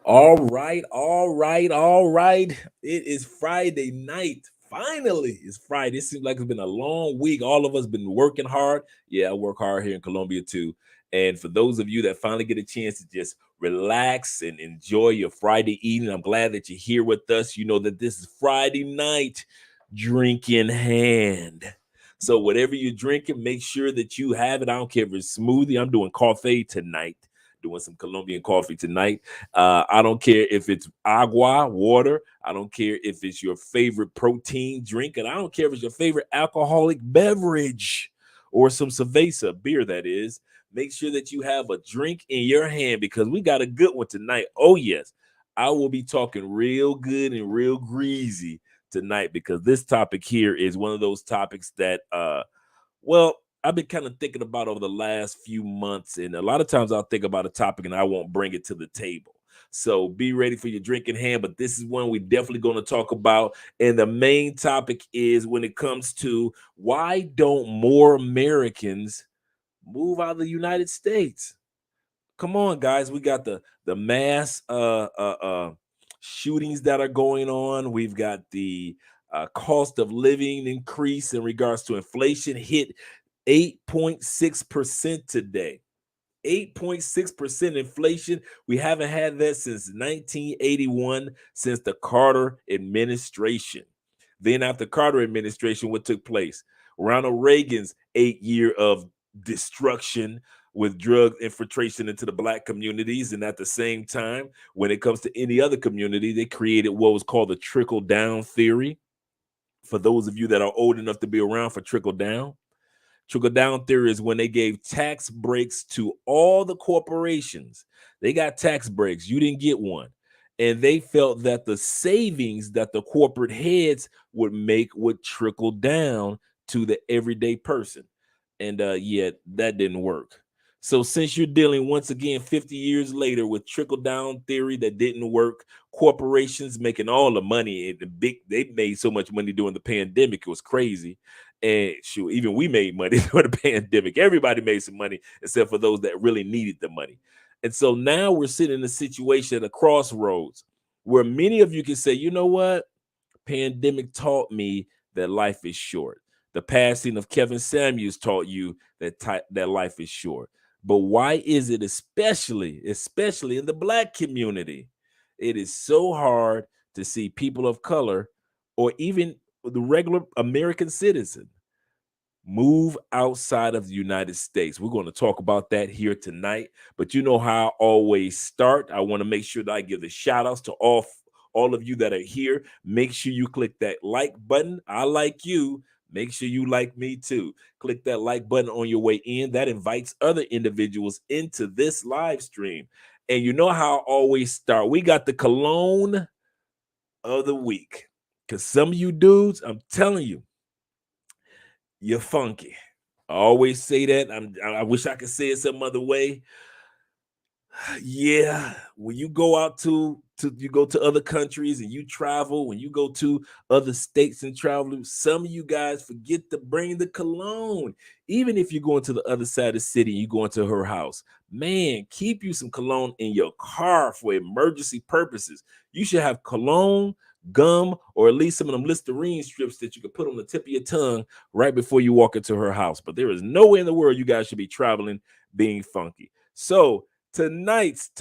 All right. It is Friday night. Finally, it's Friday. It seems like it's been a long week. All of us been working hard. Yeah, I work hard here in Colombia too. And for those of you that finally get a chance to just relax and enjoy your Friday evening, I'm glad that you're here with us. You know that this is Friday night, drink in hand. So whatever you're drinking, make sure that you have it. I don't care if it's smoothie. I'm doing coffee tonight, doing some Colombian coffee tonight. I don't care if it's agua, water. I don't care if it's your favorite protein drink. And I don't care if it's your favorite alcoholic beverage or some cerveza, beer, that is. Make sure that you have a drink in your hand because we got a good one tonight. Oh, yes. I will be talking real good and real greasy tonight because this topic here is one of those topics that, well, I've been kind of thinking about over the last few months, and a lot of times I'll think about a topic and I won't bring it to the table. So be ready for your drink in hand, but this is one we definitely going to talk about. And the main topic is when it comes to why don't more Americans move out of the United States? Come on, guys. We got the mass shootings that are going on. We've got the cost of living increase in regards to inflation hit 8.6% today. 8.6% inflation. We haven't had that since 1981, since the Carter administration. Then after Carter administration, what took place? Ronald Reagan's 8 year of destruction with drug infiltration into the black communities. And at the same time, when it comes to any other community, they created what was called the trickle down theory. For those of you that are old enough to be around for trickle down theory is when they gave tax breaks to all the corporations. They got tax breaks. You didn't get one. And they felt that the savings that the corporate heads would make would trickle down to the everyday person. And yet that didn't work. So since you're dealing once again 50 years later with trickle down theory that didn't work, corporations making all the money, and they made so much money during the pandemic, it was crazy. And shoot, even we made money during the pandemic. Everybody made some money except for those that really needed the money. And so now we're sitting in a situation at a crossroads where many of you can say, you know what? Pandemic taught me that life is short. The passing of Kevin Samuels taught you that life is short. But why is it especially in the black community, it is so hard to see people of color or even the regular American citizen move outside of the United States? We're going to talk about that here tonight. But you know how I always start. I want to make sure that I give the shout outs to all of you that are here. Make sure you click that like button. I like you. Make sure you like me too. Click that like button on your way in. That invites other individuals into this live stream. And you know how I always start. We got the cologne of the week. Because some of you dudes, I'm telling you, you're funky. I always say that. I wish I could say it some other way. Yeah, when you go out to you go to other countries and you travel, when you go to other states and travel, some of you guys forget to bring the cologne. Even if you're going to the other side of the city, you go into her house. Man, keep you some cologne in your car for emergency purposes. You should have cologne, gum, or at least some of them Listerine strips that you can put on the tip of your tongue right before you walk into her house. But there is no way in the world you guys should be traveling being funky. So tonight's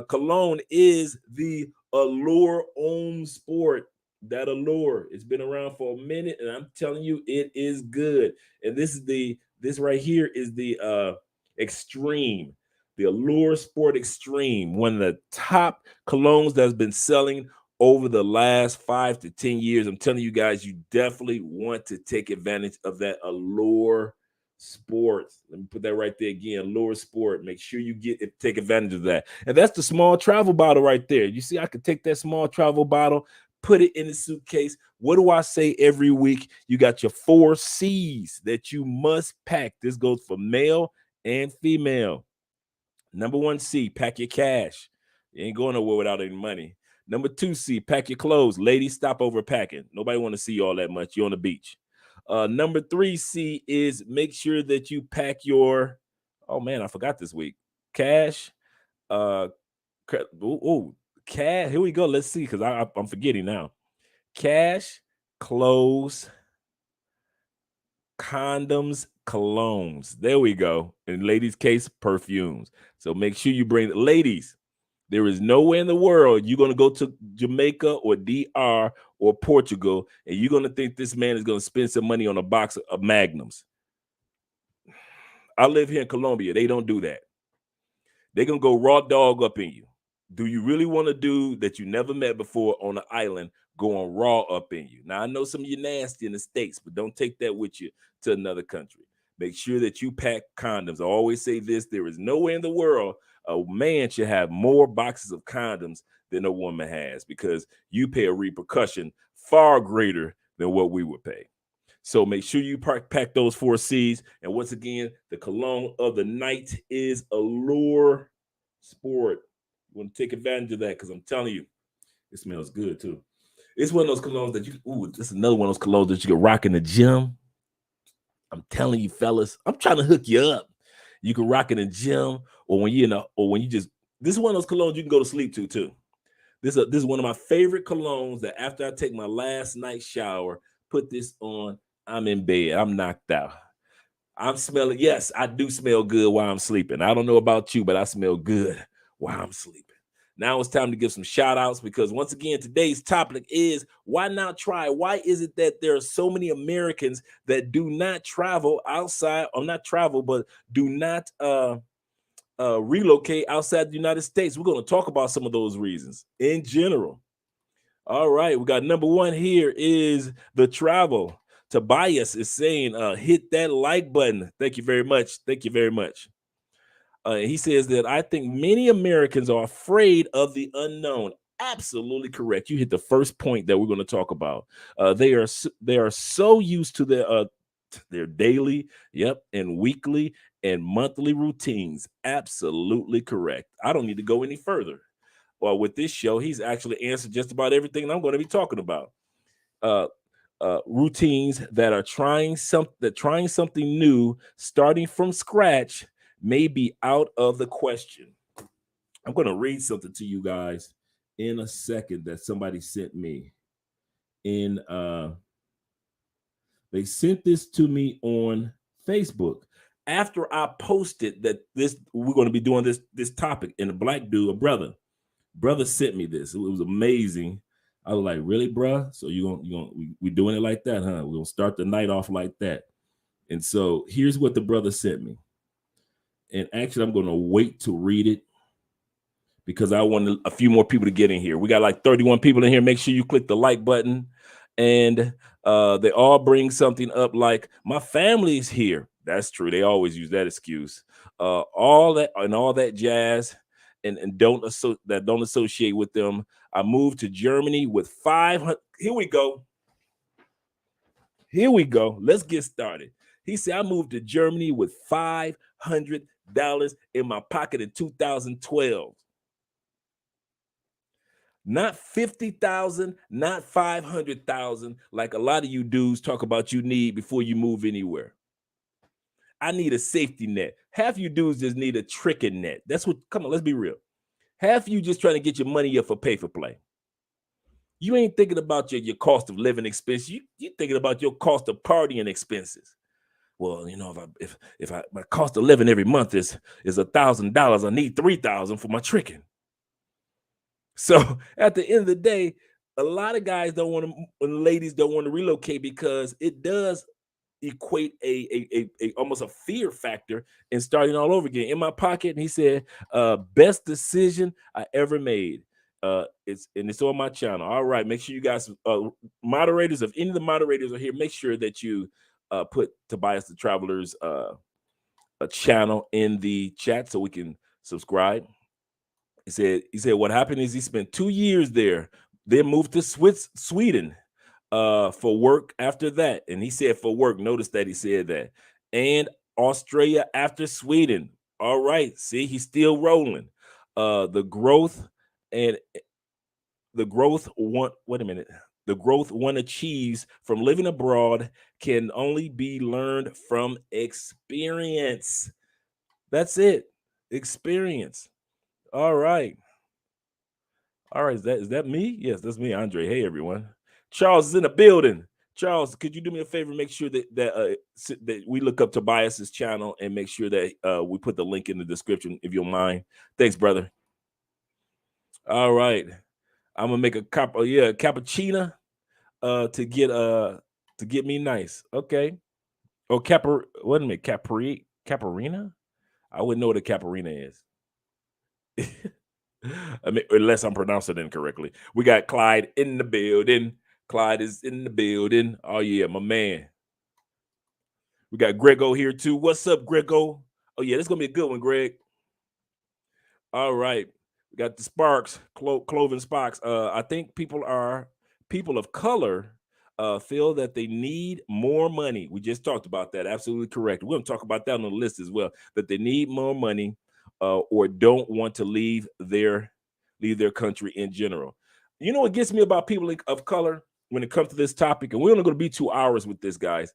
cologne is the Allure Om Sport. That Allure, it's been around for a minute, and I'm telling you, it is good. And this right here is the Extreme, the Allure Sport Extreme, one of the top colognes that's been selling over the last 5 to 10 years. I'm telling you guys, you definitely want to take advantage of that Allure Sports. Let me put that right there again. Lure Sport. Make sure you take advantage of that. And that's the small travel bottle right there. You see, I could take that small travel bottle, put it in the suitcase. What do I say every week? You got your 4 C's that you must pack. This goes for male and female. Number 1 C, pack your cash. You ain't going nowhere without any money. Number 2 C, pack your clothes. Ladies, stop overpacking. Nobody want to see you all that much. You're on the beach. Number 3 C is make sure that you pack your, oh man, I forgot this week, cash, uh, Oh, cash. Here we go. Let's see, because I'm forgetting now. Cash, clothes, condoms, colognes. There we go. In ladies' case, perfumes. So make sure you bring ladies. There is nowhere in the world you're going to go to Jamaica or DR or Portugal and you're going to think this man is going to spend some money on a box of Magnums. I live here in Colombia. They don't do that. They're going to go raw dog up in you. Do you really want a dude that you never met before on an island going raw up in you? Now, I know some of you nasty in the States, but don't take that with you to another country. Make sure that you pack condoms. I always say this, there is nowhere in the world a man should have more boxes of condoms than a woman has, because you pay a repercussion far greater than what we would pay. So make sure you pack those 4 C's. And once again, the cologne of the night is Allure Sport. You want to take advantage of that, because I'm telling you, it smells good too. It's one of those colognes that this is another one of those colognes that you can rock in the gym. I'm telling you, fellas, I'm trying to hook you up. You can rock in the gym, or when this is one of those colognes you can go to sleep to too. This is one of my favorite colognes that after I take my last night shower, put this on, I'm in bed, I'm knocked out. I'm smelling, yes, I do smell good while I'm sleeping. I don't know about you, but I smell good while I'm sleeping. Now it's time to give some shout outs, because once again, today's topic is why not try? Why is it that there are so many Americans that do not travel outside, or not travel, but do not relocate outside the United States? We're going to talk about some of those reasons in general. All right, we got number 1 here is the travel. Tobias is saying, hit that like button. Thank you very much. Thank you very much. He says that I think many Americans are afraid of the unknown. Absolutely correct. You hit the first point that we're going to talk about. They are so used to their daily, and weekly and monthly routines. Absolutely correct. I don't need to go any further. Well, with this show, he's actually answered just about everything I'm going to be talking about. Routines that are trying something new, starting from scratch, may be out of the question. I'm going to read something to you guys in a second that somebody sent me. They sent this to me on Facebook after I posted that we're going to be doing this topic, and a black dude, a brother sent me this. It was amazing. I was like, really, bruh? So we doing it like that, huh? We're gonna start the night off like that. And so here's what the brother sent me. And actually, I'm gonna wait to read it because I want a few more people to get in here. We got like 31 people in here. Make sure you click the like button. And they all bring something up like, my family's here. That's true. They always use that excuse. All that jazz. And don't associate with them. I moved to Germany with 500. Here we go. Let's get started. He said, I moved to Germany with $500 in my pocket in 2012. Not 50,000, not 500,000, like a lot of you dudes talk about you need before you move anywhere. I need a safety net. Half you dudes just need a tricking net. Come on, let's be real. Half you just trying to get your money up for pay for play. You ain't thinking about your cost of living expense. You thinking about your cost of partying expenses. Well, if my cost of living every month is $1,000, I need $3,000 for my tricking. So at the end of the day, a lot of guys ladies don't want to relocate because it does equate a almost a fear factor in starting all over again. In my pocket, and he said, best decision I ever made. It's on my channel. All right, make sure you guys, moderators, if any of the moderators are here, make sure that you put Tobias the Traveler's a channel in the chat so we can subscribe. He said what happened is he spent 2 years there, then moved to Sweden for work after that. And he said for work, notice that he said that. And Australia after Sweden. All right, see, he's still rolling. The growth one achieves from living abroad can only be learned from experience. That's it. Experience. All right. All right, is that me? Yes, that's me, Andre. Hey, everyone. Charles is in the building. Charles, could you do me a favor? Make sure that we look up Tobias's channel and make sure that we put the link in the description, if you don't mind. Thanks, brother. All right, I'm gonna make a cappuccino to get me nice. Okay. Oh, wait a minute, Caparina? I wouldn't know what a Caparina is. I mean, unless I'm pronouncing it incorrectly. We got Clyde in the building. Clyde is in the building. Oh yeah, my man. We got Grego here too. What's up, Grego? Oh yeah, this is gonna be a good one, Greg. All right, we got the Sparks, Cloven Sparks. I think people of color feel that they need more money. We just talked about that. Absolutely correct. We're gonna talk about that on the list as well. That they need more money or don't want to leave their country in general. You know what gets me about people of color when it comes to this topic, and we're only going to be 2 hours with this, guys.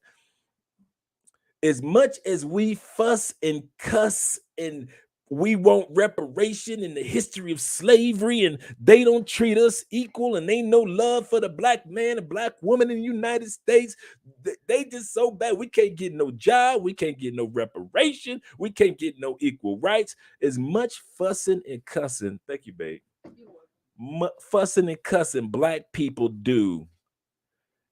As much as we fuss and cuss and we want reparation in the history of slavery and they don't treat us equal and they no love for the black man and black woman in the United States, they just so bad. We can't get no job, we can't get no reparation, we can't get no equal rights. As much fussing and cussing, thank you, babe, fussing and cussing black people do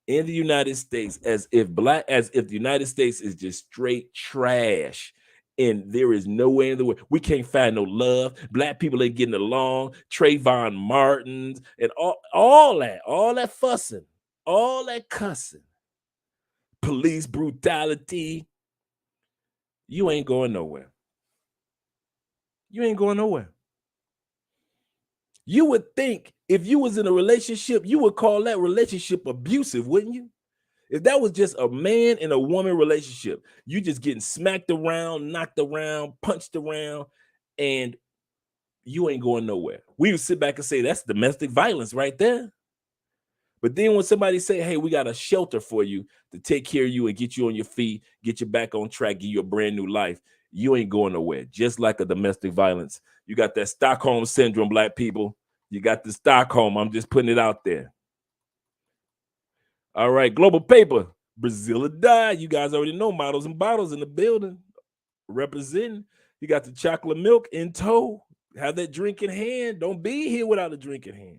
in the United States, as if the United States is just straight trash. And there is no way in the world we can't find no love. Black people ain't getting along. Trayvon Martins and all that fussing, all that cussing, police brutality. You ain't going nowhere. You ain't going nowhere. You would think if you was in a relationship, you would call that relationship abusive, wouldn't you? If that was just a man and a woman relationship, you just getting smacked around, knocked around, punched around, and you ain't going nowhere. We would sit back and say that's domestic violence right there. But then when somebody say, hey, we got a shelter for you to take care of you and get you on your feet, get you back on track, give you a brand new life, you ain't going nowhere. Just like a domestic violence. You got that Stockholm syndrome, black people. You got the Stockholm. I'm just putting it out there. All right, Global Paper, Brazil or die. You guys already know models and bottles in the building representing. You got the chocolate milk in tow. Have that drink in hand. Don't be here without a drink in hand.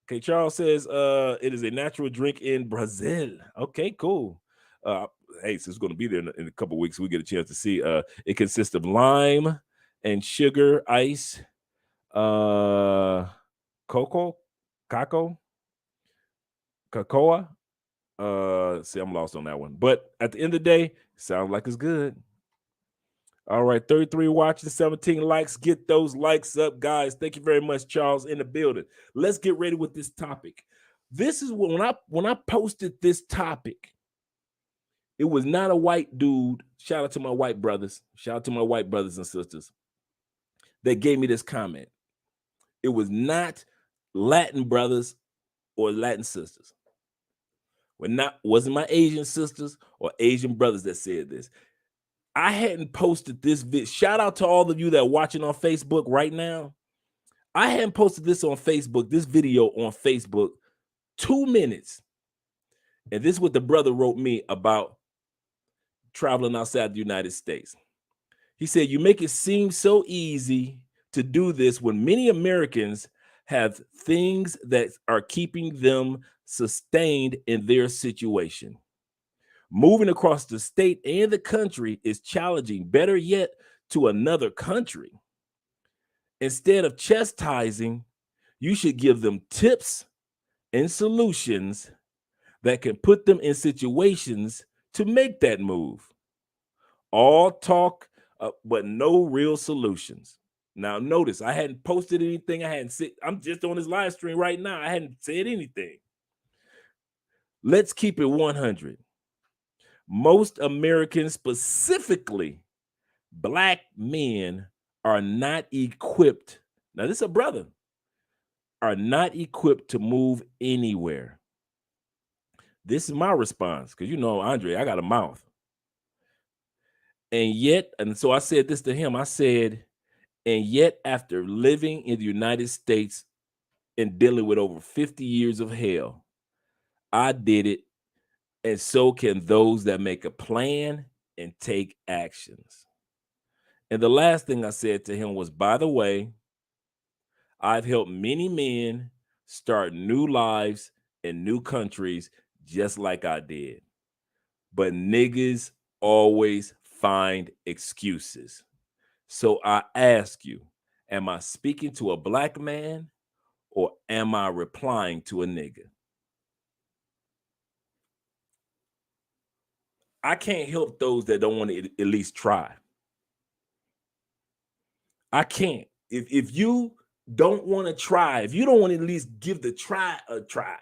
Okay, Charles says it is a natural drink in Brazil. Okay, cool. Hey, so it's going to be there in a couple weeks. We get a chance to see. It consists of lime and sugar, ice, cocoa, cocoa. See, I'm lost on that one. But at the end of the day, sounds like it's good. All right, 33 watches, 17 likes. Get those likes up, guys. Thank you very much, Charles, in the building. Let's get ready with this topic. This is when I posted this topic, it was not a white dude. Shout out to my white brothers. Shout out to my white brothers and sisters that gave me this comment. It was not Latin brothers or Latin sisters. Wasn't my Asian sisters or Asian brothers that said this. I hadn't posted this video. Shout out to all of you that are watching on Facebook right now. I hadn't posted this on Facebook, this video on Facebook, 2 minutes. And this is what the brother wrote me about traveling outside the United States. He said, you make it seem so easy to do this when many Americans have things that are keeping them sustained in their situation. Moving across the state and the country is challenging, better yet, to another country. Instead of chastising, you should give them tips and solutions that can put them in situations to make that move. All talk, but no real solutions. Now, notice I hadn't posted anything. I'm just on this live stream right now. I hadn't said anything. Let's keep it 100. Most Americans, specifically Black men, are not equipped. Now, this is a brother. Are not equipped to move anywhere. This is my response because, Andre, I got a mouth. And so I said this to him. I said, and yet after living in the United States in dealing with over 50 years of hell. I did it, and so can those that make a plan and take actions. And the last thing I said to him was, by the way, I've helped many men start new lives in new countries just like I did. But niggas always find excuses. So I ask you, am I speaking to a black man or am I replying to a nigga? I can't help those that don't want to at least try. I can't. If you don't want to try, if you don't want to at least give the try a try,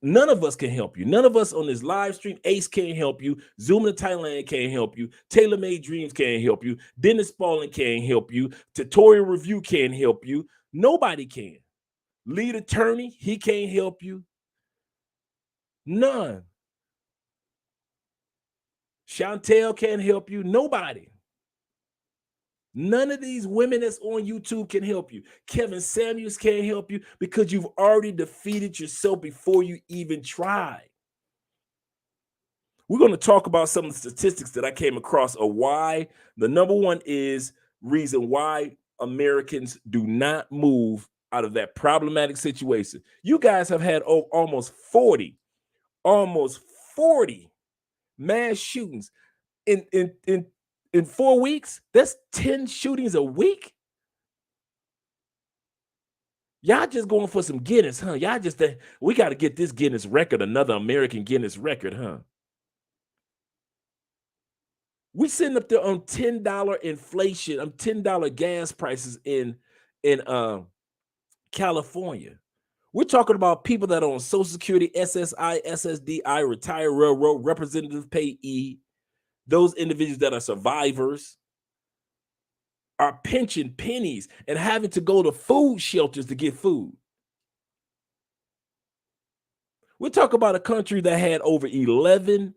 none of us can help you. None of us on this live stream, Ace can't help you. Zoom in Thailand can't help you. Tailor Made Dreams can't help you. Dennis Spalding can't help you. Tutorial Review can't help you. Nobody can. Lead Attorney, he can't help you. None. Chantel can't help you. Nobody. None of these women that's on YouTube can help you. Kevin Samuels can't help you because you've already defeated yourself before you even try. We're going to talk about some of the statistics that I came across of why the number one is reason why Americans do not move out of that problematic situation. You guys have had almost 40 mass shootings in 4 weeks. That's 10 shootings a week. Y'all just going for some Guinness, huh? Y'all just we got to get this Guinness record, another American Guinness record, huh? We sitting up there on $10 inflation, $10 gas prices in California. We're talking about people that are on Social Security, SSI, SSDI, retired railroad, representative payee, those individuals that are survivors, are pinching pennies and having to go to food shelters to get food. We're talking about a country that had over 11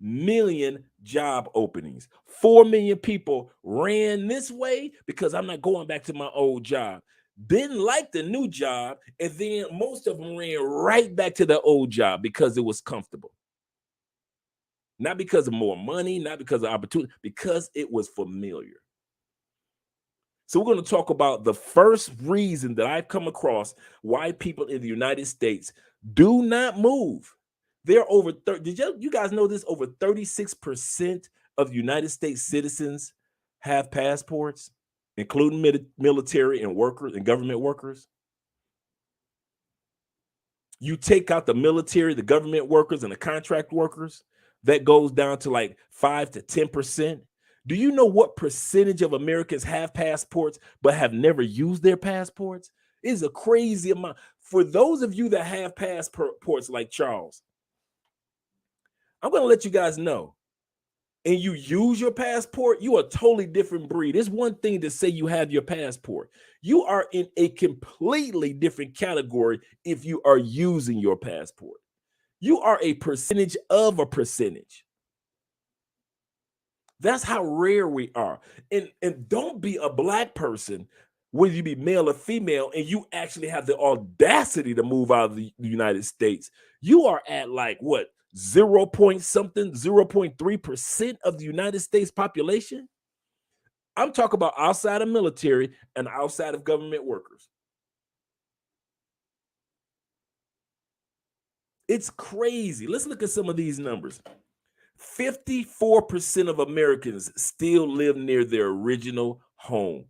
million job openings. 4 million people ran this way because I'm not going back to my old job. Didn't like the new job, and then most of them ran right back to their old job because it was comfortable. Not because of more money, not because of opportunity, because it was familiar. So we're going to talk about the first reason that I've come across why people in the United States do not move. They're over 30. Did you guys know this? Over 36% of the United States citizens have passports, including military and workers and government workers. You take out the military, the government workers, and the contract workers, that goes down to like 5 to 10%. Do you know what percentage of Americans have passports but have never used their passports? It's a crazy amount. For those of you that have passports like Charles, I'm going to let you guys know, and you use your passport, you are a totally different breed. It's one thing to say you have your passport. You are in a completely different category if you are using your passport. You are a percentage of a percentage. That's how rare we are. And don't be a black person, whether you be male or female, and you actually have the audacity to move out of the United States. You are at like what, 0.3% of the United States population. I'm talking about outside of military and outside of government workers. It's crazy. Let's look at some of these numbers. 54% of Americans still live near their original home.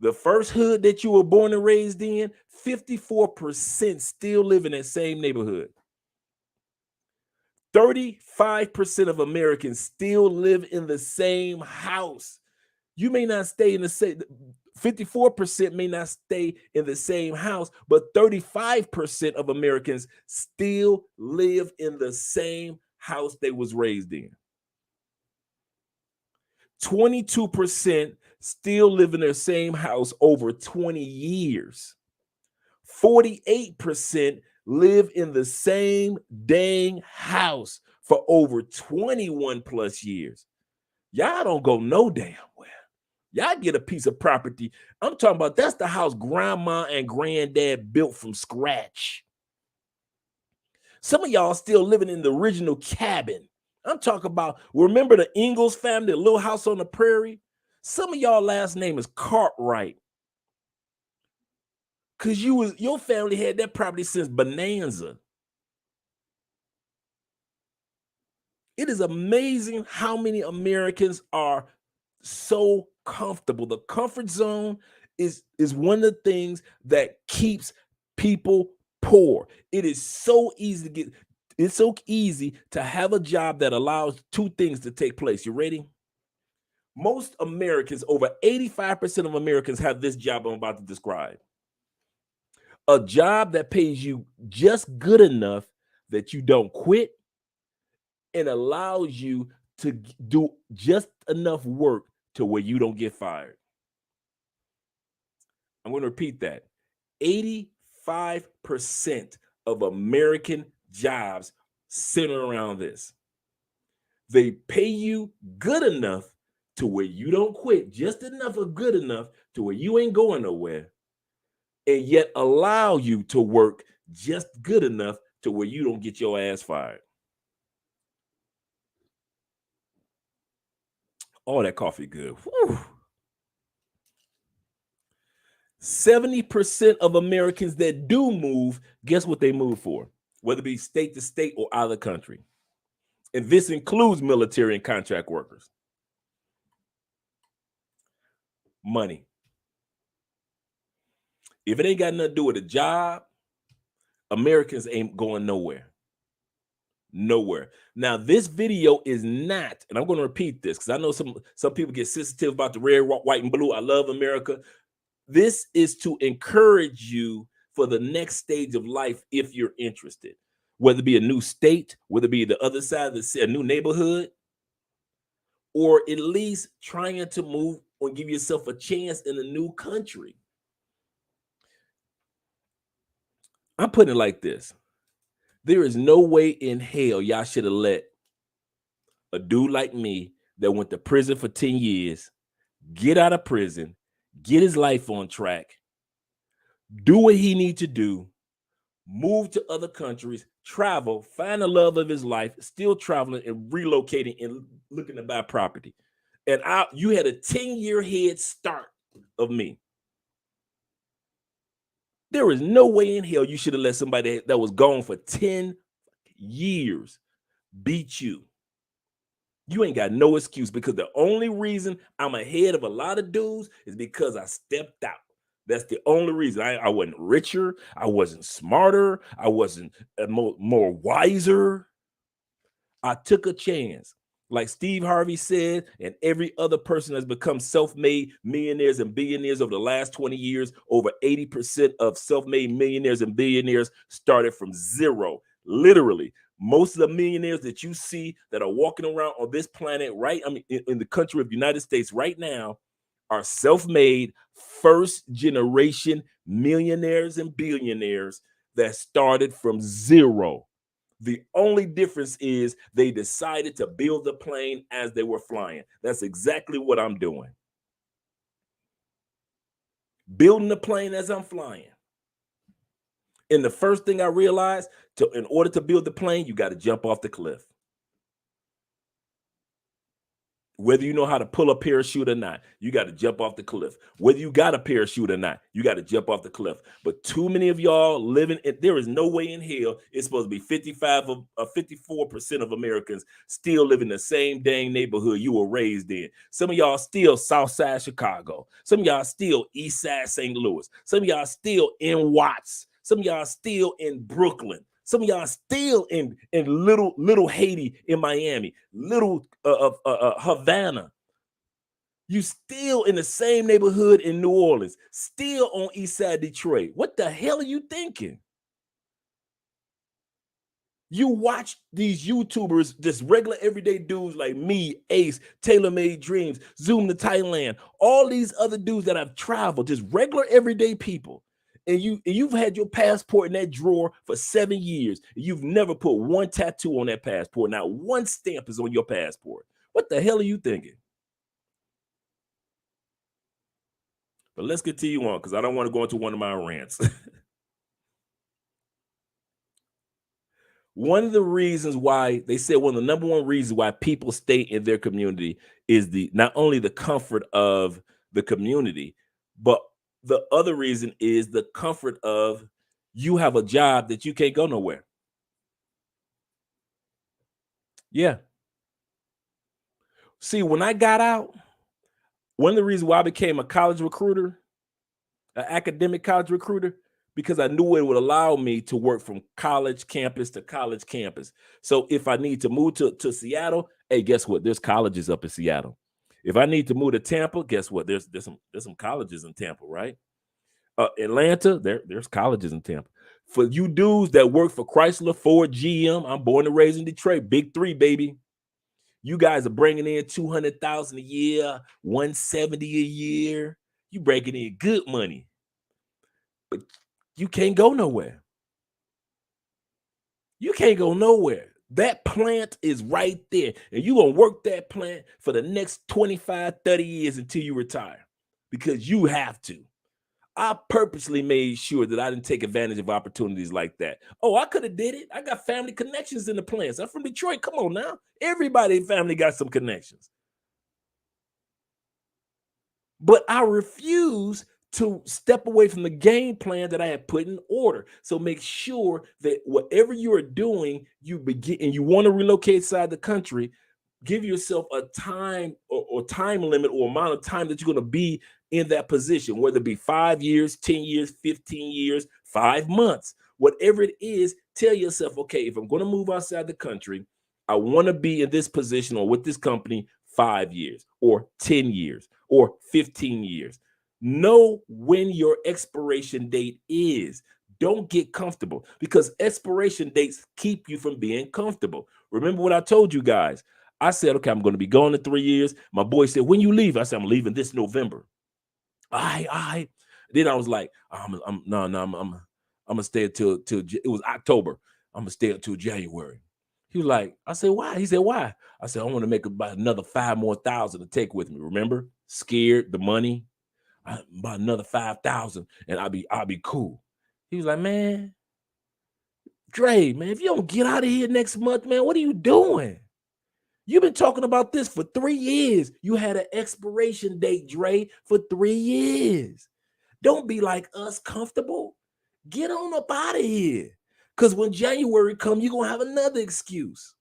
The first hood that you were born and raised in, 54% still live in that same neighborhood. 35% of Americans still live in the same house. You may not stay in the same, 54% may not stay in the same house, but 35% of Americans still live in the same house they was raised in. 22% still live in their same house over 20 years. 48% live in the same dang house for over 21 plus years. Y'all don't go no damn well. Y'all get a piece of property. I'm talking about that's the house grandma and granddad built from scratch. Some of y'all still living in the original cabin. I'm talking about, remember the Ingalls family, the little house on the prairie? Some of y'all last name is Cartwright. Because your family had that property since Bonanza. It is amazing how many Americans are so comfortable. The comfort zone is one of the things that keeps people poor. It is so easy to get, it's so easy to have a job that allows two things to take place. You ready? Most Americans, over 85% of Americans, have this job I'm about to describe. A job that pays you just good enough that you don't quit and allows you to do just enough work to where you don't get fired. I'm going to repeat that. 85% of American jobs center around this. They pay you good enough to where you don't quit, just enough of good enough to where you ain't going nowhere, and yet allow you to work just good enough to where you don't get your ass fired. Oh, that coffee good. Whew. 70% of Americans that do move, guess what they move for? Whether it be state to state or out of the country. And this includes military and contract workers. Money. If it ain't got nothing to do with a job, Americans ain't going nowhere. Nowhere. Now, this video is not, and I'm going to repeat this because I know some people get sensitive about the red, white, and blue. I love America. This is to encourage you for the next stage of life if you're interested, whether it be a new state, whether it be the other side of a new neighborhood, or at least trying to move or give yourself a chance in a new country. I'm putting it like this. There is no way in hell y'all should have let a dude like me that went to prison for 10 years get out of prison, get his life on track, do what he needs to do, move to other countries, travel, find the love of his life, still traveling and relocating and looking to buy property. And you had a 10-year head start of me. There is no way in hell you should have let somebody that was gone for 10 years beat you. You ain't got no excuse, because the only reason I'm ahead of a lot of dudes is because I stepped out. That's the only reason. I wasn't richer. I wasn't smarter. I wasn't more wiser. I took a chance. Like Steve Harvey said, and every other person has become self-made millionaires and billionaires over the last 20 years. Over 80% of self-made millionaires and billionaires started from zero. Literally, most of the millionaires that you see that are walking around on this planet, right? I mean, in the country of the United States right now, are self-made, first-generation millionaires and billionaires that started from zero. The only difference is they decided to build the plane as they were flying. That's exactly what I'm doing. Building the plane as I'm flying. And the first thing I realized, in order to build the plane, you got to jump off the cliff. Whether you know how to pull a parachute or not, you got to jump off the cliff. Whether you got a parachute or not, you got to jump off the cliff. But too many of y'all living, there is no way in hell it's supposed to be 54% of Americans still live in the same dang neighborhood you were raised in. Some of y'all still South Side Chicago. Some of y'all still East Side St. Louis. Some of y'all still in Watts. Some of y'all still in Brooklyn. Some of y'all still in little Haiti in Miami, little Havana. You still in the same neighborhood in New Orleans, still on East Side Detroit. What the hell are you thinking? You watch these YouTubers, just regular everyday dudes like me, Ace, Taylor Made Dreams, Zoom to Thailand, all these other dudes that have traveled, just regular everyday people. And you've had your passport in that drawer for 7 years. You've never put one tattoo on that passport. Not one stamp is on your passport. What the hell are you thinking? But let's continue on because I don't want to go into one of my rants. One of the reasons why they said one of the number one reasons why people stay in their community is the not only the comfort of the community, but the other reason is the comfort of you have a job that you can't go nowhere. Yeah. See, when I got out, one of the reasons why I became a college recruiter, an academic college recruiter, because I knew it would allow me to work from college campus to college campus. So if I need to move to Seattle, hey, guess what? There's colleges up in Seattle. If I need to move to Tampa, guess what? There's some colleges in Tampa, right? Atlanta, there's colleges in Tampa. For you dudes that work for Chrysler, Ford, GM, I'm born and raised in Detroit, big three, baby. You guys are bringing in 200,000 a year, 170 a year. You breaking in good money, but you can't go nowhere. You can't go nowhere. That plant is right there, and you're going to work that plant for the next 25, 30 years until you retire because you have to. I purposely made sure that I didn't take advantage of opportunities like that. Oh, I could have did it. I got family connections in the plants. I'm from Detroit. Come on now. Everybody in family got some connections. But I refuse to step away from the game plan that I had put in order. So make sure that whatever you are doing, you begin and you want to relocate outside the country, give yourself a time or time limit or amount of time that you're going to be in that position, whether it be 5 years, 10 years, 15 years, 5 months, whatever it is, tell yourself, okay, if I'm going to move outside the country, I want to be in this position or with this company 5 years or 10 years or 15 years. Know when your expiration date is. Don't get comfortable because expiration dates keep you from being comfortable. Remember what I told you guys. I said, okay, I'm going to be gone in 3 years. My boy said, when you leave? I said, I'm leaving this November. I. Then I was like, I'm gonna stay until it was October. I'm gonna stay until January. He was like, I said, why? He said, why? I said, I want to make about another 5,000 more to take with me. Remember, scared the money, about another 5,000, and I'll be cool. He was like, man, Dre, man, if you don't get out of here next month, man, what are you doing? You've been talking about this for 3 years. You had an expiration date, Dre, for 3 years. Don't be like us, comfortable. Get on up out of here. Because when January comes, you're going to have another excuse.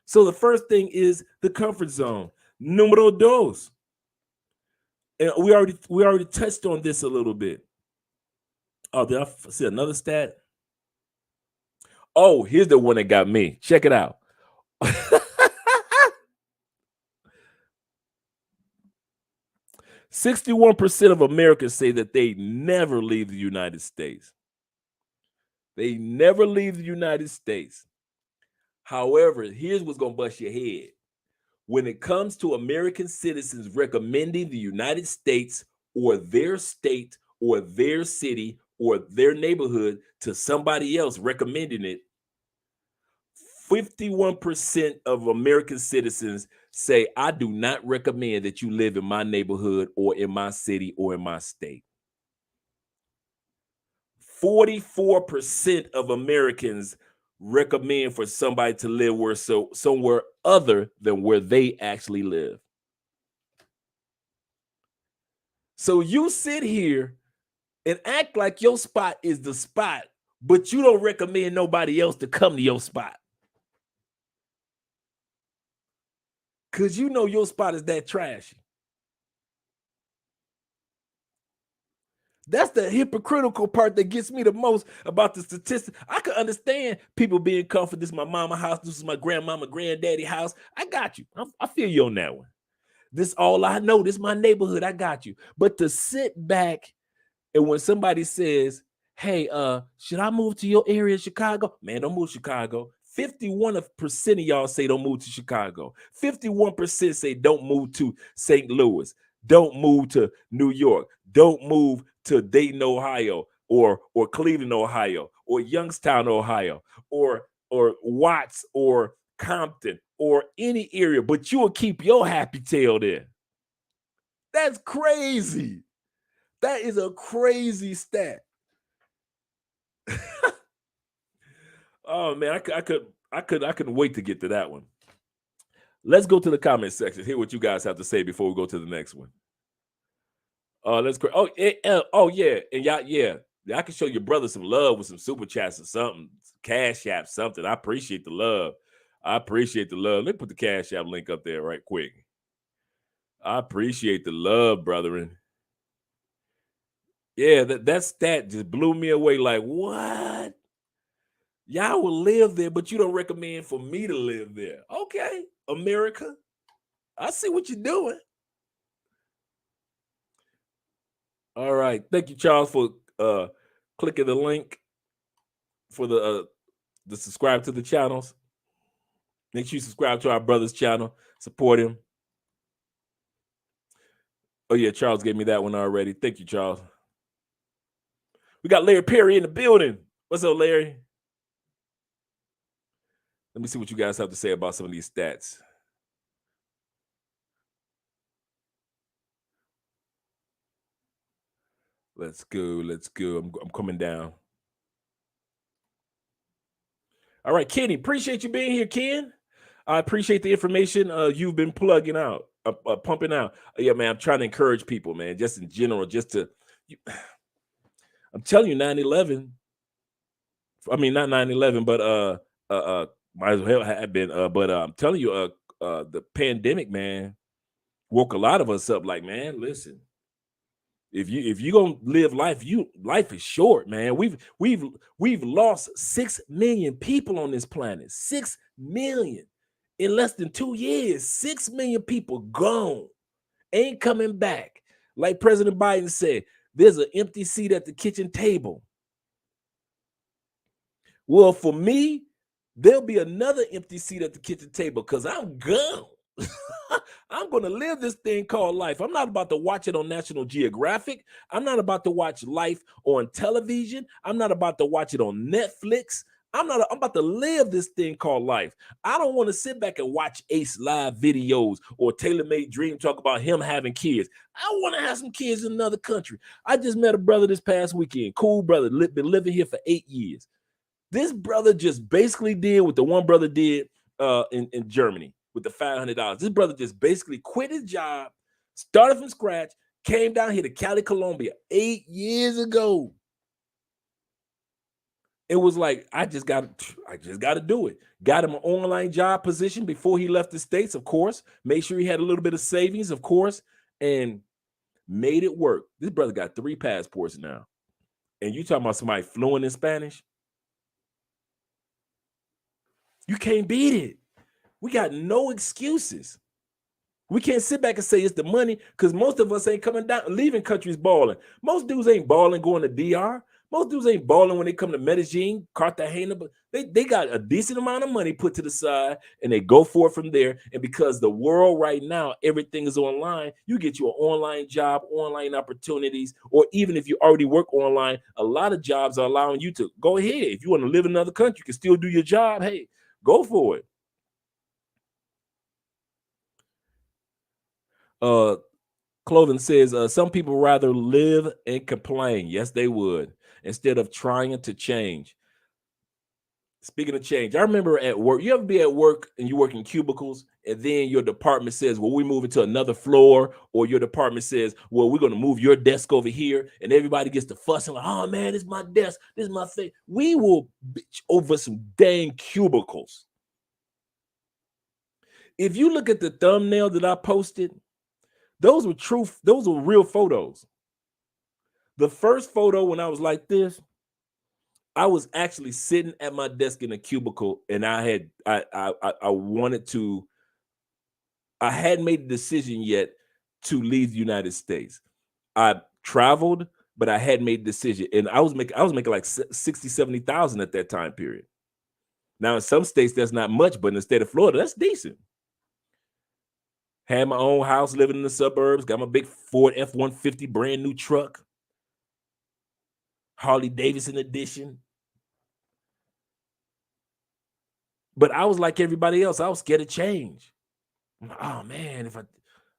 So the first thing is the comfort zone. Numero dos. And we already touched on this a little bit. Oh, did I see another stat? Oh, here's the one that got me. Check it out. 61% of Americans say that they never leave the United States. They never leave the United States. However, here's what's going to bust your head. When it comes to American citizens recommending the United States or their state or their city or their neighborhood to somebody else recommending it, 51% of American citizens say, I do not recommend that you live in my neighborhood or in my city or in my state. 44% of Americans recommend for somebody to live somewhere other than where they actually live. So you sit here and act like your spot is the spot, but you don't recommend nobody else to come to your spot. Because you know your spot is that trashy. That's the hypocritical part that gets me the most about the statistics. I can understand people being comfortable. This is my mama house. This is my grandmama, granddaddy house. I got you. I feel you on that one. This all I know. This is my neighborhood. I got you. But to sit back and when somebody says, hey, should I move to your area, Chicago? Man, don't move to Chicago. 51% of y'all say don't move to Chicago. 51% say don't move to St. Louis. Don't move to New York. Don't move to Dayton, Ohio, or Cleveland, Ohio, or Youngstown, Ohio, or Watts, or Compton, or any area, but you will keep your happy tail there. That's crazy. That is a crazy stat. Oh man, I couldn't wait to get to that one. Let's go to the comment section. Hear what you guys have to say before we go to the next one. Let's go. Oh, oh yeah, and y'all, yeah, I can show your brother some love with some super chats or something, cash app, something. I appreciate the love. I appreciate the love. Let me put the cash app link up there right quick. I appreciate the love, brethren. Yeah, that stat just blew me away. Like, what? Y'all will live there, but you don't recommend for me to live there. Okay, America. I see what you're doing. All right. Thank you, Charles, for clicking the link for the subscribe to the channels. Make sure you subscribe to our brother's channel. Support him. Oh, yeah, Charles gave me that one already. Thank you, Charles. We got Larry Perry in the building. What's up, Larry? Let me see what you guys have to say about some of these stats. Let's go. Let's go. I'm coming down. All right, Kenny, appreciate you being here, Ken. I appreciate the information you've been plugging out, pumping out. Yeah, man, I'm trying to encourage people, man, just in general, just to, I'm telling you, 9/11. I mean, not 9/11, but might as well have been. But I'm telling you, the pandemic, man, woke a lot of us up. Like, man, listen, if you gonna live life, life is short, man. We've lost 6 million people on this planet. 6 million in less than 2 years. 6 million people gone, ain't coming back. Like President Biden said, there's an empty seat at the kitchen table. Well, for me, there'll be another empty seat at the kitchen table because I'm gone. I'm going to live this thing called life. I'm not about to watch it on National Geographic. I'm not about to watch life on television. I'm not about to watch it on Netflix. I'm about to live this thing called life. I don't want to sit back and watch Ace live videos or Taylor Made Dream talk about him having kids. I want to have some kids in another country. I just met a brother this past weekend. Cool brother, been living here for 8 years. This brother just basically did what the one brother did in Germany with the $500. This brother just basically quit his job, started from scratch, came down here to Cali, Colombia 8 years ago. It was like, I just got to do it. Got him an online job position before he left the States, of course. Made sure he had a little bit of savings, of course, and made it work. This brother got 3 passports now. And you talking about somebody fluent in Spanish? You can't beat it. We got no excuses. We can't sit back and say it's the money because most of us ain't coming down, leaving countries balling. Most dudes ain't balling going to DR. Most dudes ain't balling when they come to Medellin, Cartagena, but they got a decent amount of money put to the side and they go for it from there. And because the world right now, everything is online, you get you an online job, online opportunities, or even if you already work online, a lot of jobs are allowing you to go ahead. If you want to live in another country, you can still do your job. Hey, go for it. Clothing says some people rather live and complain. Yes, they would, instead of trying to change. Speaking of change, I remember at work, you ever be at work and you work in cubicles and then your department says, well, we move into another floor, or your department says, well, we're going to move your desk over here, and everybody gets to fussing like, oh man, this is my desk, this is my thing. We will bitch over some dang cubicles. If you look at the thumbnail that I posted, those were real photos. The first photo when I was like this, I was actually sitting at my desk in a cubicle, and I hadn't made the decision yet to leave the United States. I traveled, but I hadn't made the decision, and I was making like 60, 70,000 at that time period. Now in some states that's not much, but in the state of Florida, that's decent. Had my own house, living in the suburbs, got my big Ford F-150 brand new truck, Harley Davidson edition. But I was like everybody else. I was scared of change. Oh man,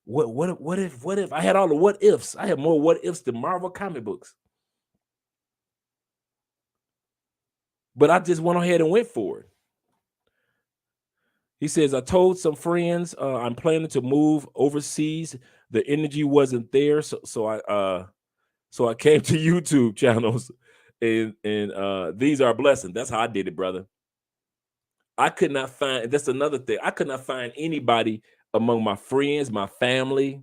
What if I had all the what ifs? I had more what ifs than Marvel comic books. But I just went ahead and went for it. He says, I told some friends I'm planning to move overseas. The energy wasn't there. So I came to YouTube channels, and these are a blessing. That's how I did it, brother. I could not find, that's another thing. I could not find anybody among my friends, my family,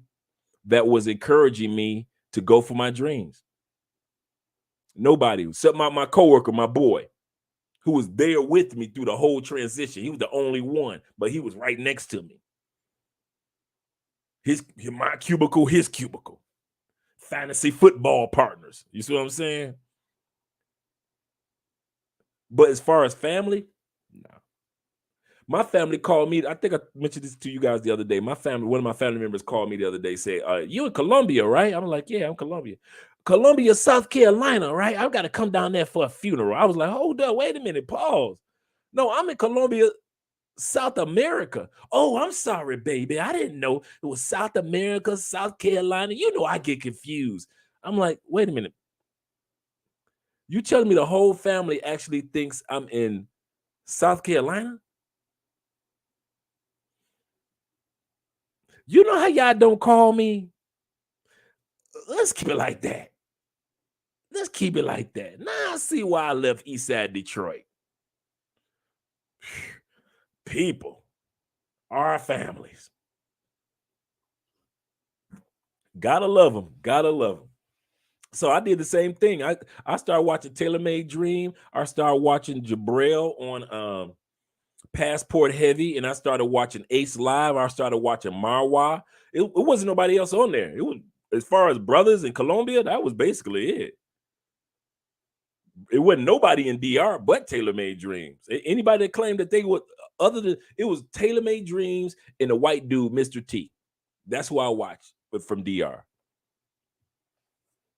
that was encouraging me to go for my dreams. Nobody, except my coworker, my boy, who was there with me through the whole transition. He was the only one, but he was right next to me. My cubicle, his cubicle. Fantasy football partners. You see what I'm saying? But as far as family, no. My family called me. I think I mentioned this to you guys the other day. One of my family members called me the other day, say, you in Colombia, right? I'm like, yeah, I'm Colombia. Columbia, South Carolina, right? I've got to come down there for a funeral. I was like, hold up, wait a minute, pause. No, I'm in Colombia, South America. Oh, I'm sorry, baby. I didn't know it was South America, South Carolina. You know, I get confused. I'm like, wait a minute. You telling me the whole family actually thinks I'm in South Carolina? You know how y'all don't call me? Let's keep it like that. Let's keep it like that. Now I see why I left Eastside Detroit. People, our families. Gotta love them. Gotta love them. So I did the same thing. I started watching Tailor Made Dream. I started watching Jabril on Passport Heavy, and I started watching Ace Live. I started watching Marwa. It wasn't nobody else on there. It was, as far as brothers in Colombia, that was basically it. It wasn't nobody in DR but Tailor Made Dreams. Anybody that claimed that they would, other than, it was Tailor Made Dreams and the white dude, Mr. T. That's who I watched from DR.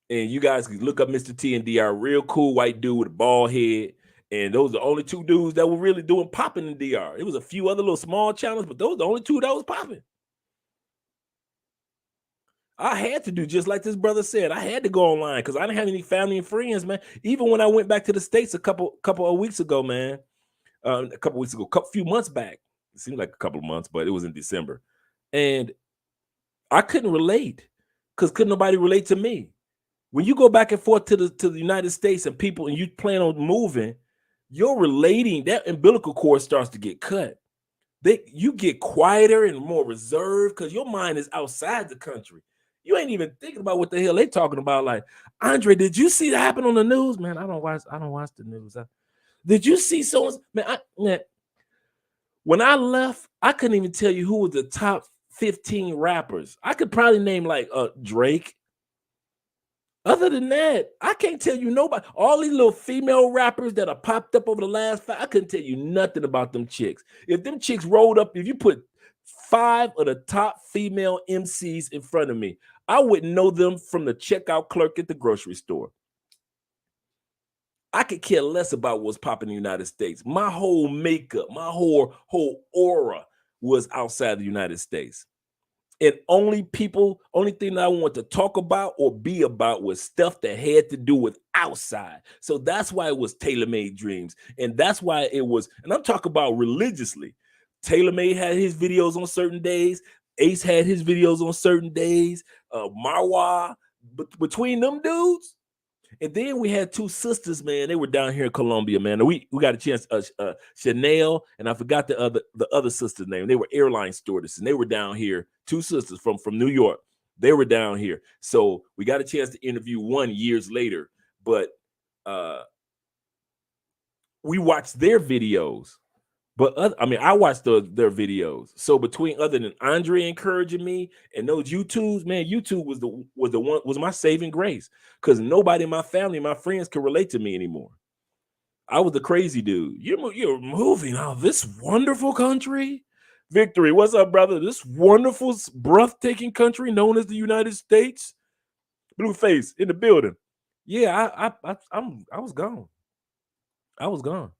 And you guys can look up Mr. T and DR. Real cool white dude with a bald head. And those are the only two dudes that were really doing popping in DR. It was a few other little small channels, but those are the only two that was popping. I had to do just like this brother said. I had to go online because I didn't have any family and friends, man. Even when I went back to the States a couple of weeks ago, man. A few months back. It seemed like a couple of months, but it was in December. And I couldn't relate because couldn't nobody relate to me. When you go back and forth to the United States and people and you plan on moving, you're relating, that umbilical cord starts to get cut. You get quieter and more reserved because your mind is outside the country. You ain't even thinking about what the hell they talking about. Like, Andre, did you see that happen on the news? Man, I don't watch the news. Did you see so? Man, when I left, I couldn't even tell you who was the top 15 rappers. I could probably name like Drake. Other than that, I can't tell you nobody. All these little female rappers that are popped up over the last 5, I couldn't tell you nothing about them chicks. If them chicks rolled up, if you put 5 of the top female MCs in front of me, I wouldn't know them from the checkout clerk at the grocery store. I could care less about what's popping in the United States. My whole makeup, my whole aura was outside the United States. And only thing that I want to talk about or be about was stuff that had to do with outside. So that's why it was Tailor Made Dreams. And that's why it was, and I'm talking about religiously. Tailor Made had his videos on certain days. Ace had his videos on certain days. Marwa, but between them dudes, and then we had 2 sisters, man. They were down here in Colombia, man. We got a chance. Chanel, and I forgot the other sister's name. They were airline stewardesses, and they were down here. 2 sisters from New York. They were down here, so we got a chance to interview one years later. But we watched their videos. But I watched their videos. So between other than Andre encouraging me and those YouTubes, man, YouTube was my saving grace because nobody in my family, my friends, could relate to me anymore. I was the crazy dude. You're moving out of this wonderful country, Victory. What's up, brother? This wonderful, breathtaking country known as the United States. Blueface in the building. Yeah, I was gone. I was gone.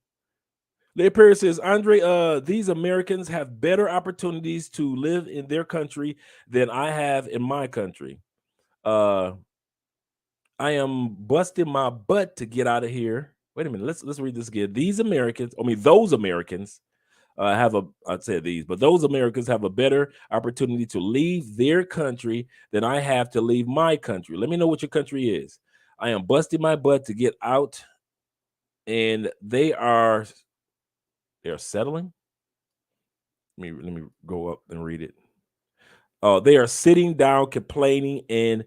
Leah Perry says, Andre, these Americans have better opportunities to live in their country than I have in my country. I am busting my butt to get out of here. Wait a minute. Let's read this again. Those Americans I'd say these, but those Americans have a better opportunity to leave their country than I have to leave my country. Let me know what your country is. I am busting my butt to get out, and they're settling. Let me go up and read it. They are sitting down, complaining, and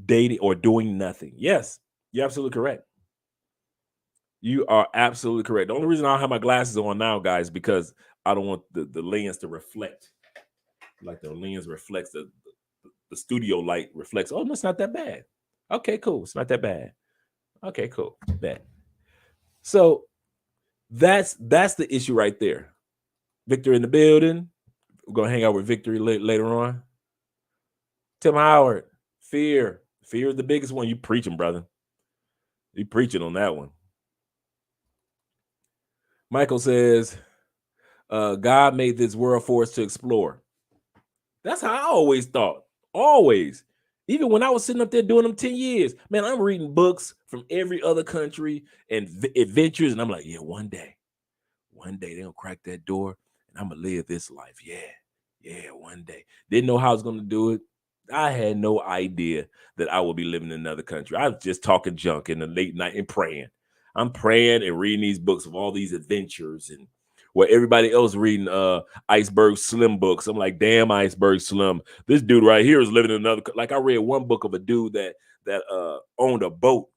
dating or doing nothing. Yes, you're absolutely correct. You are absolutely correct. The only reason I don't have my glasses on now, guys, because I don't want the lens to reflect. Like the lens reflects the studio light reflects. Oh, no, it's not that bad. Okay, cool. It's not that bad. Okay, cool. Bad. So that's the issue right there. Victor in the building. We're gonna hang out with Victory later on. Tim Howard, fear is the biggest one. You preaching, brother. You preaching on that one. Michael says, God made this world for us to explore. That's how I always thought. Always. Even when I was sitting up there doing them 10 years, man, I'm reading books from every other country and adventures. And I'm like, yeah, one day they're going to crack that door and I'm going to live this life. Yeah, one day. Didn't know how I was going to do it. I had no idea that I would be living in another country. I was just talking junk in the late night and praying. I'm praying and reading these books of all these adventures and where everybody else reading Iceberg Slim books. I'm like, damn, Iceberg Slim. This dude right here is living in another. Like I read one book of a dude that owned a boat,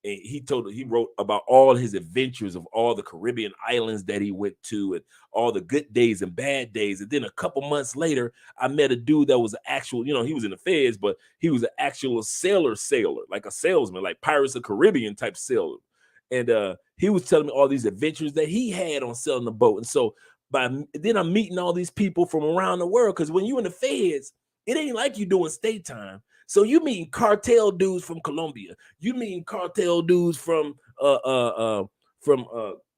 and he wrote about all his adventures of all the Caribbean islands that he went to and all the good days and bad days. And then a couple months later, I met a dude that was an actual, he was in the feds, but he was an actual sailor, like a salesman, like Pirates of the Caribbean type sailor. And he was telling me all these adventures that he had on sailing the boat. And so then I'm meeting all these people from around the world, because when you in the feds, it ain't like you doing state time. So you meeting cartel dudes from Colombia. You meeting cartel dudes from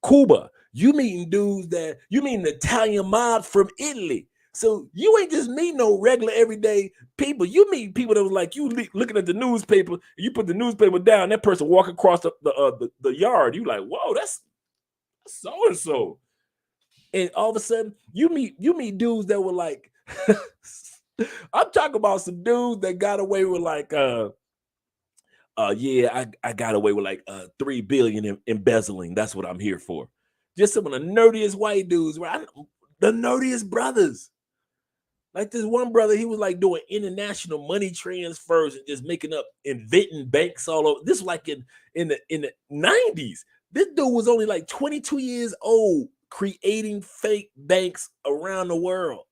Cuba. You meeting the Italian mob from Italy. So you ain't just meet no regular everyday people. You meet people that was like you looking at the newspaper. You put the newspaper down. That person walk across the yard. You like, whoa, that's so and so. And all of a sudden, you meet dudes that were like, I'm talking about some dudes that got away with like, yeah, I got away with like 3 billion in embezzling. That's what I'm here for. Just some of the nerdiest white dudes, right? The nerdiest brothers. Like this one brother, he was like doing international money transfers and just making up, inventing banks all over. This was like in the 90s. This dude was only like 22 years old, creating fake banks around the world.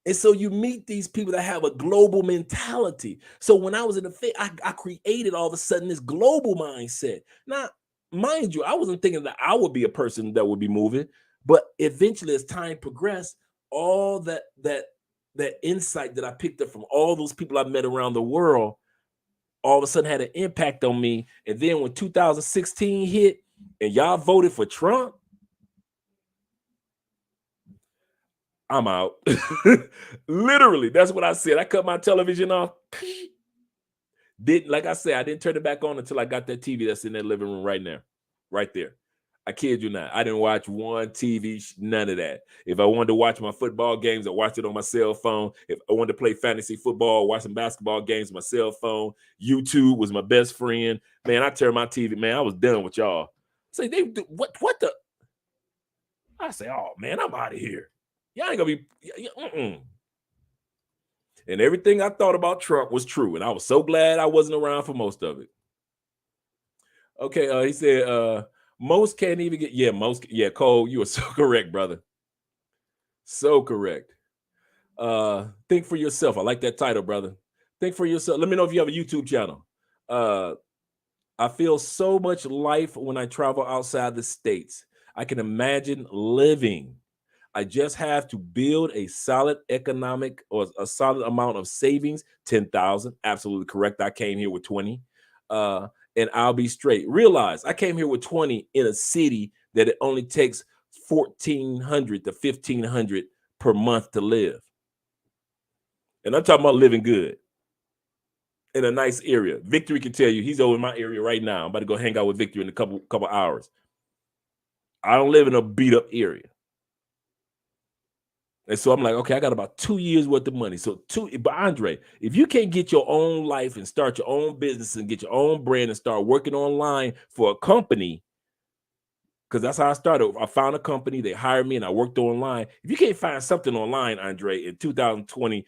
And so you meet these people that have a global mentality. So when I was in the Fed, I created all of a sudden this global mindset. Now, mind you, I wasn't thinking that I would be a person that would be moving, but eventually as time progressed, all that insight that I picked up from all those people I met around the world, all of a sudden had an impact on me. And then when 2016 hit and y'all voted for Trump, I'm out. Literally, that's what I said. I cut my television off. Like I said, I didn't turn it back on until I got that TV that's in that living room right now, right there. I kid you not. I didn't watch one TV, none of that. If I wanted to watch my football games, I watched it on my cell phone. If I wanted to play fantasy football, watch some basketball games on my cell phone. YouTube was my best friend. Man, I turned my TV. Man, I was done with y'all. Say, what the? I say, oh man, I'm out of here. Y'all ain't gonna be. And everything I thought about Trump was true, and I was so glad I wasn't around for most of it. Okay, he said, most can't even get. Yeah, Cole, you are so correct, brother. So correct. Think for yourself. I like that title, brother. Think for yourself. Let me know if you have a YouTube channel. I feel so much life when I travel outside the states. I can imagine living. I just have to build a solid economic or a solid amount of savings. 10,000, absolutely correct. I came here with 20, and I'll be straight. Realize I came here with 20 in a city that it only takes $1,400 to $1,500 per month to live. And I'm talking about living good in a nice area. Victory can tell you he's over in my area right now. I'm about to go hang out with Victory in a couple hours. I don't live in a beat up area. And so I'm like, okay, I got about 2 years worth of money. But Andre, if you can't get your own life and start your own business and get your own brand and start working online for a company, because that's how I started. I found a company, they hired me, and I worked online. If you can't find something online, Andre, in 2020,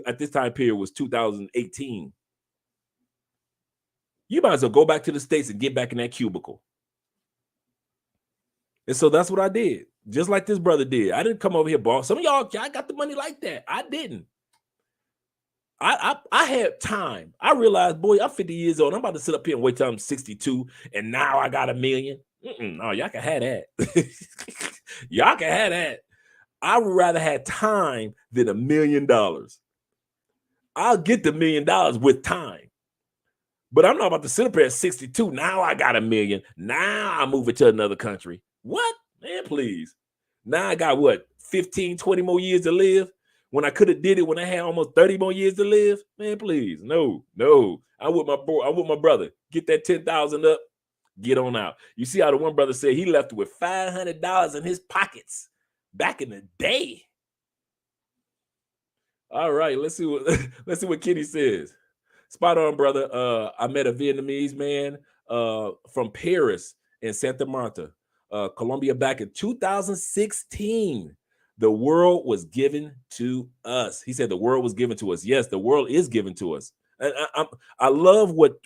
at this time period was 2018, you might as well go back to the States and get back in that cubicle. And so that's what I did, just like this brother did. I didn't come over here, boss. Some of y'all, I got the money like that. I didn't. I had time. I realized, boy, I'm 50 years old. I'm about to sit up here and wait till I'm 62, and now I got $1 million. No, y'all can have that. Y'all can have that. I would rather have time than $1 million. I'll get the $1 million with time. But I'm not about to sit up here at 62. Now I got $1 million. Now I'm moving to another country. What? Man, please. Now I got what? 15, 20 more years to live? When I could have did it when I had almost 30 more years to live? Man, please. No. I'm with my brother. Get that 10,000 up. Get on out. You see how the one brother said he left with $500 in his pockets back in the day. All right, let's see what Kenny says. Spot on, brother. I met a Vietnamese man from Paris in Santa Marta, Colombia, back in 2016. The world was given to us. He said the world was given to us. Yes, the world is given to us. And I love what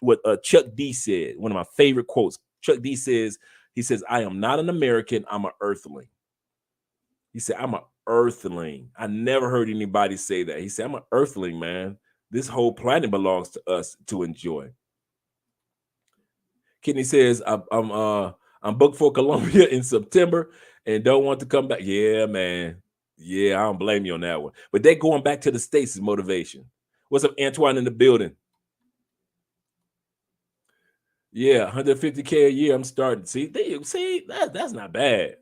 Chuck D said. One of my favorite quotes. Chuck D says, he says, "I am not an American. I'm an earthling." He said, "I'm an earthling." I never heard anybody say that. He said, "I'm an earthling, man. This whole planet belongs to us to enjoy." Kenny says, I'm booked for Colombia in September and don't want to come back. Yeah, man. Yeah, I don't blame you on that one. But they going back to the States is motivation. What's up, Antoine, in the building? Yeah, 150K a year. I'm starting. See, that's not bad.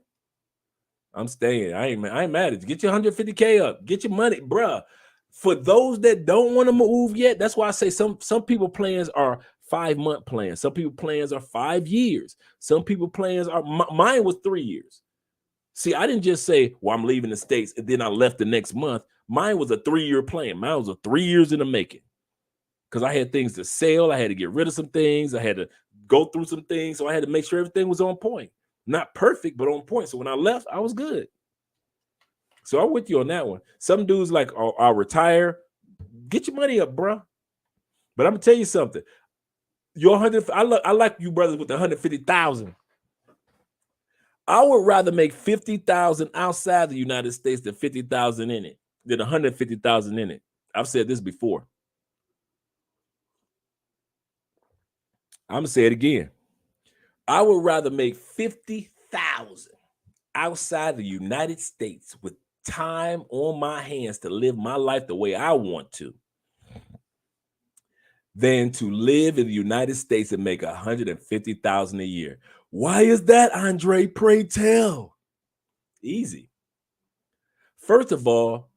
I'm staying. I ain't mad at you. Get your 150K up. Get your money, bruh. For those that don't want to move yet, that's why I say some people plans are 5-month plans. Some people plans are 5 years. Some people plans are mine was 3 years. See, I didn't just say, well, I'm leaving the States and then I left the next month. Mine was a 3-year plan. Mine was a 3 years in the making. Because I had things to sell. I had to get rid of some things. I had to go through some things. So I had to make sure everything was on point. Not perfect, but on point. So when I left, I was good. So I'm with you on that one. Some dudes like, oh, I'll retire. Get your money up, bro. But I'm gonna tell you something. Your 100, I like you brothers with the 150,000. I would rather make 50,000 outside the United States than 50,000 in it, than 150,000 in it. I've said this before. I'm gonna say it again. I would rather make 50,000 outside the United States with time on my hands to live my life the way I want to than to live in the United States and make 150,000 a year. Why is that, Andre? Pray tell. Easy. First of all,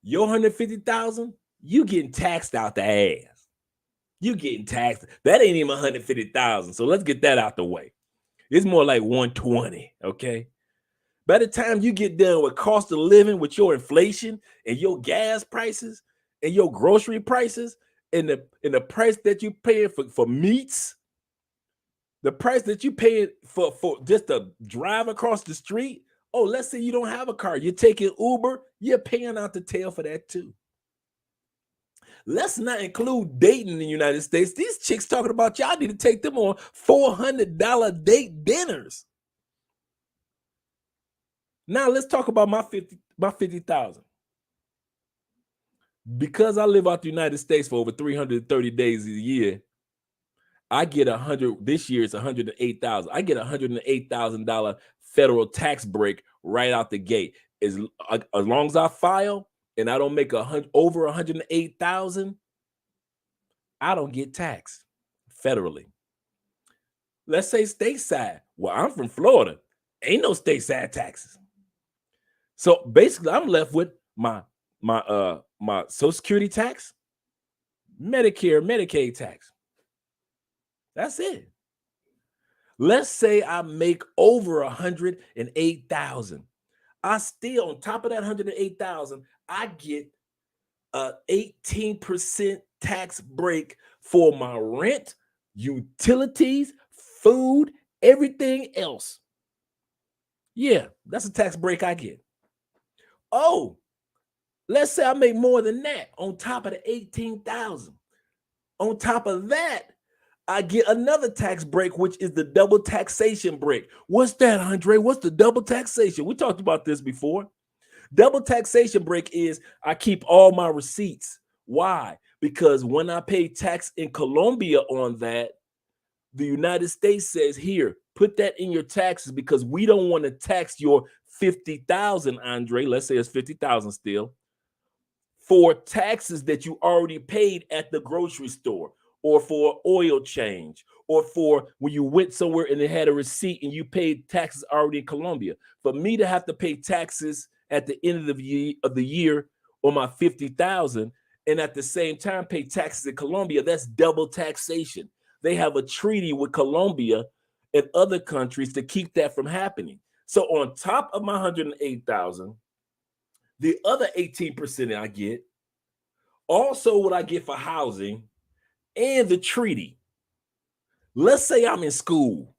your 150,000, you getting taxed out the ass. You getting taxed. That ain't even 150,000. So let's get that out the way. It's more like 120. Okay. By the time you get done with cost of living, with your inflation and your gas prices and your grocery prices and the price that you pay for meats, the price that you pay for just to drive across the street. Oh, let's say you don't have a car. You're taking Uber. You're paying out the tail for that too. Let's not include dating in the United States. These chicks talking about y'all need to take them on $400 date dinners. Now let's talk about my 50,000. Because I live out the United States for over 330 days a year, I get 100. This year it's 108,000. I get $108,000 federal tax break right out the gate. As long as I file and I don't make over 108,000, I don't get taxed federally. Let's say stateside. Well, I'm from Florida. Ain't no stateside taxes. So basically, I'm left with my Social Security tax, Medicare, Medicaid tax. That's it. Let's say I make over 108,000. I still, on top of that 108,000, I get a 18% tax break for my rent, utilities, food, everything else. Yeah, that's a tax break I get. Oh, let's say I make more than that on top of the 18,000. On top of that, I get another tax break, which is the double taxation break. What's that, Andre? What's the double taxation? We talked about this before. Double taxation break is I keep all my receipts. Why? Because when I pay tax in Colombia on that, the United States says, here, put that in your taxes because we don't want to tax your 50,000, Andre. Let's say it's 50,000 still, for taxes that you already paid at the grocery store, or for oil change, or for when you went somewhere and they had a receipt and you paid taxes already in Colombia. For me to have to pay taxes at the end of the year on my 50,000 and at the same time pay taxes in Colombia, that's double taxation. They have a treaty with Colombia and other countries to keep that from happening. So on top of my 108,000, the other 18% I get, also what I get for housing and the treaty. Let's say I'm in school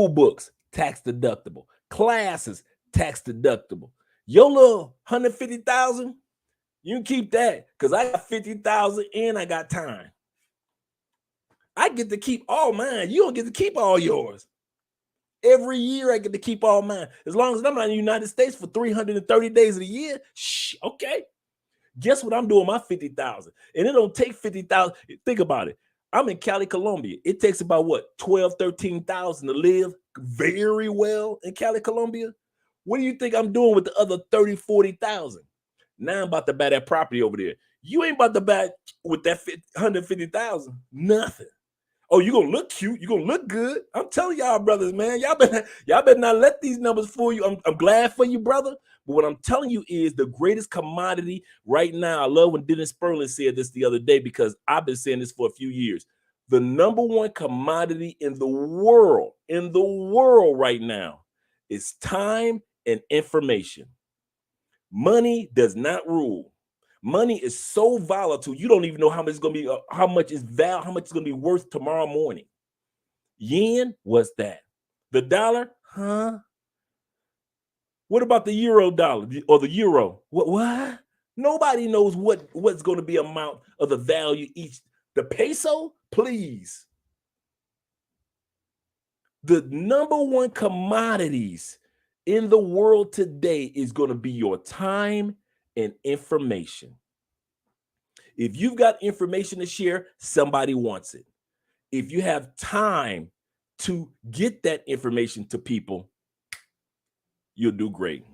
books, tax deductible, classes, tax deductible. Your little 150,000, you can keep that because I got 50,000 and I got time. I get to keep all mine. You don't get to keep all yours. Every year I get to keep all mine. As long as I'm not in the United States for 330 days of the year, okay. Guess what I'm doing my 50,000? And it don't take 50,000. Think about it. I'm in Cali, Colombia. It takes about what, 12, 13,000 to live very well in Cali, Colombia. What do you think I'm doing with the other 30, 40,000? Now I'm about to buy that property over there. You ain't about to buy with that 150,000. Nothing. Oh, you're gonna look cute, you're gonna look good. I'm telling y'all, brothers, man, y'all better not let these numbers fool you. I'm glad for you, brother. But what I'm telling you is the greatest commodity right now. I love when Dennis Sperling said this the other day because I've been saying this for a few years. The number one commodity in the world right now is time and information. Money does not rule. Money is so volatile, you don't even know how much it's going to be, how much it's going to be worth tomorrow morning. Yen, what's that? The dollar, huh? What about the euro dollar or the euro? What? Nobody knows what's going to be amount of the value each. The peso, please. The number one commodities in the world today is going to be your time and information. If you've got information to share, somebody wants it. If you have time to get that information to people, you'll do great.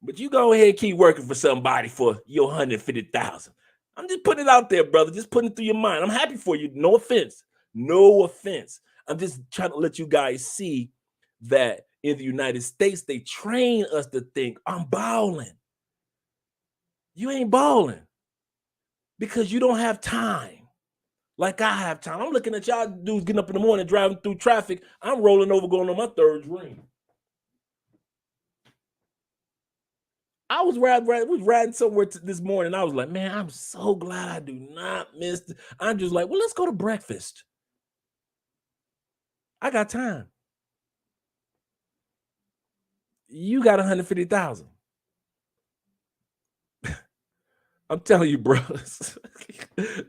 But you go ahead and keep working for somebody for your 150,000. I'm just putting it out there, brother. Just putting it through your mind. I'm happy for you. No offense. No offense. I'm just trying to let you guys see that in the United States, they train us to think, I'm balling. You ain't balling because you don't have time. Like I have time. I'm looking at y'all dudes getting up in the morning, driving through traffic. I'm rolling over, going on my third ring. I was riding somewhere this morning. I was like, man, I'm so glad I do not miss. I'm just like, well, let's go to breakfast. I got time. You got 150,000. I'm telling you, brothers,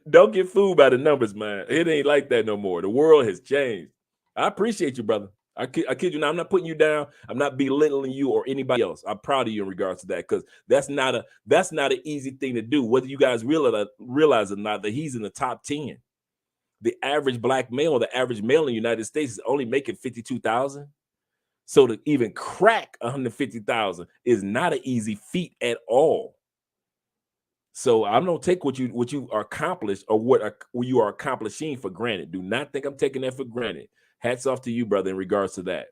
don't get fooled by the numbers, man. It ain't like that no more. The world has changed. I appreciate you, brother. I kid you now. I'm not putting you down. I'm not belittling you or anybody else. I'm proud of you in regards to that because that's not an easy thing to do. Whether you guys realize or not that he's in the top 10. The average black male, the average male in the United States is only making 52,000. So to even crack 150,000 is not an easy feat at all. So I don't take what you accomplished or what you are accomplishing for granted. Do not think I'm taking that for granted. Hats off to you, brother, in regards to that.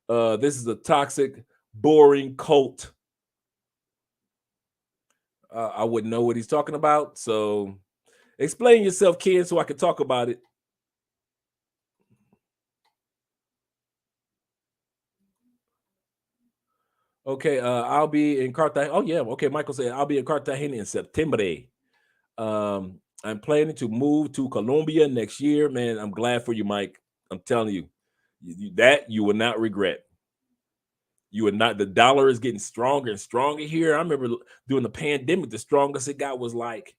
This is a toxic, boring cult. I wouldn't know what he's talking about. So explain yourself, Ken, so I can talk about it. Okay, I'll be in Cartagena. Oh yeah, okay. Michael said I'll be in Cartagena in September. I'm planning to move to Colombia next year. Man, I'm glad for you, Mike. I'm telling you, that you will not regret. You would not. The dollar is getting stronger and stronger here. I remember during the pandemic, the strongest it got was like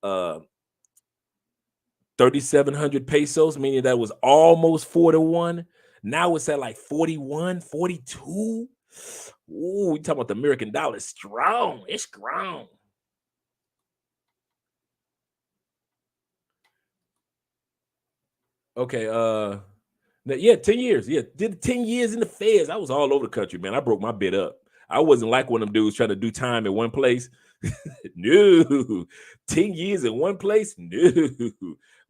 3,700 pesos, meaning that was almost 4 to 1. Now it's at like 41, 42. Ooh, we talking about the American dollar. It's strong. It's strong. Okay, yeah, 10 years. Yeah, did 10 years in the feds. I was all over the country, man. I broke my bit up. I wasn't like one of them dudes trying to do time in one place. No. 10 years in one place. No.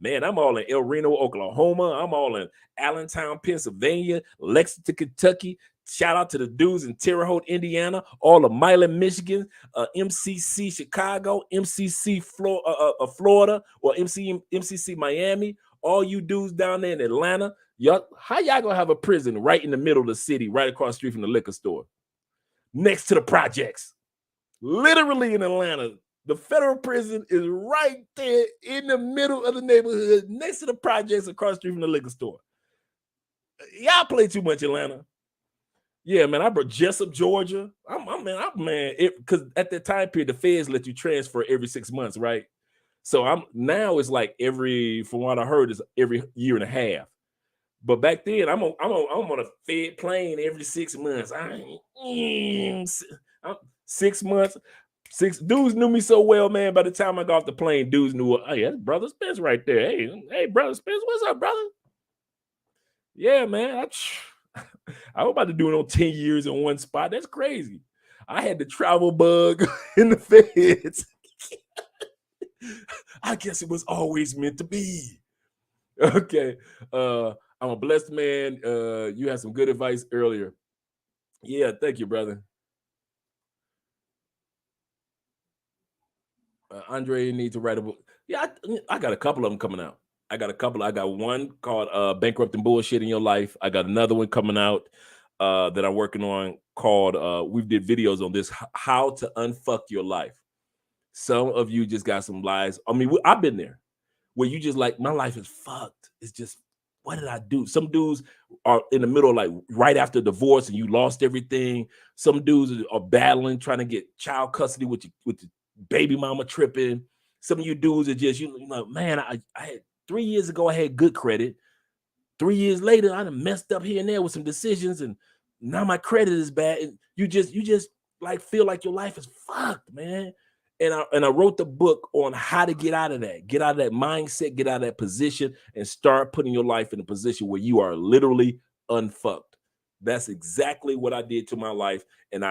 Man, I'm all in El Reno, Oklahoma. I'm all in Allentown, Pennsylvania, Lexington, Kentucky. Shout out to the dudes in Terre Haute, Indiana, all of Milan, Michigan, MCC Chicago, MCC Florida, or MCC Miami. All you dudes down there in Atlanta, y'all, how y'all gonna have a prison right in the middle of the city, right across the street from the liquor store, next to the projects? Literally in Atlanta, the federal prison is right there in the middle of the neighborhood, next to the projects across the street from the liquor store. Y'all play too much, Atlanta. Yeah, man, I brought Jessup, Georgia. I'm man, because at that time period, the feds let you transfer every 6 months, right? So I'm now it's like from what I heard, is every year and a half. But back then, I'm on a Fed plane every 6 months. I'm 6 months. Six dudes knew me so well, man. By the time I got off the plane, dudes knew, oh yeah, that's Brother Spence right there. Hey, Brother Spence, what's up, brother? Yeah, man. I'm about to do it on 10 years in one spot. That's crazy. I had the travel bug in the feds. I guess it was always meant to be. Okay. I'm a blessed man. You had some good advice earlier. Yeah, thank you, brother. Andre needs to write a book. Yeah, I got a couple of them coming out. I got a couple. I got one called Bankrupting Bullshit in Your Life. I got another one coming out that I'm working on called we did videos on this, how to unfuck your life. Some of you just got some lies. I mean, I've been there where you just like, my life is fucked. It's just, what did I do? Some dudes are in the middle, like right after divorce, and you lost everything. Some dudes are battling, trying to get child custody with the baby mama tripping. Some of you dudes are just, you know, man, I had 3 years ago, I had good credit. 3 years later, I done messed up here and there with some decisions, and now my credit is bad. And you just like feel like your life is fucked, man. And I wrote the book on how to get out of that mindset, get out of that position, and start putting your life in a position where you are literally unfucked. That's exactly what I did to my life, and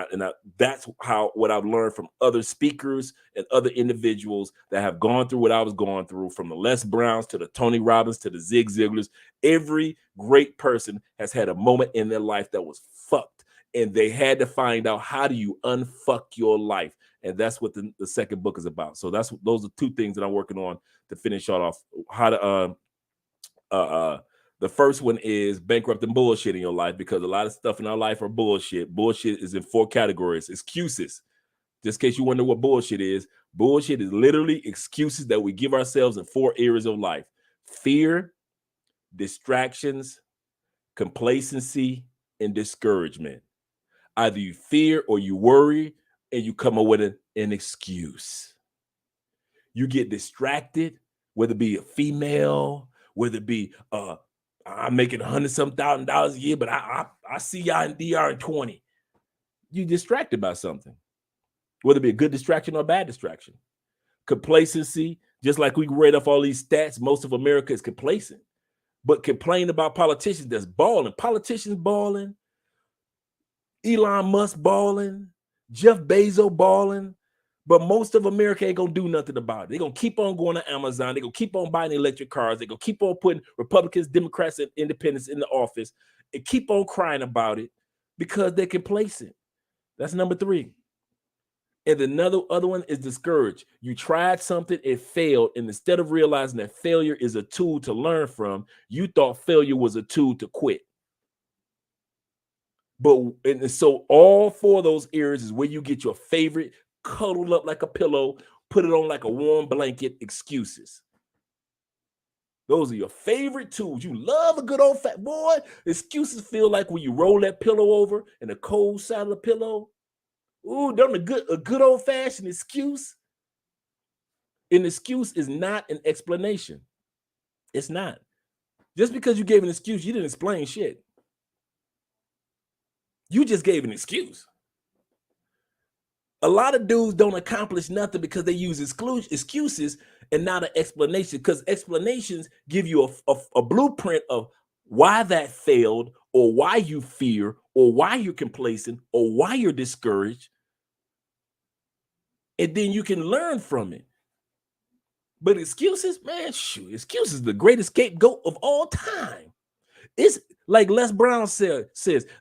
that's what I've learned from other speakers and other individuals that have gone through what I was going through, from the Les Browns to the Tony Robbins to the Zig Ziglars. Every great person has had a moment in their life that was fucked, and they had to find out, how do you unfuck your life? And that's what the second book is about. So those are two things that I'm working on to finish off. How to the first one is bankrupting bullshit in your life, because a lot of stuff in our life are bullshit. Bullshit is in 4 categories. Excuses. Just in case you wonder what bullshit is literally excuses that we give ourselves in 4 areas of life: fear, distractions, complacency, and discouragement. Either you fear or you worry, and you come up with an excuse. You get distracted, whether it be a female, whether it be I'm making $100,000 a year, but I see y'all in DR in 20. You distracted by something, whether it be a good distraction or a bad distraction. Complacency, just like we read off all these stats, most of America is complacent, but complain about politicians that's balling. Politicians balling, Elon Musk balling, Jeff Bezos balling, but most of America ain't gonna do nothing about it. They're gonna keep on going to Amazon. They're gonna keep on buying electric cars. They're gonna keep on putting Republicans, Democrats, and independents in the office and keep on crying about it. because they're complacent. That's number 3. And another other one is discouraged. You tried something, it failed, and instead of realizing that failure is a tool to learn from, you thought failure was a tool to quit. But and so all 4 of those areas is where you get your favorite cuddled up like a pillow, put it on like a warm blanket excuses. Those are your favorite tools. You love a good old fat boy. Excuses feel like when you roll that pillow over and the cold side of the pillow. Ooh, them a good old fashioned excuse. An excuse is not an explanation. It's not. Just because you gave an excuse, you didn't explain shit. You just gave an excuse. A lot of dudes don't accomplish nothing because they use excuses and not an explanation, because explanations give you a blueprint of why that failed, or why you fear, or why you're complacent, or why you're discouraged. And then you can learn from it. But excuses, man, shoot, excuses is the greatest scapegoat of all time. It's like Les Brown says,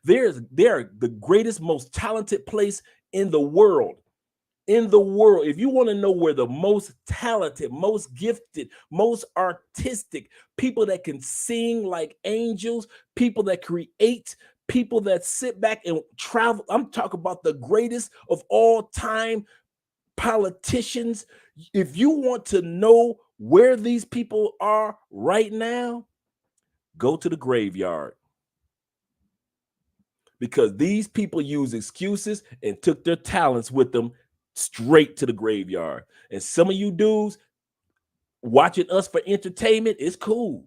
they are the greatest, most talented place in the world. In the world, if you want to know where the most talented, most gifted, most artistic people that can sing like angels, people that create, people that sit back and travel, I'm talking about the greatest of all time politicians. If you want to know where these people are right now, go to the graveyard. Because these people use excuses and took their talents with them straight to the graveyard. And some of you dudes watching us for entertainment is cool.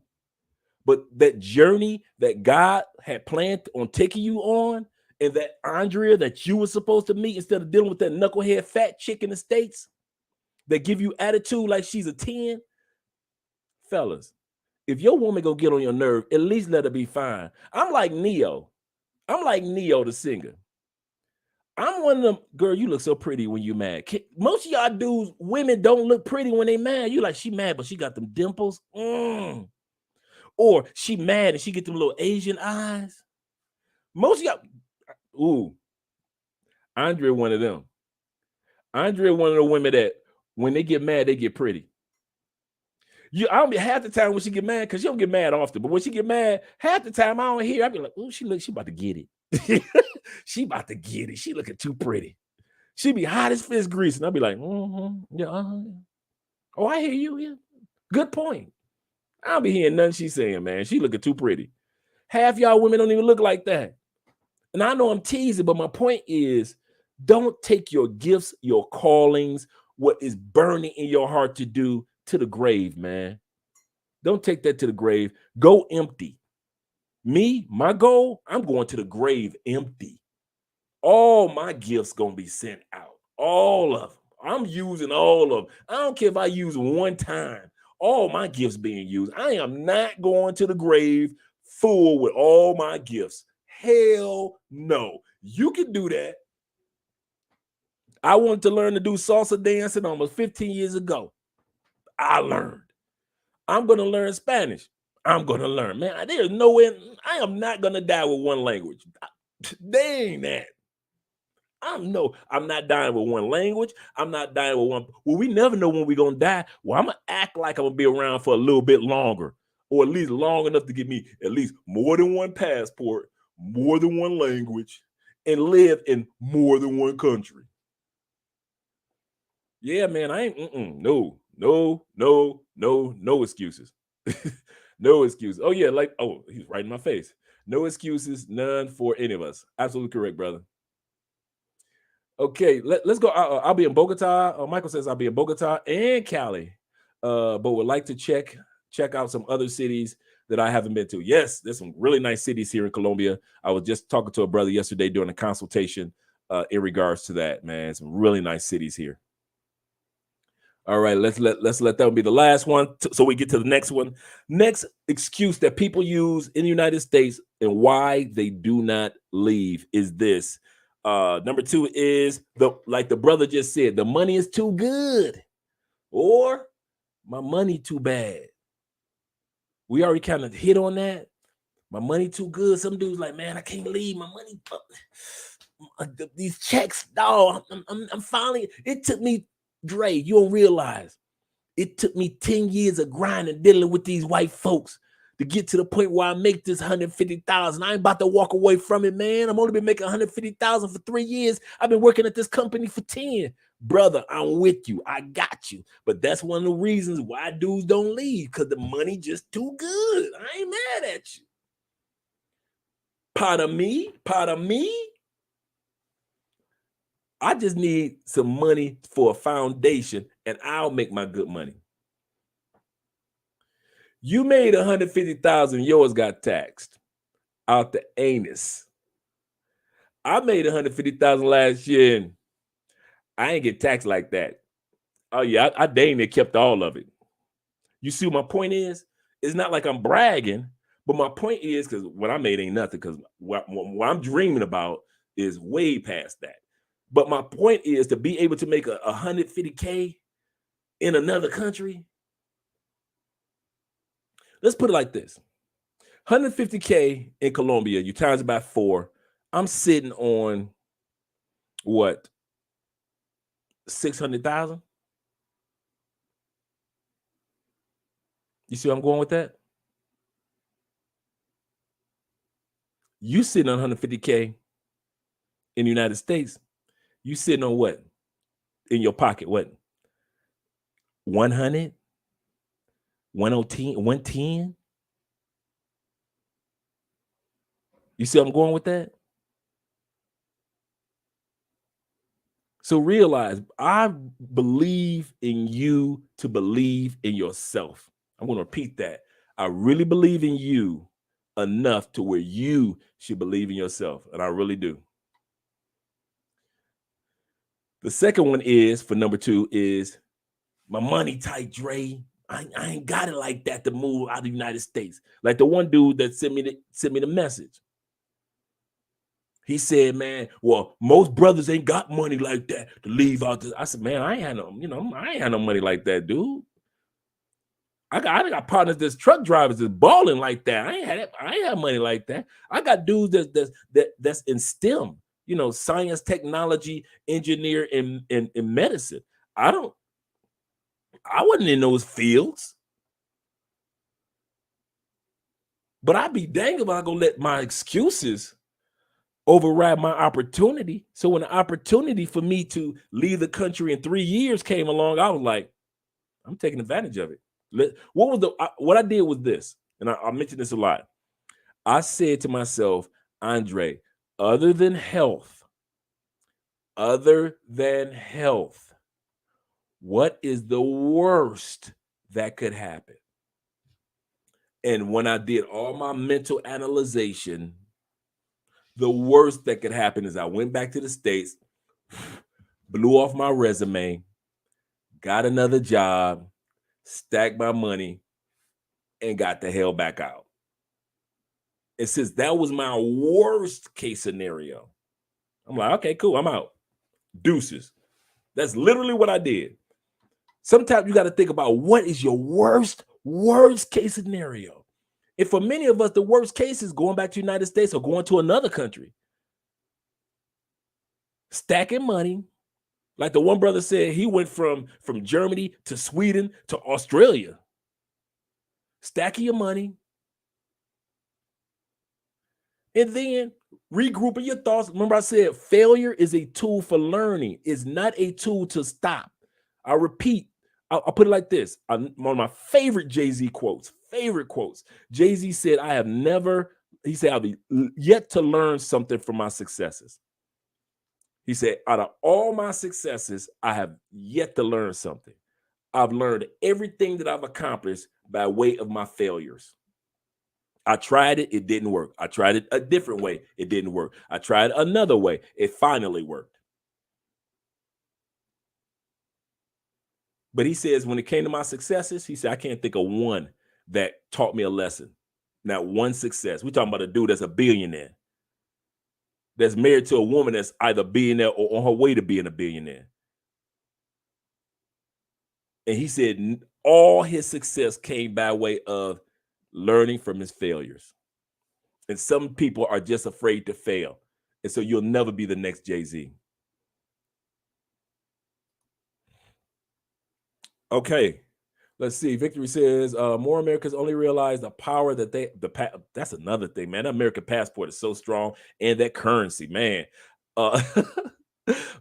But that journey that God had planned on taking you on, and that Andrea that you were supposed to meet, instead of dealing with that knucklehead fat chick in the States that give you attitude like she's a 10, fellas, if your woman gonna get on your nerve, at least let her be fine. I'm like Neo. I'm like Neo, the singer. I'm one of them, girl, you look so pretty when you mad. Most of y'all dudes, women don't look pretty when they mad. You like, she mad, but she got them dimples. Or she mad and she get them little Asian eyes. Most of y'all, ooh, Andrea one of them. Andrea one of the women that when they get mad, they get pretty. I don't be half the time when she get mad, because she don't get mad often, but when she get mad, half the time I don't hear. I be like, oh, she about to get it. She about to get it. She looking too pretty. She be hot as fist grease, and I'll be like, yeah, oh, I hear you. Yeah, good point. I don't be hearing nothing she's saying, man. She looking too pretty. Half y'all women don't even look like that. And I know I'm teasing, but my point is, don't take your gifts, your callings, what is burning in your heart to do, to the grave, man. Don't take that to the grave. Go empty. Me, my goal, I'm going to the grave empty. All my gifts gonna be sent out. All of them. I'm using all of them. I don't care if I use one time. All my gifts being used. I am not going to the grave full with all my gifts. Hell no. You can do that. I wanted to learn to do salsa dancing almost 15 years ago. I learned. I'm going to learn Spanish. I'm going to learn. Man, there's no way. I am not going to die with one language. Dang that. I'm not dying with one language. I'm not dying with one. Well, we never know when we're going to die. Well, I'm going to act like I'm going to be around for a little bit longer, or at least long enough to give me at least more than one passport, more than one language, and live in more than one country. Yeah, man, I ain't, no excuses. No excuses. Oh, yeah, like, oh, he's right in my face. No excuses, none for any of us. Absolutely correct, brother. Okay, let's go. I'll be in Bogota. Michael says I'll be in Bogota and Cali, but would like to check out some other cities that I haven't been to. Yes, there's some really nice cities here in Colombia. I was just talking to a brother yesterday during a consultation in regards to that, man. Some really nice cities here. All right, let's let that be the last one, so we get to the next one. Next excuse that people use in the United States and why they do not leave is this. Number 2 is like the brother just said, the money is too good, or my money too bad. We already kind of hit on that. My money too good. Some dudes like, man, I can't leave. My money, these checks, dog. I'm finally. It took me, Dre. You don't realize. It took me 10 years of grinding, dealing with these white folks to get to the point where I make this 150,000. I ain't about to walk away from it, man. I'm only been making 150,000 for 3 years. I've been working at this company for 10. Brother, I'm with you. I got you. But that's one of the reasons why dudes don't leave, because the money just too good. I ain't mad at you. Part of me. I just need some money for a foundation, and I'll make my good money. You made 150,000, yours got taxed out the anus. I made 150,000 last year, and I ain't get taxed like that. Oh yeah, I dang near kept all of it. You see what my point is? It's not like I'm bragging, but my point is, because what I made ain't nothing, because what I'm dreaming about is way past that. But my point is to be able to make a 150K in another country. Let's put it like this. 150K in Colombia, you times it by 4. I'm sitting on what? 600,000? You see where I'm going with that? You sitting on 150K in the United States, you sitting on what? In your pocket, what? 100? 110? 110? You see where I'm going with that? So realize, I believe in you to believe in yourself. I'm going to repeat that. I really believe in you enough to where you should believe in yourself. And I really do. The second one is, for number 2, is my money tight, Dre. I ain't got it like that to move out of the United States. Like the one dude that sent me the message. He said, man, well, most brothers ain't got money like that to leave out this. I said, man, I ain't had no money like that, dude. I got partners that's truck drivers that's balling like that. I ain't had money like that. I got dudes that's in STEM, science, technology, engineer, and medicine. I wasn't in those fields. But I'd be dang if I gonna let my excuses override my opportunity. So when the opportunity for me to leave the country in 3 years came along, I was like, I'm taking advantage of it. What I did was this, and I mention this a lot. I said to myself, Andre, other than health, what is the worst that could happen? And when I did all my mental analyzation, the worst that could happen is I went back to the States, blew off my resume, got another job, stacked my money, and got the hell back out. And since that was my worst case scenario, I'm like, okay, cool, I'm out. Deuces. That's literally what I did. Sometimes you got to think about what is your worst case scenario. And for many of us, the worst case is going back to the United States or going to another country. Stacking money. Like the one brother said, he went from Germany to Sweden to Australia. Stacking your money. And then regrouping your thoughts. Remember I said failure is a tool for learning. It's not a tool to stop. I repeat, I'll put it like this. One of my favorite Jay-Z quotes. Jay-Z said, I'll be yet to learn something from my successes. He said, out of all my successes, I have yet to learn something. I've learned everything that I've accomplished by way of my failures. I tried it, it didn't work. I tried it a different way, it didn't work. I tried another way, it finally worked. But he says, when it came to my successes, he said, I can't think of one that taught me a lesson. Not one success. We're talking about a dude that's a billionaire, that's married to a woman that's either a billionaire or on her way to being a billionaire. And he said all his success came by way of learning from his failures. And some people are just afraid to fail. And so you'll never be the next Jay-Z. Okay. Let's see. Victory says more Americans only realize the power that that's another thing, man. That American passport is so strong, and that currency, man. Uh,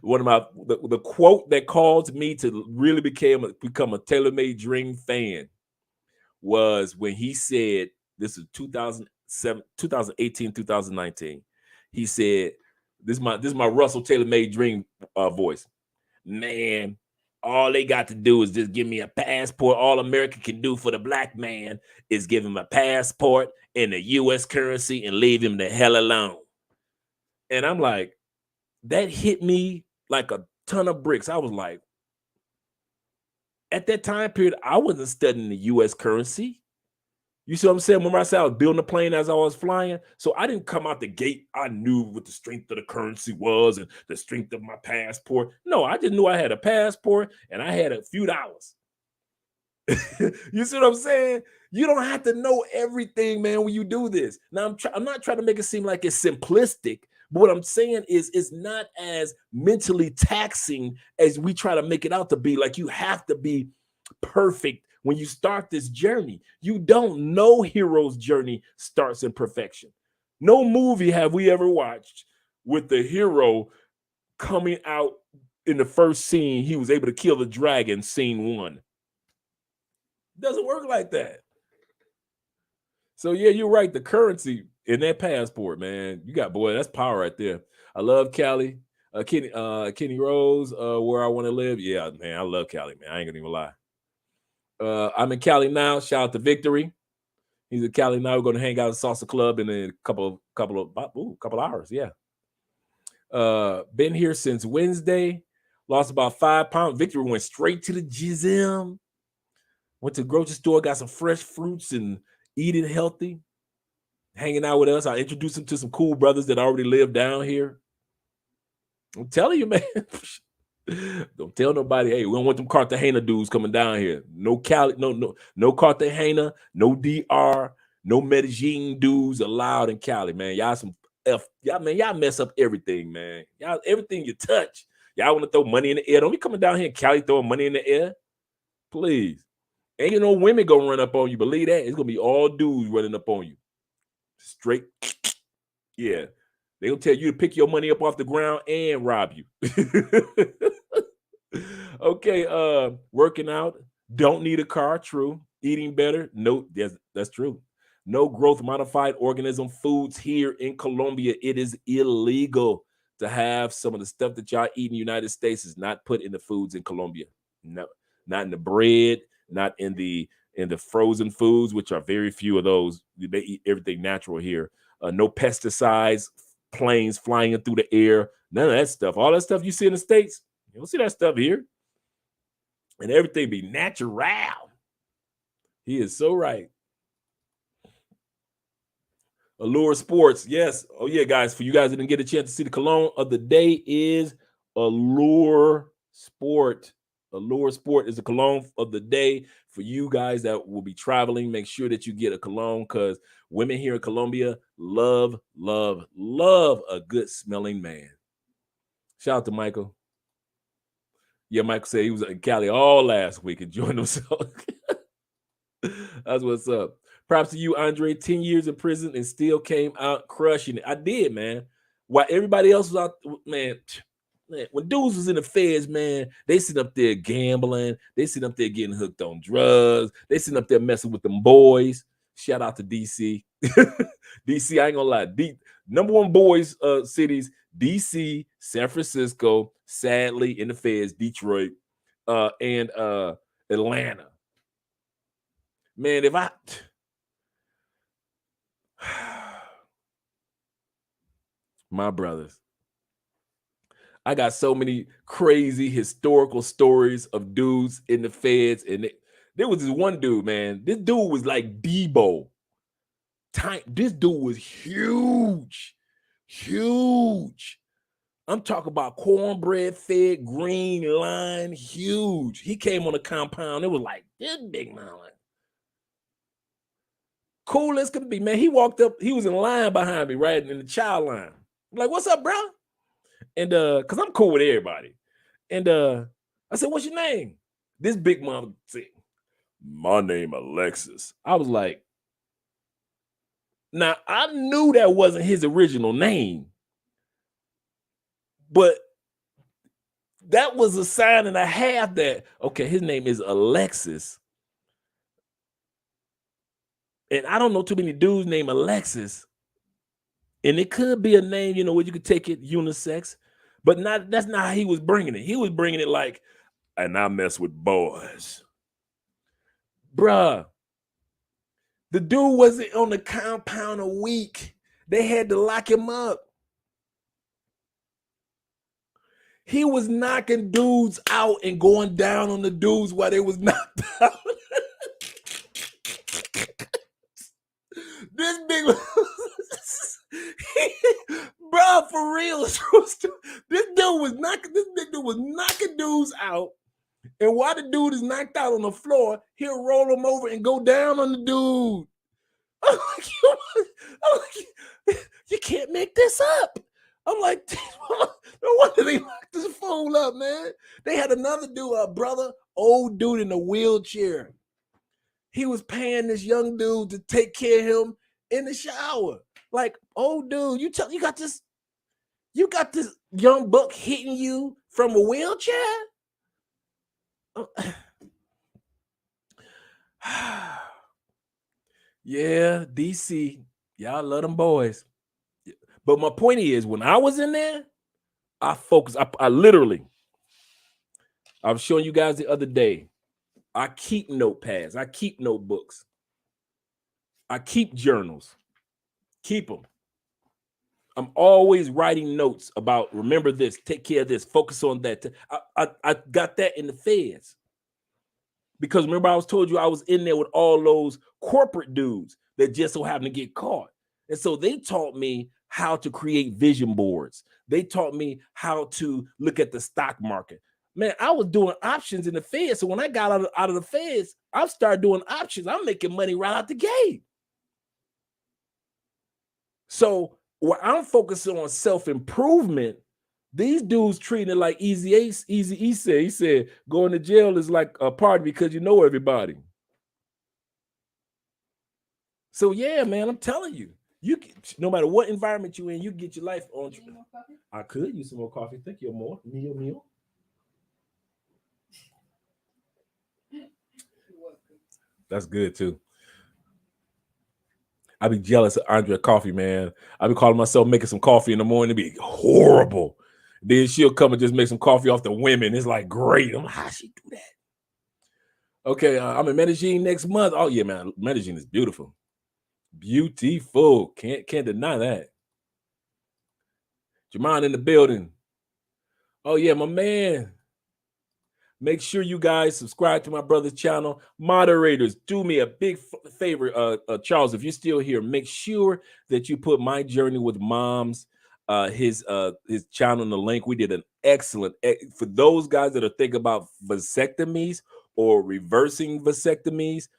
one of the quote that caused me to really become a TaylorMade Dream fan was when he said, this is 2007, 2018, 2019. He said, this is my Russell TaylorMade Dream voice. Man, all they got to do is just give me a passport. All America can do for the black man is give him a passport and a US currency and leave him the hell alone. And I'm like, that hit me like a ton of bricks. I was like, at that time period, I wasn't studying the US currency. You see what I'm saying? Remember I said I was building a plane as I was flying? So I didn't come out the gate. I knew what the strength of the currency was and the strength of my passport. No, I just knew I had a passport and I had a few dollars. You see what I'm saying? You don't have to know everything, man, when you do this. Now, I'm not trying to make it seem like it's simplistic, but what I'm saying is it's not as mentally taxing as we try to make it out to be. Like, you have to be perfect when you start this journey. You don't know hero's journey starts in perfection. No movie have we ever watched with the hero coming out in the first scene, he was able to kill the dragon, scene 1. Doesn't work like that. So yeah, you're right. The currency in that passport, man, you got, boy, that's power right there. I love Cali. Kenny Rose, where I want to live. Yeah, man, I love Cali, man. I ain't gonna even lie. I'm in Cali now. Shout out to Victory. He's in Cali now. We're gonna hang out at Salsa Club in a couple hours. Yeah. Been here since Wednesday. Lost about 5 pounds. Victory went straight to the gym. Went to the grocery store, got some fresh fruits and eating healthy. Hanging out with us. I introduced him to some cool brothers that already live down here. I'm telling you, man. Don't tell nobody, hey, we don't want them Cartagena dudes coming down here. No Cali, no Cartagena, no DR, no Medellin dudes allowed in Cali, man. Y'all mess up everything, man. Y'all, everything you touch. Y'all want to throw money in the air. Don't be coming down here in Cali throwing money in the air. Please. Ain't no women gonna run up on you. Believe that. It's gonna be all dudes running up on you. Straight. Yeah. They gonna tell you to pick your money up off the ground and rob you. Okay, working out, don't need a car, true. Eating better, no, that's true. No growth modified organism foods here in Colombia. It is illegal to have some of the stuff that y'all eat in the United States is not put in the foods in Colombia. No, not in the bread, not in the frozen foods, which are very few of those. They eat everything natural here. No pesticides, planes flying through the air, none of that stuff. All that stuff you see in the States, you don't see that stuff here. And everything be natural. He is so right. Allure Sports, yes. Oh yeah, guys, for you guys that didn't get a chance to see, the cologne of the day is Allure Sport. Allure Sport is the cologne of the day for you guys that will be traveling. Make sure that you get a cologne, because women here in Colombia love a good smelling man. Shout out to Michael. Yeah, Michael said he was in Cali all last week enjoying himself. That's what's up. Props to you, Andre. 10 years in prison and still came out crushing it. I did, man. While everybody else was out, man, when dudes was in the feds, man, they sit up there gambling. They sit up there getting hooked on drugs. They sit up there messing with them boys. Shout out to DC. DC, I ain't gonna lie. Number one boys cities, DC, San Francisco, sadly in the feds, Detroit, and Atlanta. Man, if I my brothers, I got so many crazy historical stories of dudes in the feds, and there was this one dude, man. This dude was like Debo. This dude was huge. I'm talking about cornbread fed, green line, huge. He came on the compound. It was like this big mountain. Cool as can be, man. He walked up, he was in line behind me, right? In the child line. I'm like, what's up, bro? And cause I'm cool with everybody. And I said, what's your name? This big mom said, my name Alexis. I was like, now I knew that wasn't his original name, but that was a sign and a half that, okay, his name is Alexis. And I don't know too many dudes named Alexis. And it could be a name, you know, where you could take it unisex, but that's not how he was bringing it. He was bringing it like, and I mess with boys. Bruh, the dude wasn't on the compound a week. They had to lock him up. He was knocking dudes out and going down on the dudes while they was knocked out. This big, bro, for real. This big dude was knocking dudes out. And while the dude is knocked out on the floor, he'll roll him over and go down on the dude. I'm like, you can't make this up. I'm like, no wonder they locked this fool up, man. They had another dude, a brother, old dude in a wheelchair. He was paying this young dude to take care of him in the shower. Like, oh, dude, you got this young buck hitting you from a wheelchair? Yeah, DC, y'all love them boys. But my point is, when I was in there, I focused. I literally, I was showing you guys the other day, I keep notepads, I keep notebooks, I keep journals, keep them. I'm always writing notes about, remember this, take care of this, focus on that. I got that in the feds. Because remember, I was told you I was in there with all those corporate dudes that just so happened to get caught. And so they taught me how to create vision boards. They taught me how to look at the stock market. Man, I was doing options in the feds. So when I got out of the feds, I started doing options. I'm making money right out the gate. So where I'm focusing on self-improvement, these dudes treating it like Easy E said. He said, going to jail is like a party because you know everybody. So yeah, man, I'm telling you, no matter what environment you're in, you get your life on. I could use some more coffee. Thank you, more. Meal. That's good too. I be jealous of Andrea coffee, man. I be calling myself making some coffee in the morning. It'd be horrible. Then she'll come and just make some coffee off the women. It's like great. I'm like, how she do that? Okay, I'm in Medellin next month. Oh yeah, man, Medellin is beautiful, beautiful. Can't deny that. Jamon in the building. Oh yeah, my man. Make sure you guys subscribe to my brother's channel. Moderators, do me a big favor, Charles, if you're still here, make sure that you put My Journey with Moms, his channel in the link. We did an excellent, for those guys that are thinking about vasectomies or reversing vasectomies,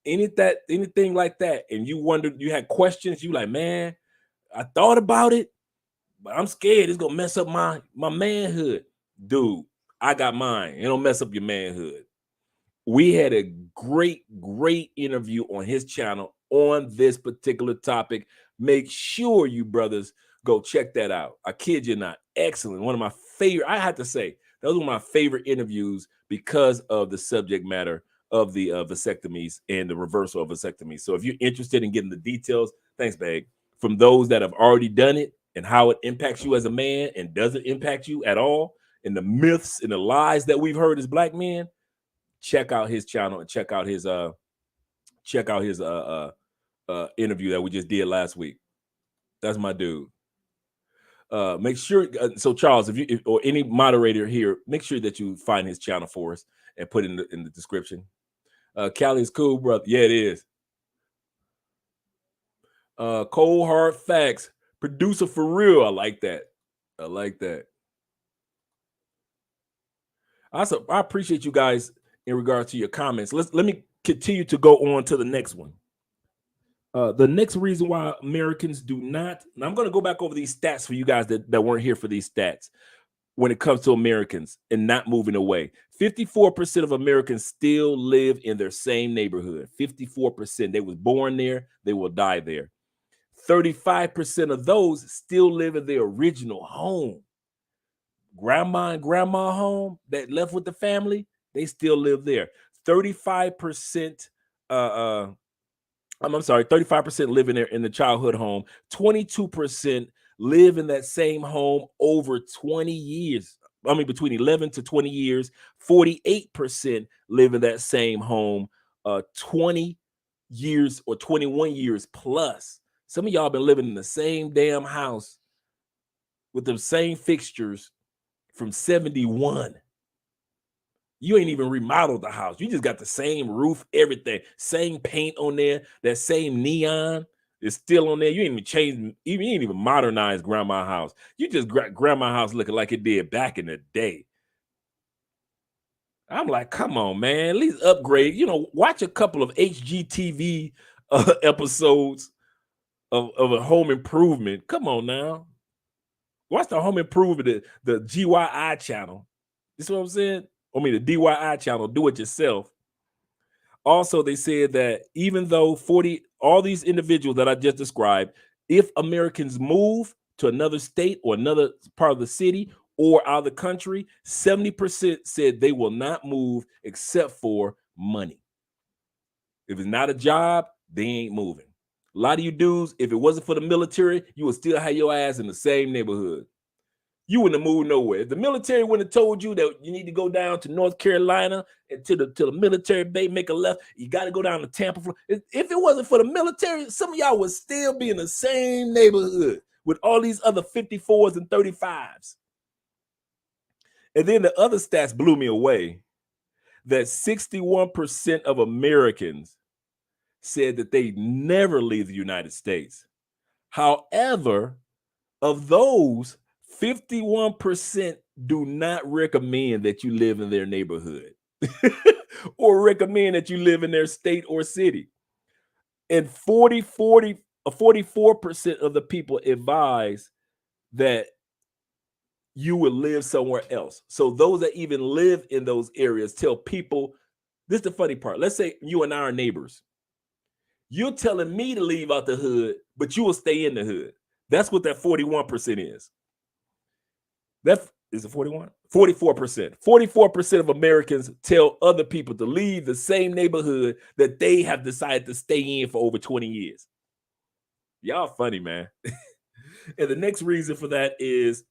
anything like that, and you wondered, you had questions, you like, man, I thought about it, but I'm scared it's gonna mess up my manhood. Dude, I got mine. It don't mess up your manhood. We had a great interview on his channel on this particular topic. Make sure you brothers go check that out. I kid you not. Excellent. One of my favorite, I have to say, that was one of my favorite interviews because of the subject matter of the vasectomies and the reversal of vasectomies. So if you're interested in getting the details, thanks, Bag, from those that have already done it and how it impacts you as a man and doesn't impact you at all, and the myths and the lies that we've heard as Black men, check out his channel and check out his interview that we just did last week. That's my dude. Make sure, so Charles, if or any moderator here, make sure that you find his channel for us and put it in the description. Callie is cool, brother. Yeah, it is. Cold hard facts. Producer for real. I like that. Also, I appreciate you guys in regards to your comments. Let me continue to go on to the next one. The next reason why Americans do not, and I'm going to go back over these stats for you guys that weren't here for these stats. When it comes to Americans and not moving away, 54% of Americans still live in their same neighborhood. 54%. They was born there, they will die there. 35% of those still live in their original home. Grandma and grandma home that left with the family, they still live there. 35% I'm sorry, 35% live in the childhood home. 22% live in that same home over 20 years. I mean, between 11 to 20 years. 48% live in that same home 20 years or 21 years plus. Some of y'all been living in the same damn house with the same fixtures from 71. You ain't even remodeled the house. You just got the same roof, everything, same paint on there. That same neon is still on there. You ain't even changed, you ain't even modernized grandma's house. You just got grandma's house looking like it did back in the day. I'm like, come on, man, at least upgrade. Watch a couple of HGTV episodes of a home improvement. Come on now. Watch the home improvement, the GYI channel. You see what I'm saying? The DIY channel, do it yourself. Also, they said that even though all these individuals that I just described, if Americans move to another state or another part of the city or out of the country, 70% said they will not move except for money. If it's not a job, they ain't moving. A lot of you dudes, if it wasn't for the military, you would still have your ass in the same neighborhood. You wouldn't have moved nowhere. If the military wouldn't have told you that you need to go down to North Carolina and to the military base, make a left, you got to go down to Tampa. If it wasn't for the military, some of y'all would still be in the same neighborhood with all these other 54s and 35s. And then the other stats blew me away, that 61% of Americans said that they never leave the United States. However, of those, 51% do not recommend that you live in their neighborhood or recommend that you live in their state or city. And 44% of the people advise that you would live somewhere else. So those that even live in those areas tell people, this is the funny part. Let's say you and I are neighbors. You're telling me to leave out the hood, but you will stay in the hood. That's what that 41% is. That is it 41? 44%. 44% of Americans tell other people to leave the same neighborhood that they have decided to stay in for over 20 years. Y'all funny, man. And the next reason for that is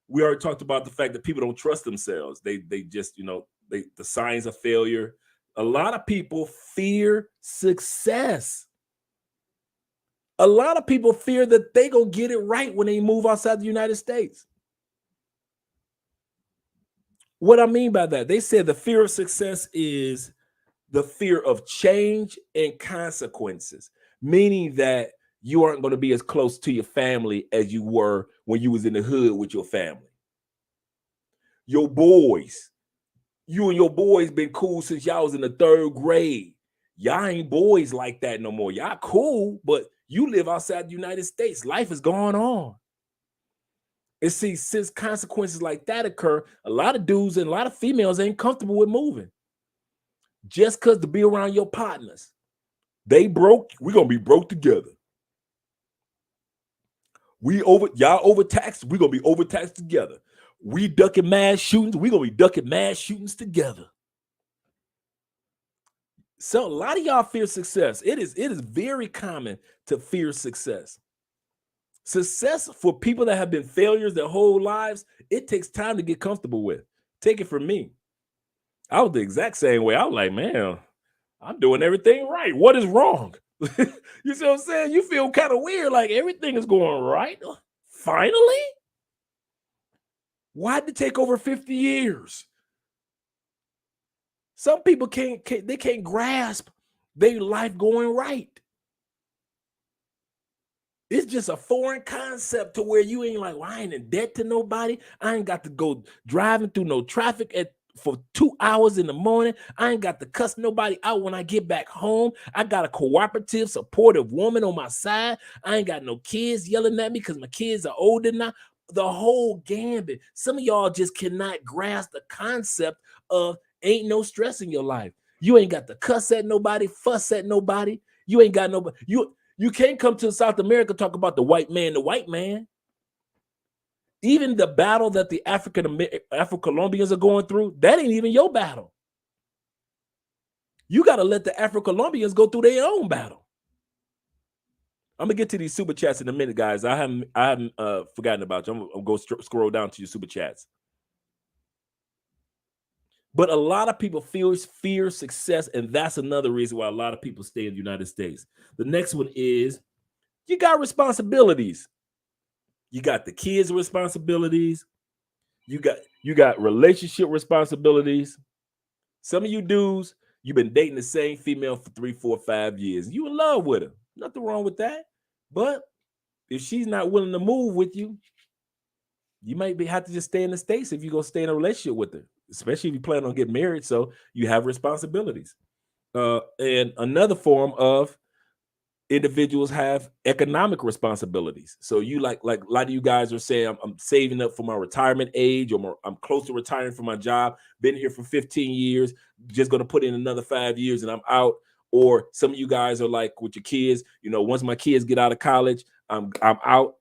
we already talked about the fact that people don't trust themselves. They just, the signs of failure. A lot of people fear success. A lot of people fear that they gonna get it right when they move outside the United States. What I mean by that, they said the fear of success is the fear of change and consequences, meaning that you aren't going to be as close to your family as you were when you was in the hood with your family. You and your boys been cool since y'all was in the 3rd grade. Y'all ain't boys like that no more. Y'all cool, but you live outside the United States. Life is going on. And see, since consequences like that occur, a lot of dudes and a lot of females ain't comfortable with moving. Just because to be around your partners. They broke, we're going to be broke together. Y'all overtaxed, we're going to be overtaxed together. We ducking mass shootings, we're going to be ducking mass shootings together. So a lot of y'all fear success. It is very common to fear success. Success for people that have been failures their whole lives, it takes time to get comfortable with. Take it from me. I was the exact same way. I was like, man, I'm doing everything right. What is wrong? You see what I'm saying? You feel kind of weird, like everything is going right. Finally? Why did it take over 50 years? Some people can't grasp their life going right. It's just a foreign concept to where you ain't like, well, I ain't in debt to nobody. I ain't got to go driving through no traffic at for 2 hours in the morning. I ain't got to cuss nobody out when I get back home. I got a cooperative, supportive woman on my side. I ain't got no kids yelling at me because my kids are older now. The whole gambit. Some of y'all just cannot grasp the concept of ain't no stress in your life. You ain't got to cuss at nobody, fuss at nobody. You ain't got nobody. You can't come to South America talk about the white man, the white man. Even the battle that the Afro-Colombians are going through, that ain't even your battle. You got to let the Afro-Colombians go through their own battle. I'm gonna get to these super chats in a minute, guys. I haven't forgotten about you. I'm gonna go scroll down to your super chats. But a lot of people fear success, and that's another reason why a lot of people stay in the United States. The next one is you got responsibilities. You got the kids' responsibilities. You got relationship responsibilities. Some of you dudes, you've been dating the same female for 3, 4, 5 years. You in love with her. Nothing wrong with that. But if she's not willing to move with you, you might have to just stay in the States if you're going to stay in a relationship with her, especially if you plan on getting married. So you have responsibilities. And another form of individuals have economic responsibilities. So you like a lot of you guys are saying, I'm saving up for my retirement age, or I'm close to retiring from my job, been here for 15 years, just going to put in another 5 years and I'm out. Or some of you guys are like with your kids, once my kids get out of college, I'm out.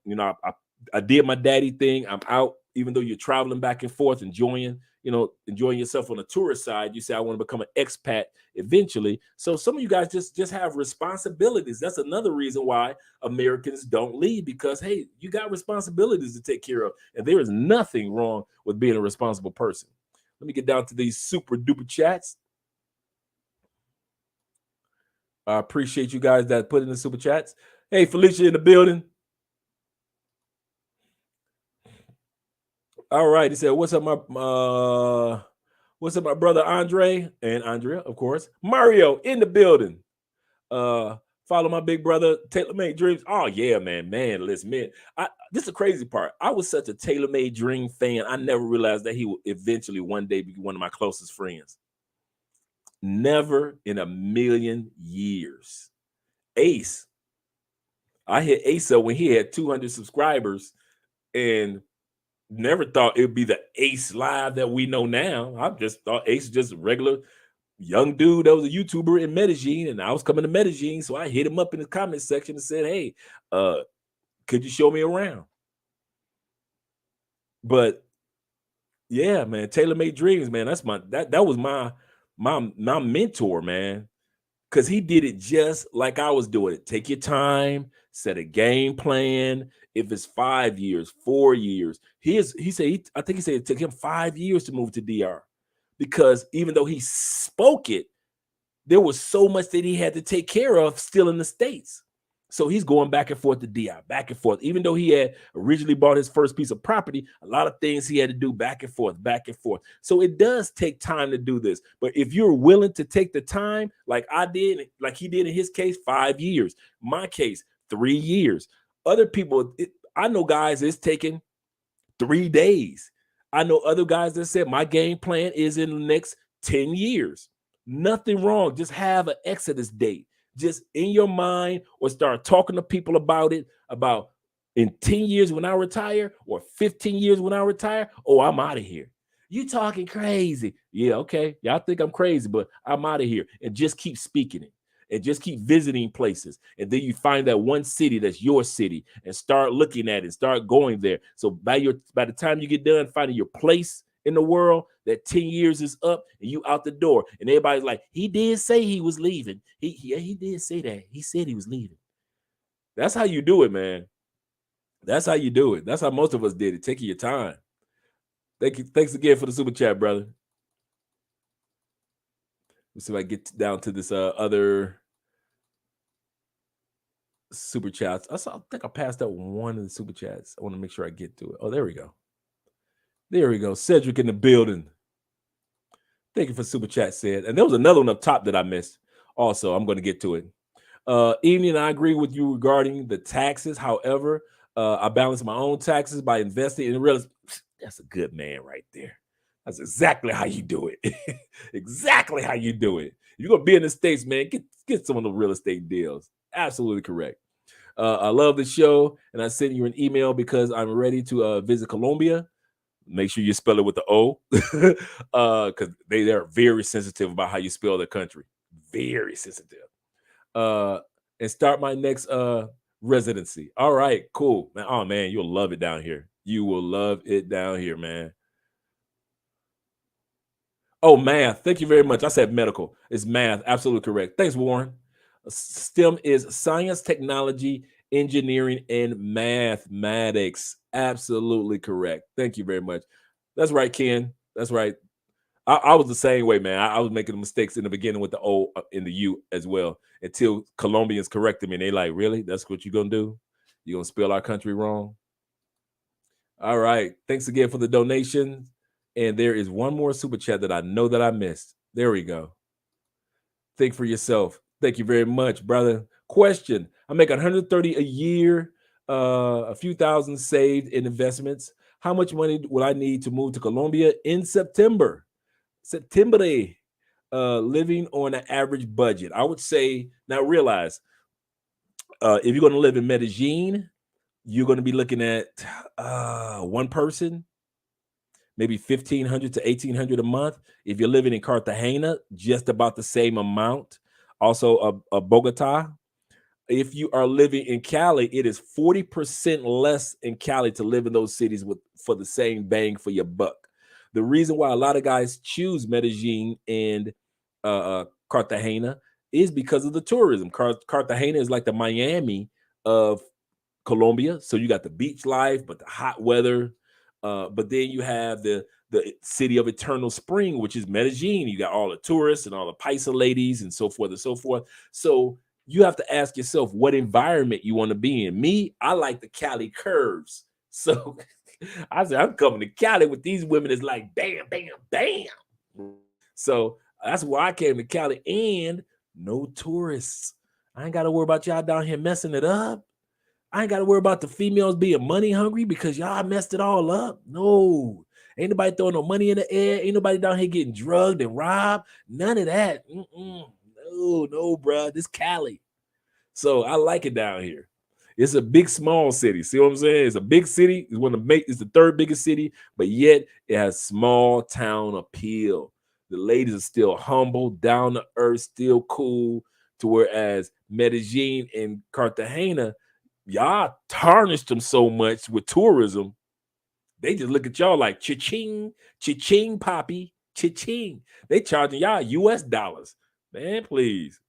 I did my daddy thing. I'm out. Even though you're traveling back and forth, enjoying yourself on the tourist side, you say, I want to become an expat eventually. So some of you guys just have responsibilities. That's another reason why Americans don't leave, because, hey, you got responsibilities to take care of. And there is nothing wrong with being a responsible person. Let me get down to these super duper chats. I appreciate you guys that put in the super chats. Hey, Felicia in the building. All right. He said, what's up, my brother Andre and Andrea, of course. Mario in the building. Follow my big brother, Taylor Made Dreams. Oh, yeah, man. Listen, man. This is the crazy part. I was such a Taylor Made Dream fan. I never realized that he would eventually one day be one of my closest friends. Never in a million years. Ace. I hit Ace up when he had 200 subscribers and never thought it would be the Ace Live that we know now. I just thought Ace was just a regular young dude that was a YouTuber in Medellin, and I was coming to Medellin, so I hit him up in the comment section and said, hey, could you show me around? But yeah, man, Taylor Made Dreams, man, that was my mentor, man, because he did it just like I was doing it. Take your time, set a game plan. If it's 5 years, 4 years, I think he said it took him 5 years to move to DR, because even though he spoke it, there was so much that he had to take care of still in the States. So he's going back and forth to DR, back and forth. Even though he had originally bought his first piece of property, a lot of things he had to do back and forth, back and forth. So it does take time to do this. But if you're willing to take the time, like I did, like he did in his case, 5 years. My case, 3 years. Other people, I know guys, it's taking 3 days. I know other guys that said my game plan is in the next 10 years. Nothing wrong. Just have an exodus date just in your mind, or start talking to people about it, about in 10 years when I retire, or 15 years when I retire. Oh, I'm out of here. You talking crazy. Yeah, okay. Y'all think I'm crazy, but I'm out of here. And just keep speaking it. And just keep visiting places. And then you find that one city that's your city and start looking at it, start going there. So by the time you get done finding your place in the world, that 10 years is up and you out the door. And everybody's like, he did say he was leaving. He did say that. He said he was leaving. That's how you do it, man. That's how you do it. That's how most of us did it. Taking your time. Thank you. Thanks again for the super chat, brother. Let's see if I get down to this other super chats. I think I passed out one of the super chats. I want to make sure I get to it. Oh, there we go. There we go. Cedric in the building. Thank you for super chat, said. And there was another one up top that I missed. Also, I'm going to get to it. Evening, I agree with you regarding the taxes. However, I balance my own taxes by investing in real estate. That's a good man right there. That's exactly how you do it. Exactly how you do it. You're gonna be in the States, man. Get some of the real estate deals. Absolutely correct. I love the show, and I sent you an email because I'm ready to visit Colombia. Make sure you spell it with the O, because they're very sensitive about how you spell their country. Very sensitive. Uh, and start my next residency. All right, cool, man. Oh man, you'll love it down here. You will love it down here, man. Oh, math. Thank you very much. I said medical. It's math. Absolutely correct. Thanks, Warren. STEM is science, technology, engineering, and mathematics. Absolutely correct. Thank you very much. That's right, Ken. That's right. I was the same way, man. I was making mistakes in the beginning with the O in the U as well until Colombians corrected me. And they like, really? That's what you're going to do? You're going to spell our country wrong? All right. Thanks again for the donation. And there is one more super chat that I know that I missed. There we go. Think for yourself. Thank you very much, brother. Question: I make 130 a year, a few thousand saved in investments. How much money will I need to move to Colombia in September? September, living on an average budget. I would say now realize if you're going to live in Medellin, you're going to be looking at one person, maybe 1,500 to 1,800 a month. If you're living in Cartagena, just about the same amount. Also, a Bogota. If you are living in Cali, it is 40% less in Cali to live in those cities for the same bang for your buck. The reason why a lot of guys choose Medellin and Cartagena is because of the tourism. Cartagena is like the Miami of Colombia. So you got the beach life, but the hot weather. But then you have the city of eternal spring, which is Medellin. You got all the tourists and all the paisa ladies and so forth and so forth. So you have to ask yourself what environment you want to be in. Me, I like the Cali curves. So I said, I'm coming to Cali with these women. It's like bam, bam, bam. So that's why I came to Cali, and no tourists. I ain't got to worry about y'all down here messing it up. I ain't got to worry about the females being money hungry because y'all messed it all up. No, ain't nobody throwing no money in the air. Ain't nobody down here getting drugged and robbed. None of that. No, bro. This Cali. So I like it down here. It's a big, small city. See what I'm saying? It's a big city. It's the third biggest city, but yet it has small town appeal. The ladies are still humble, down to earth, still cool. To whereas Medellin and Cartagena, y'all tarnished them so much with tourism. They just look at y'all like cha-ching, cha-ching, poppy, cha-ching. They charging y'all US dollars. Man, please.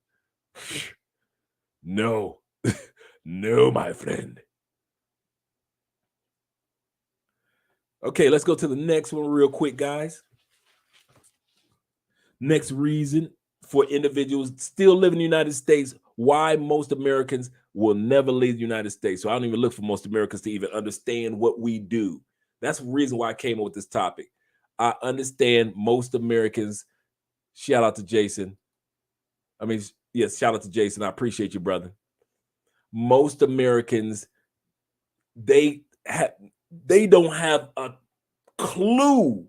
No. No, my friend. Okay, let's go to the next one real quick, guys. Next reason for individuals still living in the United States, why most Americans will never leave the United States. So I don't even look for most Americans to even understand what we do. That's the reason why I came up with this topic. I understand most Americans. Shout out to Jason. Yes, shout out to Jason. I appreciate you, brother. Most Americans, they don't have a clue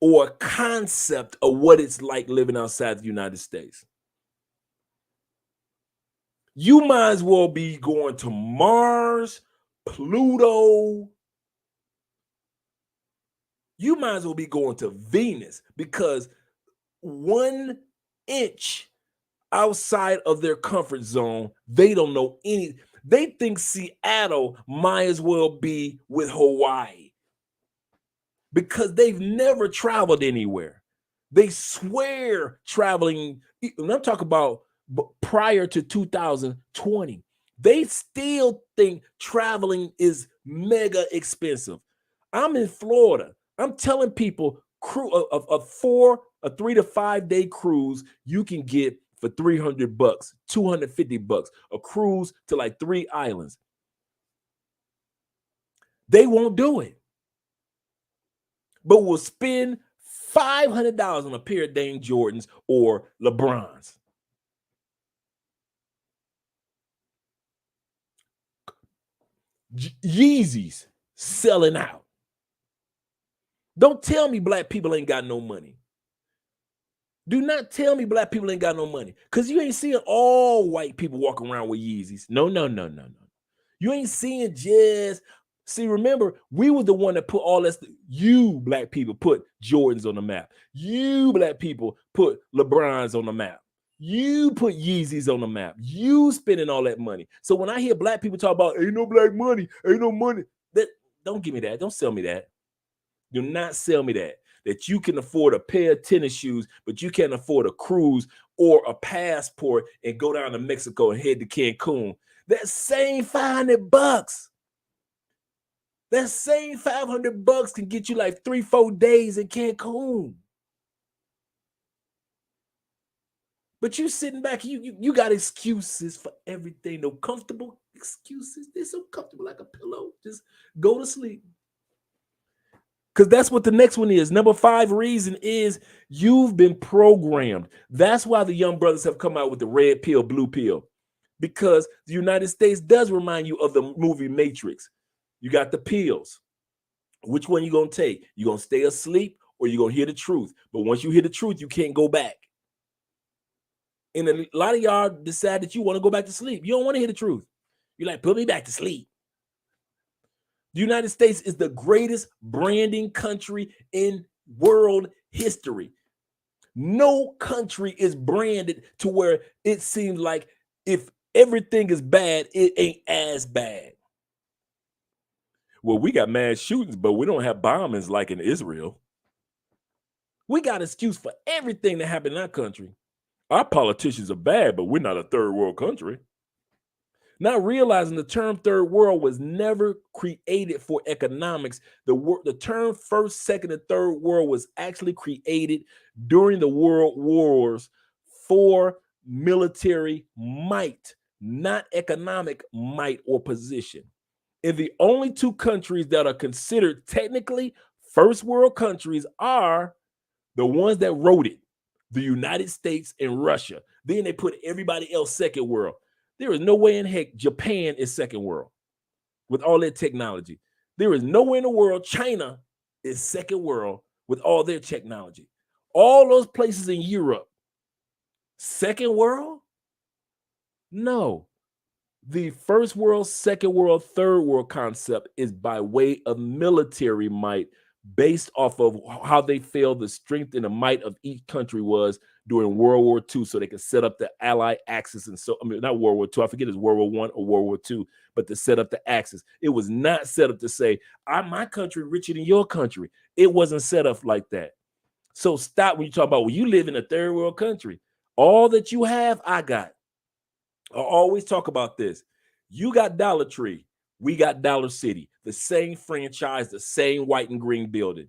or a concept of what it's like living outside the United States. You might as well be going to Mars, Pluto. You might as well be going to Venus because 1 inch outside of their comfort zone, they don't know any. They think Seattle might as well be with Hawaii because they've never traveled anywhere. They swear traveling, and I'm talking about prior to 2020, they still think traveling is mega expensive. I'm in Florida. I'm telling people a 3 to 5 day cruise you can get for $300, $250, a cruise to like 3 islands. They won't do it, but will spend $500 on a pair of Dame Jordans or LeBrons. Yeezys selling out. Don't tell me black people ain't got no money. Do not tell me black people ain't got no money, because you ain't seeing all white people walking around with Yeezys. No, no, no, no, no. You ain't seeing just. See, remember, we were the one that put all that. You black people put Jordans on the map. You black people put LeBrons on the map. You put Yeezys on the map. You spending all that money. So when I hear black people talk about ain't no black money, ain't no money, that don't give me that. Don't sell me that. Do not sell me that you can afford a pair of tennis shoes, but you can't afford a cruise or a passport and go down to Mexico and head to Cancun. That same $500, that same $500 can get you like 3-4 days in Cancun. But you sitting back, you got excuses for everything. No comfortable excuses. They're so comfortable like a pillow. Just go to sleep. Because that's what the next one is. Number 5 reason is you've been programmed. That's why the young brothers have come out with the red pill, blue pill. Because the United States does remind you of the movie Matrix. You got the pills. Which one you going to take? You going to stay asleep or you going to hear the truth? But once you hear the truth, you can't go back. And a lot of y'all decide that you want to go back to sleep. You don't want to hear the truth. You're like, put me back to sleep. The United States is the greatest branding country in world history. No country is branded to where it seems like if everything is bad, it ain't as bad. Well, we got mass shootings, but we don't have bombings like in Israel. We got excuse for everything that happened in our country. Our politicians are bad, but we're not a third world country. Not realizing the term third world was never created for economics. The term first, second, and third world was actually created during the world wars for military might, not economic might or position. And the only 2 countries that are considered technically first world countries are the ones that wrote it, the United States and Russia. Then they put everybody else second world. There is no way in heck Japan is second world with all their technology. There is nowhere in the world China is second world with all their technology. All those places in Europe, second world? No. The first world, second world, third world concept is by way of military might based off of how they felt the strength and the might of each country was during World War II, so they could set up the Allied axis. And so, I mean, not World War II, I forget it's World War I or World War II, but to set up the axis. It was not set up to say, my country richer than your country. It wasn't set up like that. So stop when you talk about, well, you live in a third world country. All that you have, I got. I always talk about this. You got Dollar Tree. We got Dollar City, the same franchise, the same white and green building.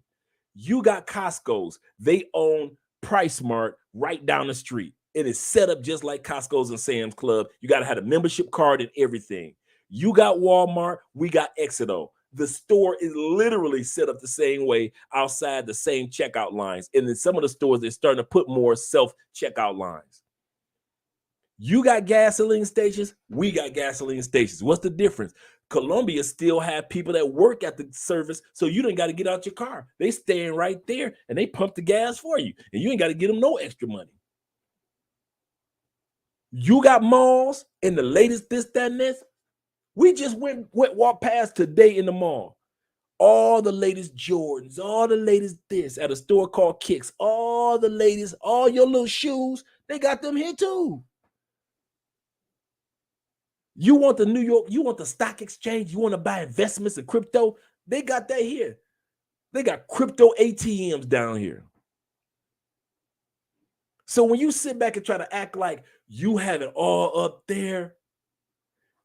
You got Costco's. They own Price Mart right down the street. It is set up just like Costco's and Sam's Club. You got to have a membership card and everything. You got Walmart. We got Exito. The store is literally set up the same way outside the same checkout lines. And in some of the stores, they're starting to put more self-checkout lines. You got gasoline stations. We got gasoline stations. What's the difference? Colombia still have people that work at the service, so you don't got to get out your car. They staying right there, and they pump the gas for you, and you ain't got to get them no extra money. You got malls and the latest this, that, and this. We just walked past today in the mall. All the latest Jordans, all the latest this at a store called Kicks. All the latest, all your little shoes, they got them here too. You want the New York, you want the stock exchange, you want to buy investments in crypto, they got that here. They got crypto ATMs down here. So when you sit back and try to act like you have it all up there,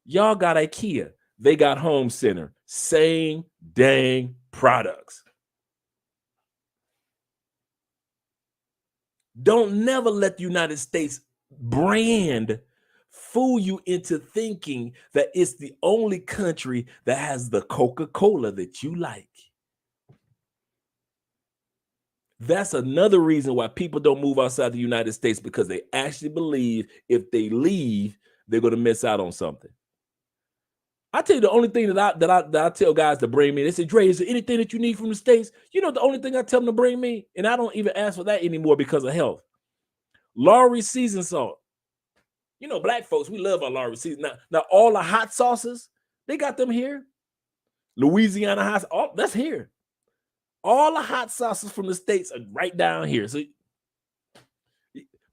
y'all got IKEA. They got Home Center. Same dang products. Don't never let the United States brand fool you into thinking that it's the only country that has the Coca-Cola that you like. That's another reason why people don't move outside the United States, because they actually believe if they leave, they're going to miss out on something. I tell you the only thing that I tell guys to bring me. They say, Dre, is there anything that you need from the States? You know, the only thing I tell them to bring me, and I don't even ask for that anymore because of health. Lowry season salt. You know, black folks, we love our Lowry season. Now all the hot sauces, they got them here. Louisiana hot, all that's here. All the hot sauces from the States are right down here. So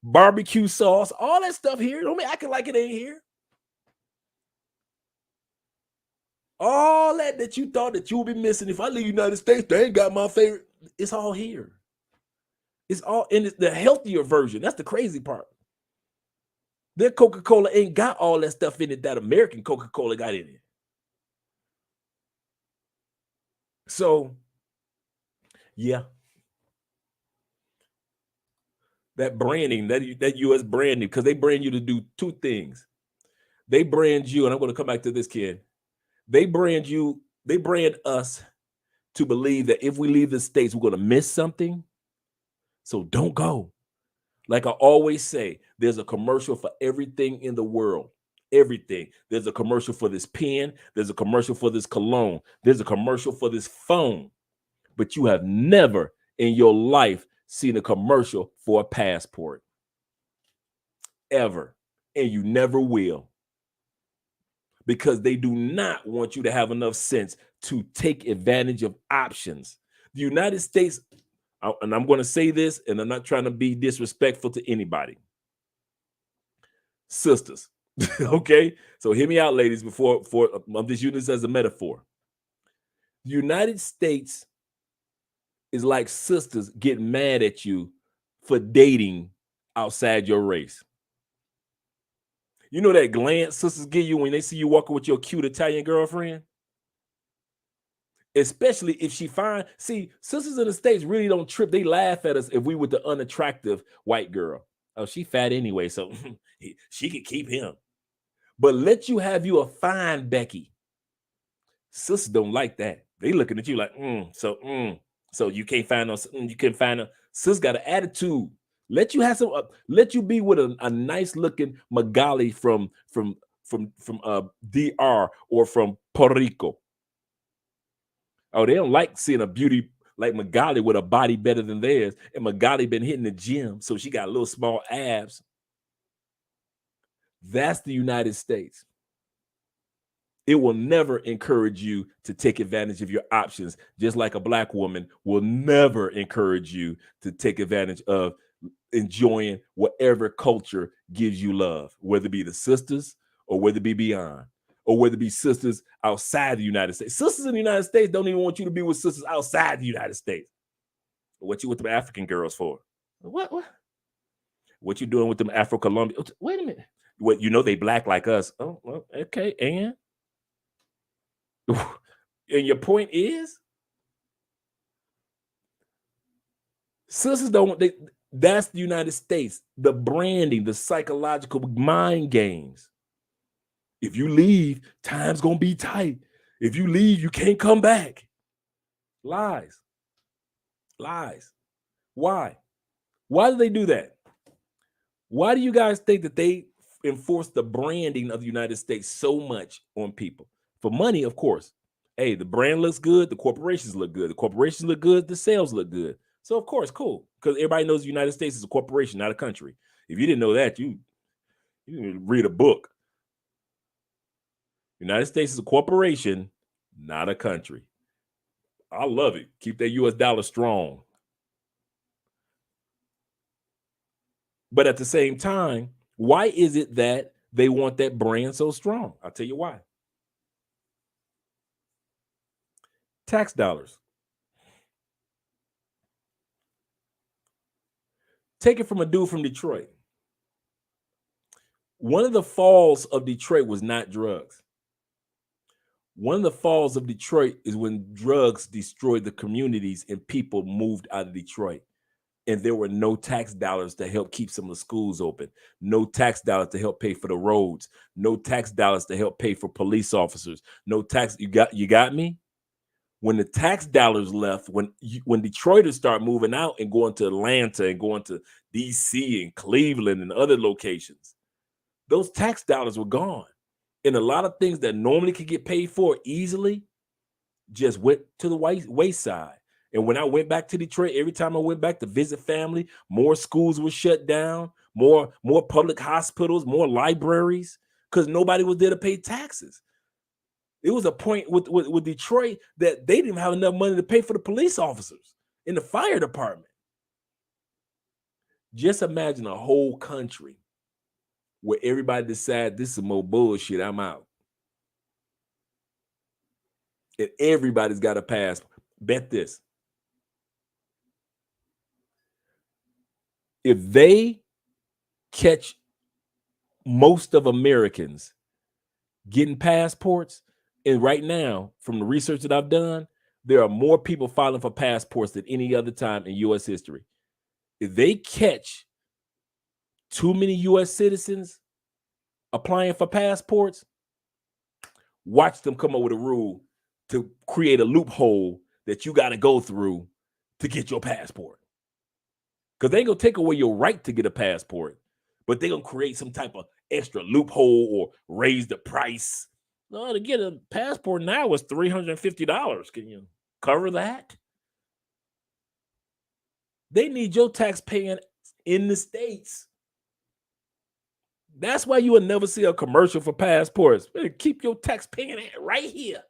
barbecue sauce, all that stuff here. Don't be acting like it ain't here. All that you thought that you would be missing if I leave the United States, they ain't got my favorite. It's all here. It's all in the healthier version. That's the crazy part. Their Coca-Cola ain't got all that stuff in it that American Coca-Cola got in it. So, yeah. That branding, that U.S. branding, because they brand you to do two things. They brand you, and I'm going to come back to this, kid. They brand us to believe that if we leave the States, we're going to miss something. So don't go. Like I always say, there's a commercial for everything in the world. Everything. There's a commercial for this pen. There's a commercial for this cologne. There's a commercial for this phone. But you have never in your life seen a commercial for a passport. Ever. And you never will. Because they do not want you to have enough sense to take advantage of options. The United States, and I'm going to say this, and I'm not trying to be disrespectful to anybody. Sisters, okay? So hear me out, ladies, before I'm just using this as a metaphor. The United States is like sisters getting mad at you for dating outside your race. You know that glance sisters give you when they see you walking with your cute Italian girlfriend? Especially if she fine. See, sisters in the States really don't trip. They laugh at us if we with the unattractive white girl. Oh, she fat anyway, so she could keep him. But let you have you a fine Becky. Sisters don't like that. They looking at you like, so you can't find you can't find her. Sis got an attitude. Let you have some. Let you be with a nice looking Magali from DR or from Puerto Rico. Oh, they don't like seeing a beauty like Magali with a body better than theirs. And Magali been hitting the gym, so she got little small abs. That's the United States. It will never encourage you to take advantage of your options, just like a black woman will never encourage you to take advantage of enjoying whatever culture gives you love, whether it be the sisters or whether it be beyond, or whether it be sisters outside the United States. Sisters in the United States don't even want you to be with sisters outside the United States. What you with the African girls for? What you doing with them Afro-Colombian? Wait a minute. What, you know they black like us. Oh, well, okay, and your point is sisters don't, that's the United States. The branding, the psychological mind games. If you leave, time's gonna be tight. If you leave, you can't come back. Lies. Lies. Why? Why do they do that? Why do you guys think that they enforce the branding of the United States so much on people? For money, of course. Hey, the brand looks good, the corporations look good. The corporations look good, the sales look good. So of course, cool. Because everybody knows the United States is a corporation, not a country. If you didn't know that, you read a book. United States is a corporation, not a country. I love it. Keep that US dollar strong. But at the same time, why is it that they want that brand so strong? I'll tell you why. Tax dollars. Take it from a dude from Detroit. One of the falls of Detroit was not drugs. One of the falls of Detroit is when drugs destroyed the communities and people moved out of Detroit. And there were no tax dollars to help keep some of the schools open. No tax dollars to help pay for the roads. No tax dollars to help pay for police officers. No tax. You got me? When the tax dollars left, when Detroiters start moving out and going to Atlanta and going to DC and Cleveland and other locations, those tax dollars were gone. And a lot of things that normally could get paid for easily just went to the wayside. And when I went back to Detroit, every time I went back to visit family, more schools were shut down, more public hospitals, more libraries, because nobody was there to pay taxes. It was a point with Detroit that they didn't have enough money to pay for the police officers in the fire department. Just imagine a whole country where everybody decide this is more bullshit, I'm out. And everybody's got a pass. Bet this. If they catch most of Americans getting passports, and right now, from the research that I've done, there are more people filing for passports than any other time in U.S. history. If they catch too many U.S. citizens applying for passports, watch them come up with a rule to create a loophole that you got to go through to get your passport. Because they ain't going to take away your right to get a passport, but they're going to create some type of extra loophole or raise the price. No, to get a passport now is $350. Can you cover that? They need your tax paying in the States. That's why you will never see a commercial for passports. Keep your tax paying right here,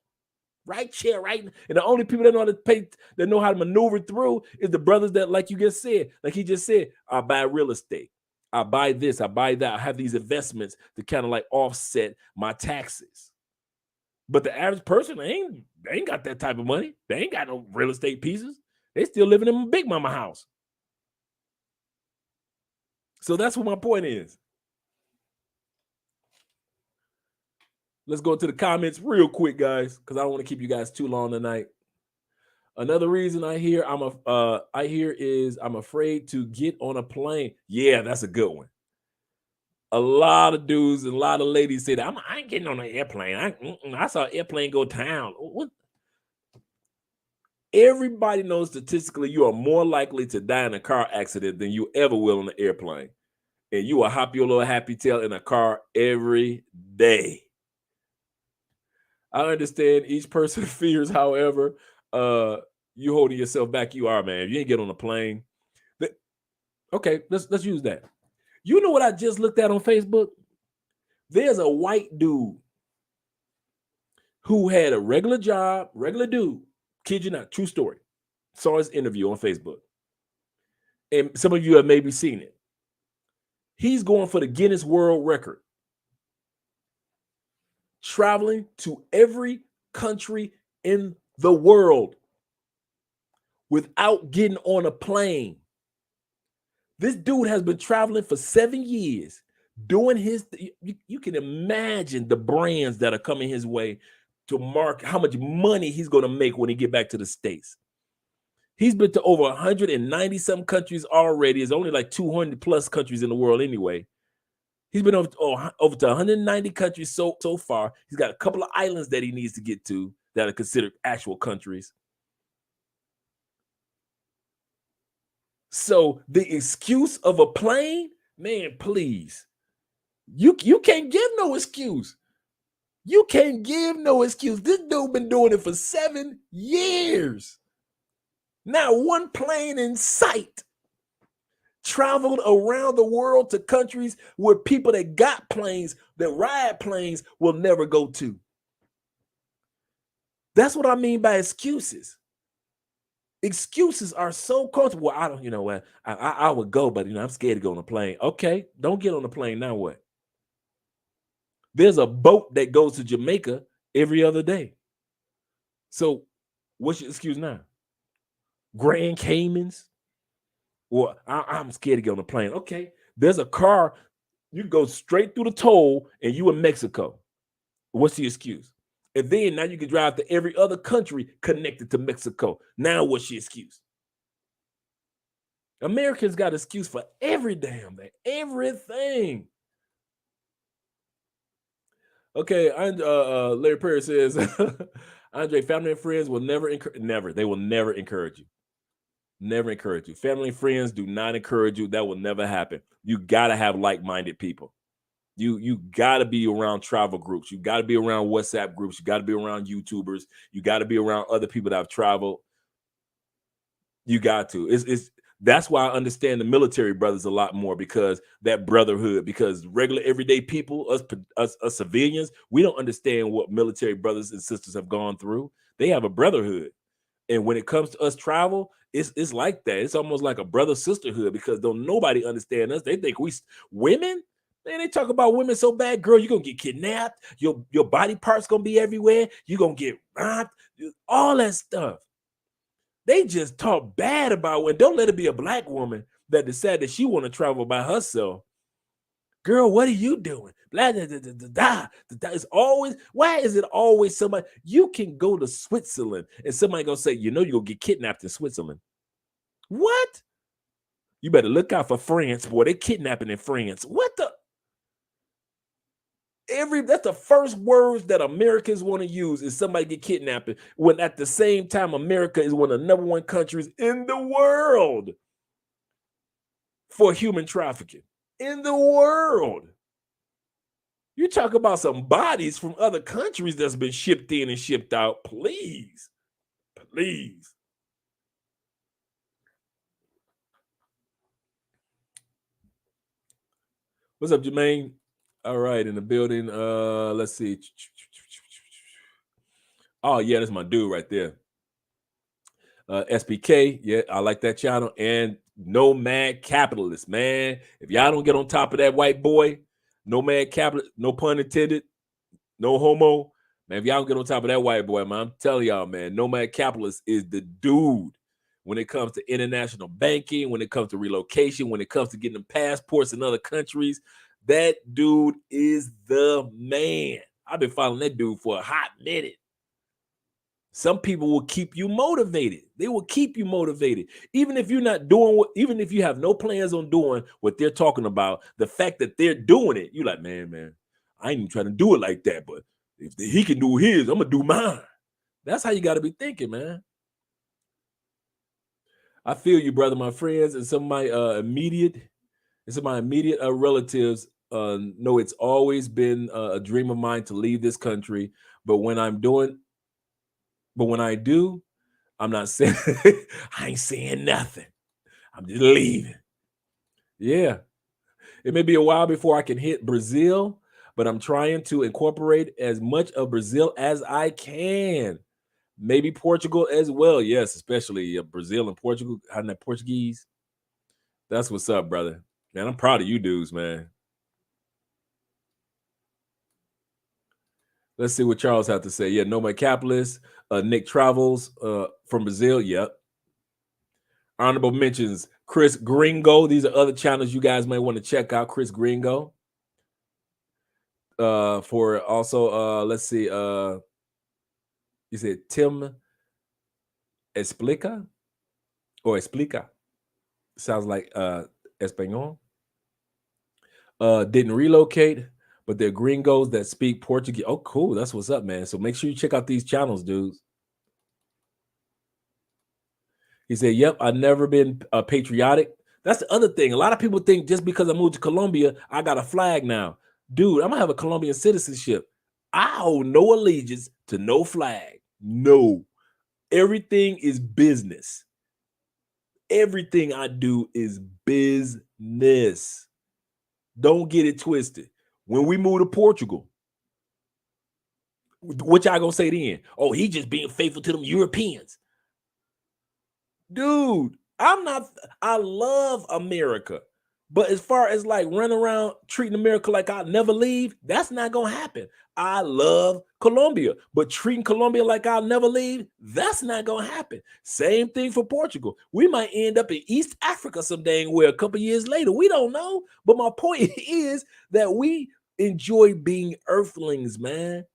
right here, right. And the only people that know how to pay, that know how to maneuver through, is the brothers that, like you just said, like he just said, I buy real estate, I buy this, I buy that, I have these investments to kind of like offset my taxes. But the average person, they ain't got that type of money. They ain't got no real estate pieces. They still living in a big mama house. So that's what my point is. Let's go to the comments real quick, guys, because I don't want to keep you guys too long tonight. Another reason I hear is I'm afraid to get on a plane. Yeah, that's a good one. A lot of dudes and a lot of ladies say that I ain't getting on an airplane. I saw an airplane go down. What? Everybody knows statistically you are more likely to die in a car accident than you ever will on an airplane. And you will hop your little happy tail in a car every day. I understand each person fears, however, you holding yourself back. You are, man. If you ain't get on a plane. Okay, let's use that. You know what I just looked at on Facebook? There's a white dude who had a regular job, regular dude. Kid you not, true story. Saw his interview on Facebook. And some of you have maybe seen it. He's going for the Guinness World Record, traveling to every country in the world without getting on a plane. This dude has been traveling for 7 years, doing his, you can imagine the brands that are coming his way to mark how much money he's going to make when he get back to the States. He's been to over 190 some countries already. There's only like 200 plus countries in the world anyway. He's been over to 190 countries so far. He's got a couple of islands that he needs to get to that are considered actual countries. So the excuse of a plane, man, please. You can't give no excuse. You can't give no excuse. This dude been doing it for 7 years. Now one plane in sight. Traveled around the world to countries where people that got planes, that ride planes, will never go to. That's what I mean by excuses. Excuses are so comfortable. I don't, you know what? I would go, but I'm scared to go on a plane. Okay, don't get on the plane. Now what? There's a boat that goes to Jamaica every other day. So what's your excuse now? Grand Caymans? Well, I'm scared to get on a plane. Okay, there's a car. You go straight through the toll and you in Mexico. What's the excuse? And then now you can drive to every other country connected to Mexico. Now what's your excuse? Americans got an excuse for every damn thing, everything. Okay, Larry Perry says, Andre, family and friends will never they will never encourage you. Never encourage you. Family and friends do not encourage you. That will never happen. You got to have like-minded people. You got to be around travel groups. You got to be around WhatsApp groups. You got to be around YouTubers. You got to be around other people that have traveled. You got to. It's that's why I understand the military brothers a lot more, because that brotherhood. Because regular everyday people, us civilians, we don't understand what military brothers and sisters have gone through. They have a brotherhood, and when it comes to us travel, it's like that. It's almost like a brother sisterhood, because don't nobody understand us. They think we women. Man, they talk about women so bad, girl. You're gonna get kidnapped. Your body parts gonna be everywhere. You're gonna get robbed. All that stuff. They just talk bad about women. Don't let it be a black woman that decide that she want to travel by herself. Girl, what are you doing? Blah, da, da, da, da, da. It's always, why is it always somebody? You can go to Switzerland and somebody gonna say, you know, you're gonna get kidnapped in Switzerland. What? You better look out for France, boy. They kidnapping in France. What the? That's the first words that Americans want to use is somebody get kidnapped, when at the same time America is one of the #1 countries in the world for human trafficking. In the world. You talk about some bodies from other countries that's been shipped in and shipped out. Please. Please. What's up, Jermaine? All right, in the building. Let's see. Oh, yeah, that's my dude right there. SBK, yeah, I like that channel. And Nomad Capitalist, man. If y'all don't get on top of that white boy, Nomad Capitalist, no pun intended, no homo, man. If y'all don't get on top of that white boy, man, I'm telling y'all, man, Nomad Capitalist is the dude when it comes to international banking, when it comes to relocation, when it comes to getting them passports in other countries. That dude is the man. I've been following that dude for a hot minute. Some people will keep you motivated. They will keep you motivated. Even if you're not doing what, even if you have no plans on doing what they're talking about, the fact that they're doing it, you're like, man, I ain't even trying to do it like that. But if he can do his, I'm gonna do mine. That's how you got to be thinking, man. I feel you, brother. My friends and some of my immediate relatives know it's always been a dream of mine to leave this country. But when I do, I'm not saying I ain't saying nothing. I'm just leaving. Yeah. It may be a while before I can hit Brazil, but I'm trying to incorporate as much of Brazil as I can. Maybe Portugal as well. Yes, especially Brazil and Portugal. Having that Portuguese. That's what's up, brother. Man, I'm proud of you dudes, man. Let's see what Charles had to say. Yeah, Nomad Capitalist, Nick Travels from Brazil. Yep. Honorable mentions, Chris Gringo. These are other channels you guys may want to check out. Chris Gringo. For also, let's see. You said Tim Explica or Explica. Sounds like Espanol. Didn't relocate, but they're gringos that speak Portuguese. Oh, cool. That's what's up, man. So make sure you check out these channels, dudes. He said, yep, I've never been patriotic. That's the other thing. A lot of people think just because I moved to Colombia, I got a flag now. Dude, I'm going to have a Colombian citizenship. I owe no allegiance to no flag. No. Everything is business. Everything I do is business. Don't get it twisted. When we move to Portugal, what y'all gonna say then? Oh, he just being faithful to them Europeans. Dude, I love America. But as far as like running around treating America like I'll never leave, that's not gonna happen. I love Colombia, but treating Colombia like I'll never leave, that's not gonna happen. Same thing for Portugal. We might end up in East Africa some dang where a couple years later. We don't know. But my point is that we enjoy being earthlings, man,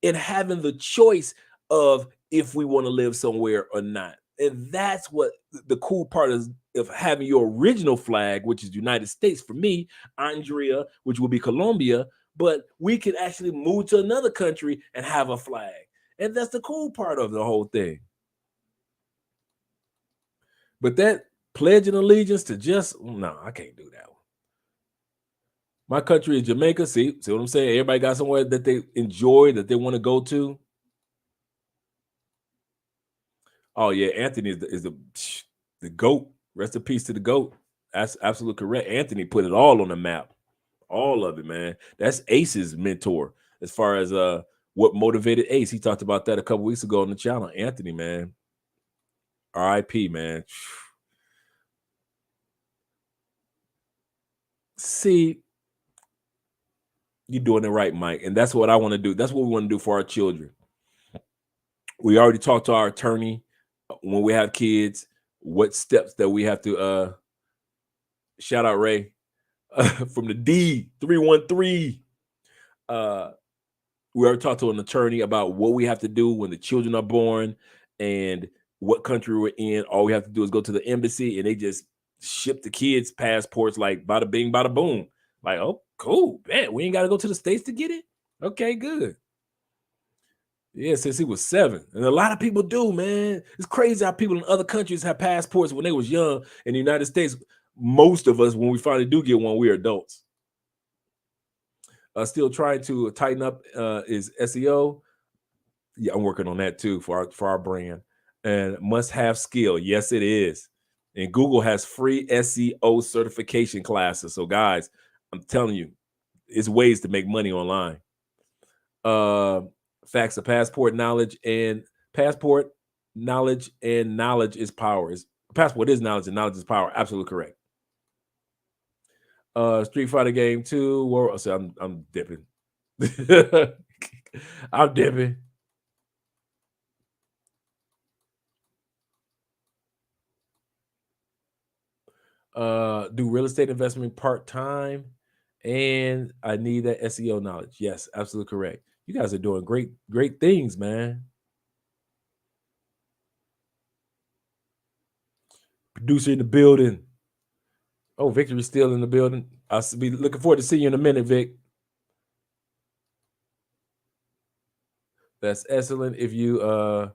and having the choice of if we want to live somewhere or not. And that's what the cool part is of having your original flag, which is United States for me, Andrea, which will be Colombia, but we could actually move to another country and have a flag. And that's the cool part of the whole thing. But that pledging allegiance to just, no, I can't do that one. My country is Jamaica. See what I'm saying? Everybody got somewhere that they enjoy, that they want to go to. Oh yeah, Anthony the goat. Rest in peace to the goat. That's absolutely correct. Anthony put it all on the map. All of it, man. That's Ace's mentor as far as what motivated Ace. He talked about that a couple weeks ago on the channel. Anthony, man. RIP, man. See, you're doing it right, Mike. And that's what I want to do. That's what we want to do for our children. We already talked to our attorney when we have kids, what steps that we have to shout out Ray from the D313. We already talked to an attorney about what we have to do when the children are born and what country we're in. All we have to do is go to the embassy and they just ship the kids passports like bada bing, bada boom. Like, oh, cool. Man, we ain't got to go to the States to get it. Okay, good. Yeah, since he was 7. And a lot of people do, man. It's crazy how people in other countries have passports when they was young. In the United States, most of us, when we finally do get one, we're adults. Still trying to tighten up is SEO. Yeah, I'm working on that too for our brand. And must have skill. Yes, it is. And Google has free SEO certification classes. So guys, I'm telling you, it's ways to make money online. Facts of passport knowledge and knowledge is power. Passport is knowledge and knowledge is power. Absolutely correct. Street Fighter game 2. So I'm dipping. I'm dipping. Do real estate investment part-time, and I need that SEO knowledge. Yes, absolutely correct. You guys are doing great things, man. Producer in the building. Oh, Victory's still in the building. I'll be looking forward to seeing you in a minute, Vic. That's excellent. If you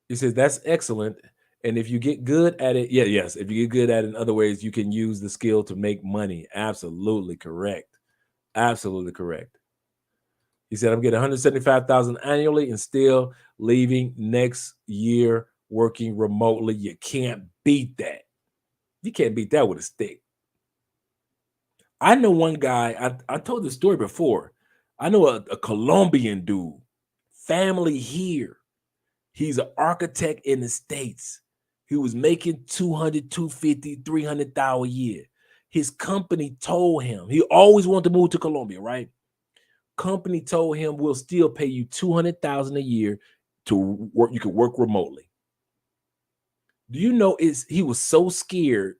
he says that's excellent. And if you get good at it, yes. If you get good at it in other ways, you can use the skill to make money. Absolutely correct. Absolutely correct. He said, I'm getting 175,000 annually and still leaving next year working remotely. You can't beat that. You can't beat that with a stick. I know one guy, I told this story before. I know a Colombian dude, family here. He's an architect in the States. He was making 200, 250, 300,000 a year. His company told him, he always wanted to move to Colombia, right? Company told him, we'll still pay you 200,000 a year to work. You can work remotely. Do you know he was so scared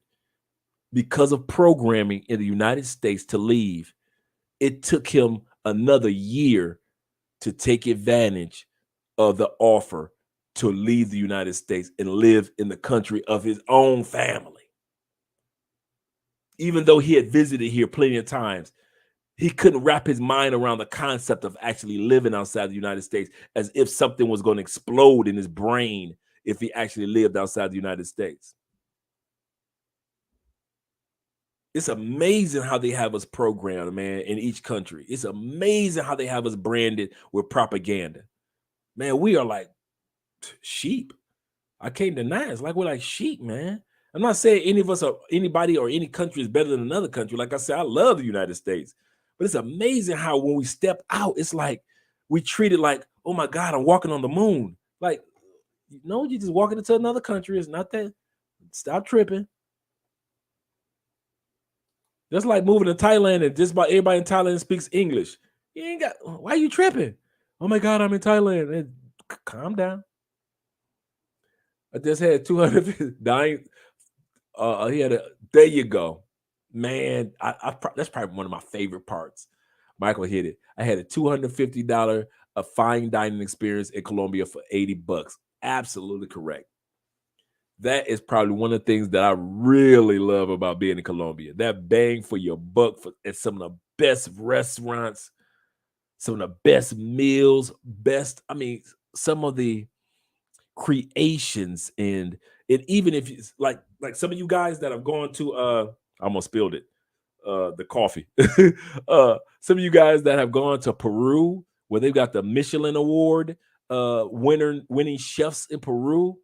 because of programming in the United States to leave. It took him another year to take advantage of the offer to leave the United States and live in the country of his own family. Even though he had visited here plenty of times, he couldn't wrap his mind around the concept of actually living outside the United States, as if something was going to explode in his brain if he actually lived outside the United States. It's amazing how they have us programmed, man, in each country. It's amazing how they have us branded with propaganda. Man, we are like sheep. I can't deny it. It's like we're like sheep, man. I'm not saying any of us or anybody or any country is better than another country. Like I said, I love the United States. But it's amazing how when we step out, it's like we treat it like, oh my God, I'm walking on the moon. Like, no, you're just walking into another country. It's not that. Stop tripping. Just like moving to Thailand and just about everybody in Thailand speaks English. You ain't got, why are you tripping? Oh my God, I'm in Thailand. And calm down. I just had 200 dying. He had there you go. Man, that's probably one of my favorite parts. Michael hit it. I had a $250 a fine dining experience in Colombia for $80. Absolutely correct. That is probably one of the things that I really love about being in Colombia. That bang for your buck at some of the best restaurants, some of the best meals, some of the creations and even if it's like some of you guys that have gone to I almost spilled it. the coffee. Some of you guys that have gone to Peru, where they've got the Michelin Award winning chefs in Peru.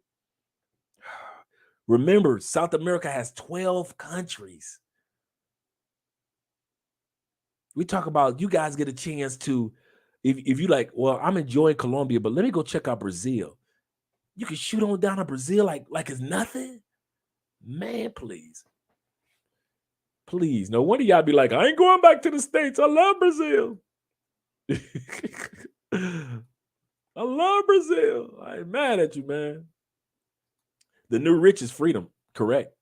Remember, South America has 12 countries. We talk about, you guys get a chance to, if you like, well, I'm enjoying Colombia, but let me go check out Brazil. You can shoot on down to Brazil like it's nothing. Man, please. Please. No wonder y'all be like, I ain't going back to the States. I love Brazil. I love Brazil. I ain't mad at you, man. The new rich is freedom. Correct.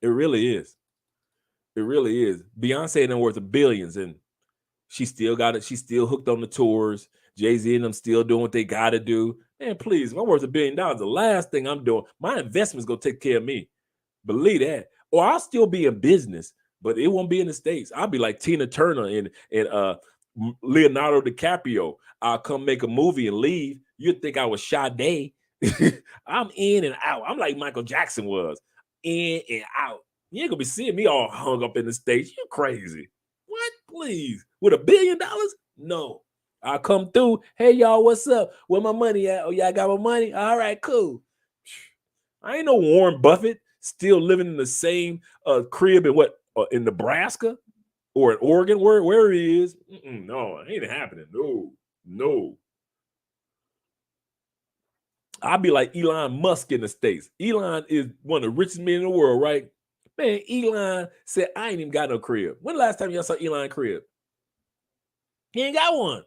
It really is. It really is. Beyonce ain't worth billions, and she still got it. She's still hooked on the tours. Jay-Z and them still doing what they got to do. Man, please, if I'm worth $1 billion, the last thing I'm doing, my investment's going to take care of me. Believe that. Or I'll still be in business, but it won't be in the States. I'll be like Tina Turner and Leonardo DiCaprio. I'll come make a movie and leave. You'd think I was Sade. I'm in and out. I'm like Michael Jackson was. In and out. You ain't going to be seeing me all hung up in the States. You're crazy. What? Please. With $1 billion? No. I'll come through. Hey, y'all, what's up? Where my money at? Oh, y'all got my money? All right, cool. I ain't no Warren Buffett still living in the same crib in Nebraska or in Oregon, where he is. No, it ain't happening. No. I'll be like Elon Musk in the States. Elon is one of the richest men in the world, right? Man, Elon said, I ain't even got no crib. When the last time y'all saw Elon crib? He ain't got one.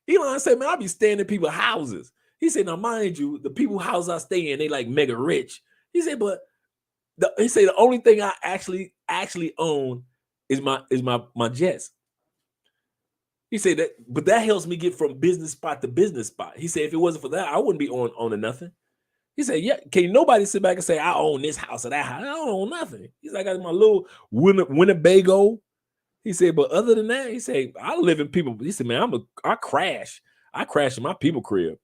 Elon said, man, I'll be staying in people's houses. He said, now mind you, the people's house I stay in, they like mega rich. He said, but the only thing I actually own is my jets. He said that, but that helps me get from business spot to business spot. He said, if it wasn't for that, I wouldn't be owning nothing. He said, yeah, can nobody sit back and say, I own this house or that house? I don't own nothing. He's like, I got my little Winnebago. He said, but other than that, he said, I live in people. He said, man, I crash in my people crib.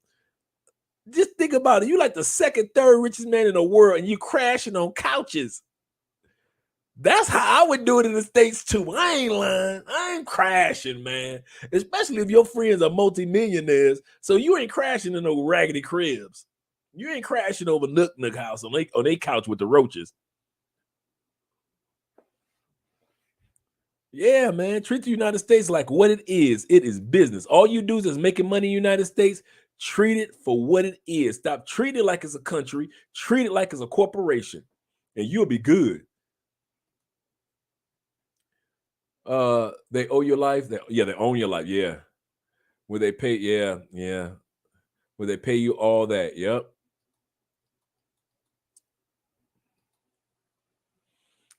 Just think about it. You like the second, third richest man in the world, and you crashing on couches. That's how I would do it in the States too. I ain't lying. I ain't crashing, man. Especially if your friends are multimillionaires. So you ain't crashing in no raggedy cribs. You ain't crashing over Nook house on their couch with the roaches. Yeah, man. Treat the United States like what it is. It is business. All you do is making money in the United States. Treat it for what it is. Stop treating it like it's a country. Treat it like it's a corporation, and you'll be good. They owe your life. They own your life. Yeah. Will they pay? Yeah. Will they pay you all that? Yep.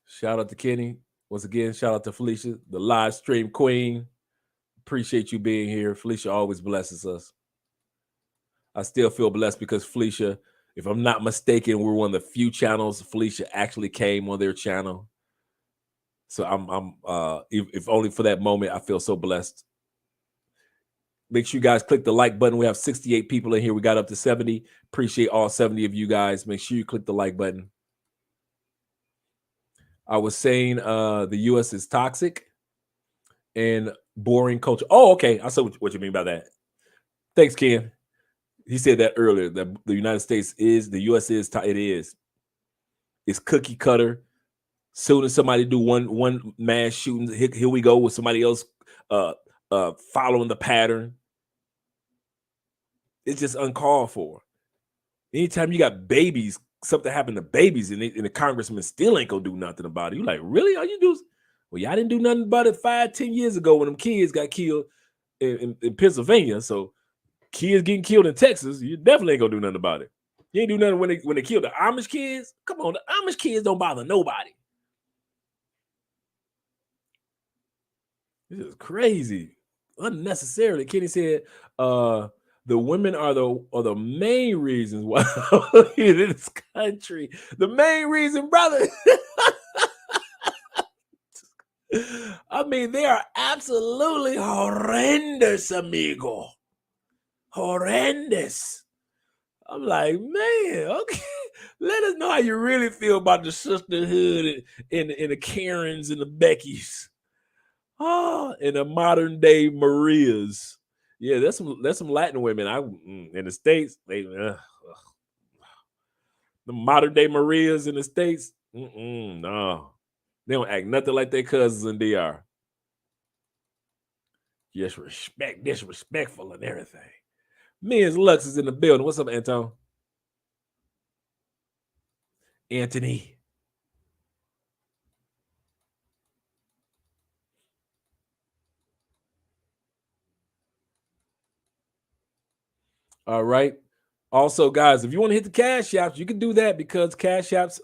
Shout out to Kenny. Once again, shout out to Felicia, the live stream queen. Appreciate you being here. Felicia always blesses us. I still feel blessed because Felicia, if I'm not mistaken, we're one of the few channels Felicia actually came on their channel. So if only for that moment, I feel so blessed. Make sure you guys click the like button. We have 68 people in here. We got up to 70. Appreciate all 70 of you guys. Make sure you click the like button. I was saying the U.S. is toxic and boring culture. Oh, okay. I saw what you mean by that. Thanks, Ken. He said that earlier, that the United States is, the U.S. is, it is. It's cookie cutter. Soon as somebody do one mass shooting, here we go with somebody else following the pattern. It's just uncalled for. Anytime you got babies, something happened to babies, and the congressman still ain't gonna do nothing about it. You like, really? All you do? Well, y'all didn't do nothing about it 5-10 years ago when them kids got killed in Pennsylvania. So kids getting killed in Texas, you definitely ain't gonna do nothing about it. You ain't do nothing when they killed the Amish kids. Come on, the Amish kids don't bother nobody. This is crazy, unnecessarily. Kenny said, the women are the main reasons why in this country. The main reason, brother. I mean, they are absolutely horrendous, amigo. Horrendous. I'm like, man, okay. Let us know how you really feel about the sisterhood and the Karens and the Beckys. Oh, and the modern day Marias. Yeah, that's some Latin women. In the States, the modern day Marias in the States. No. They don't act nothing like their cousins in DR. Just respect, disrespectful and everything. Men's Lux is in the building. What's up, Anton? Anthony. All right. Also, guys, if you want to hit the cash apps, you can do that because cash apps,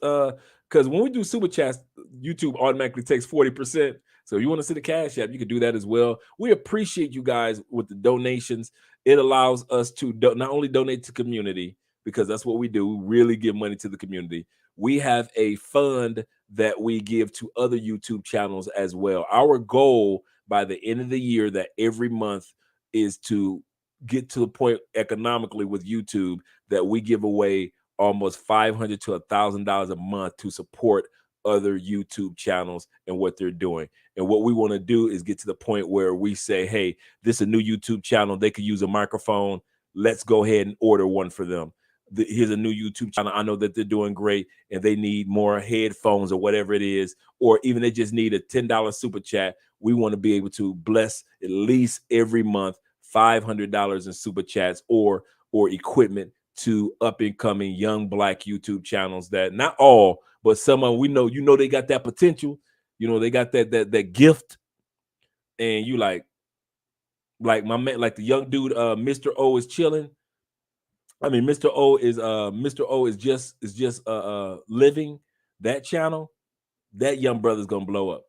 because when we do super chats, YouTube automatically takes 40%. So if you want to see the cash app, you can do that as well. We appreciate you guys with the donations. It allows us to not only donate to community, because that's what we do. We really give money to the community. We have a fund that we give to other YouTube channels as well. Our goal by the end of the year, that every month, is to get to the point economically with YouTube that we give away almost $500 to $1,000 a month to support other YouTube channels and what they're doing. And what we want to do is get to the point where we say, hey, this is a new YouTube channel. They could use a microphone. Let's go ahead and order one for them. Here's a new YouTube channel. I know that they're doing great and they need more headphones or whatever it is, or even they just need a $10 super chat. We want to be able to bless at least every month $500 in super chats or equipment to up and coming young Black YouTube channels that not all, but some of them we know, they got that potential, they got that gift, and you like my man, like the young dude, Mr. O is chilling. I mean, Mr. O is just living. That channel, that young brother's gonna blow up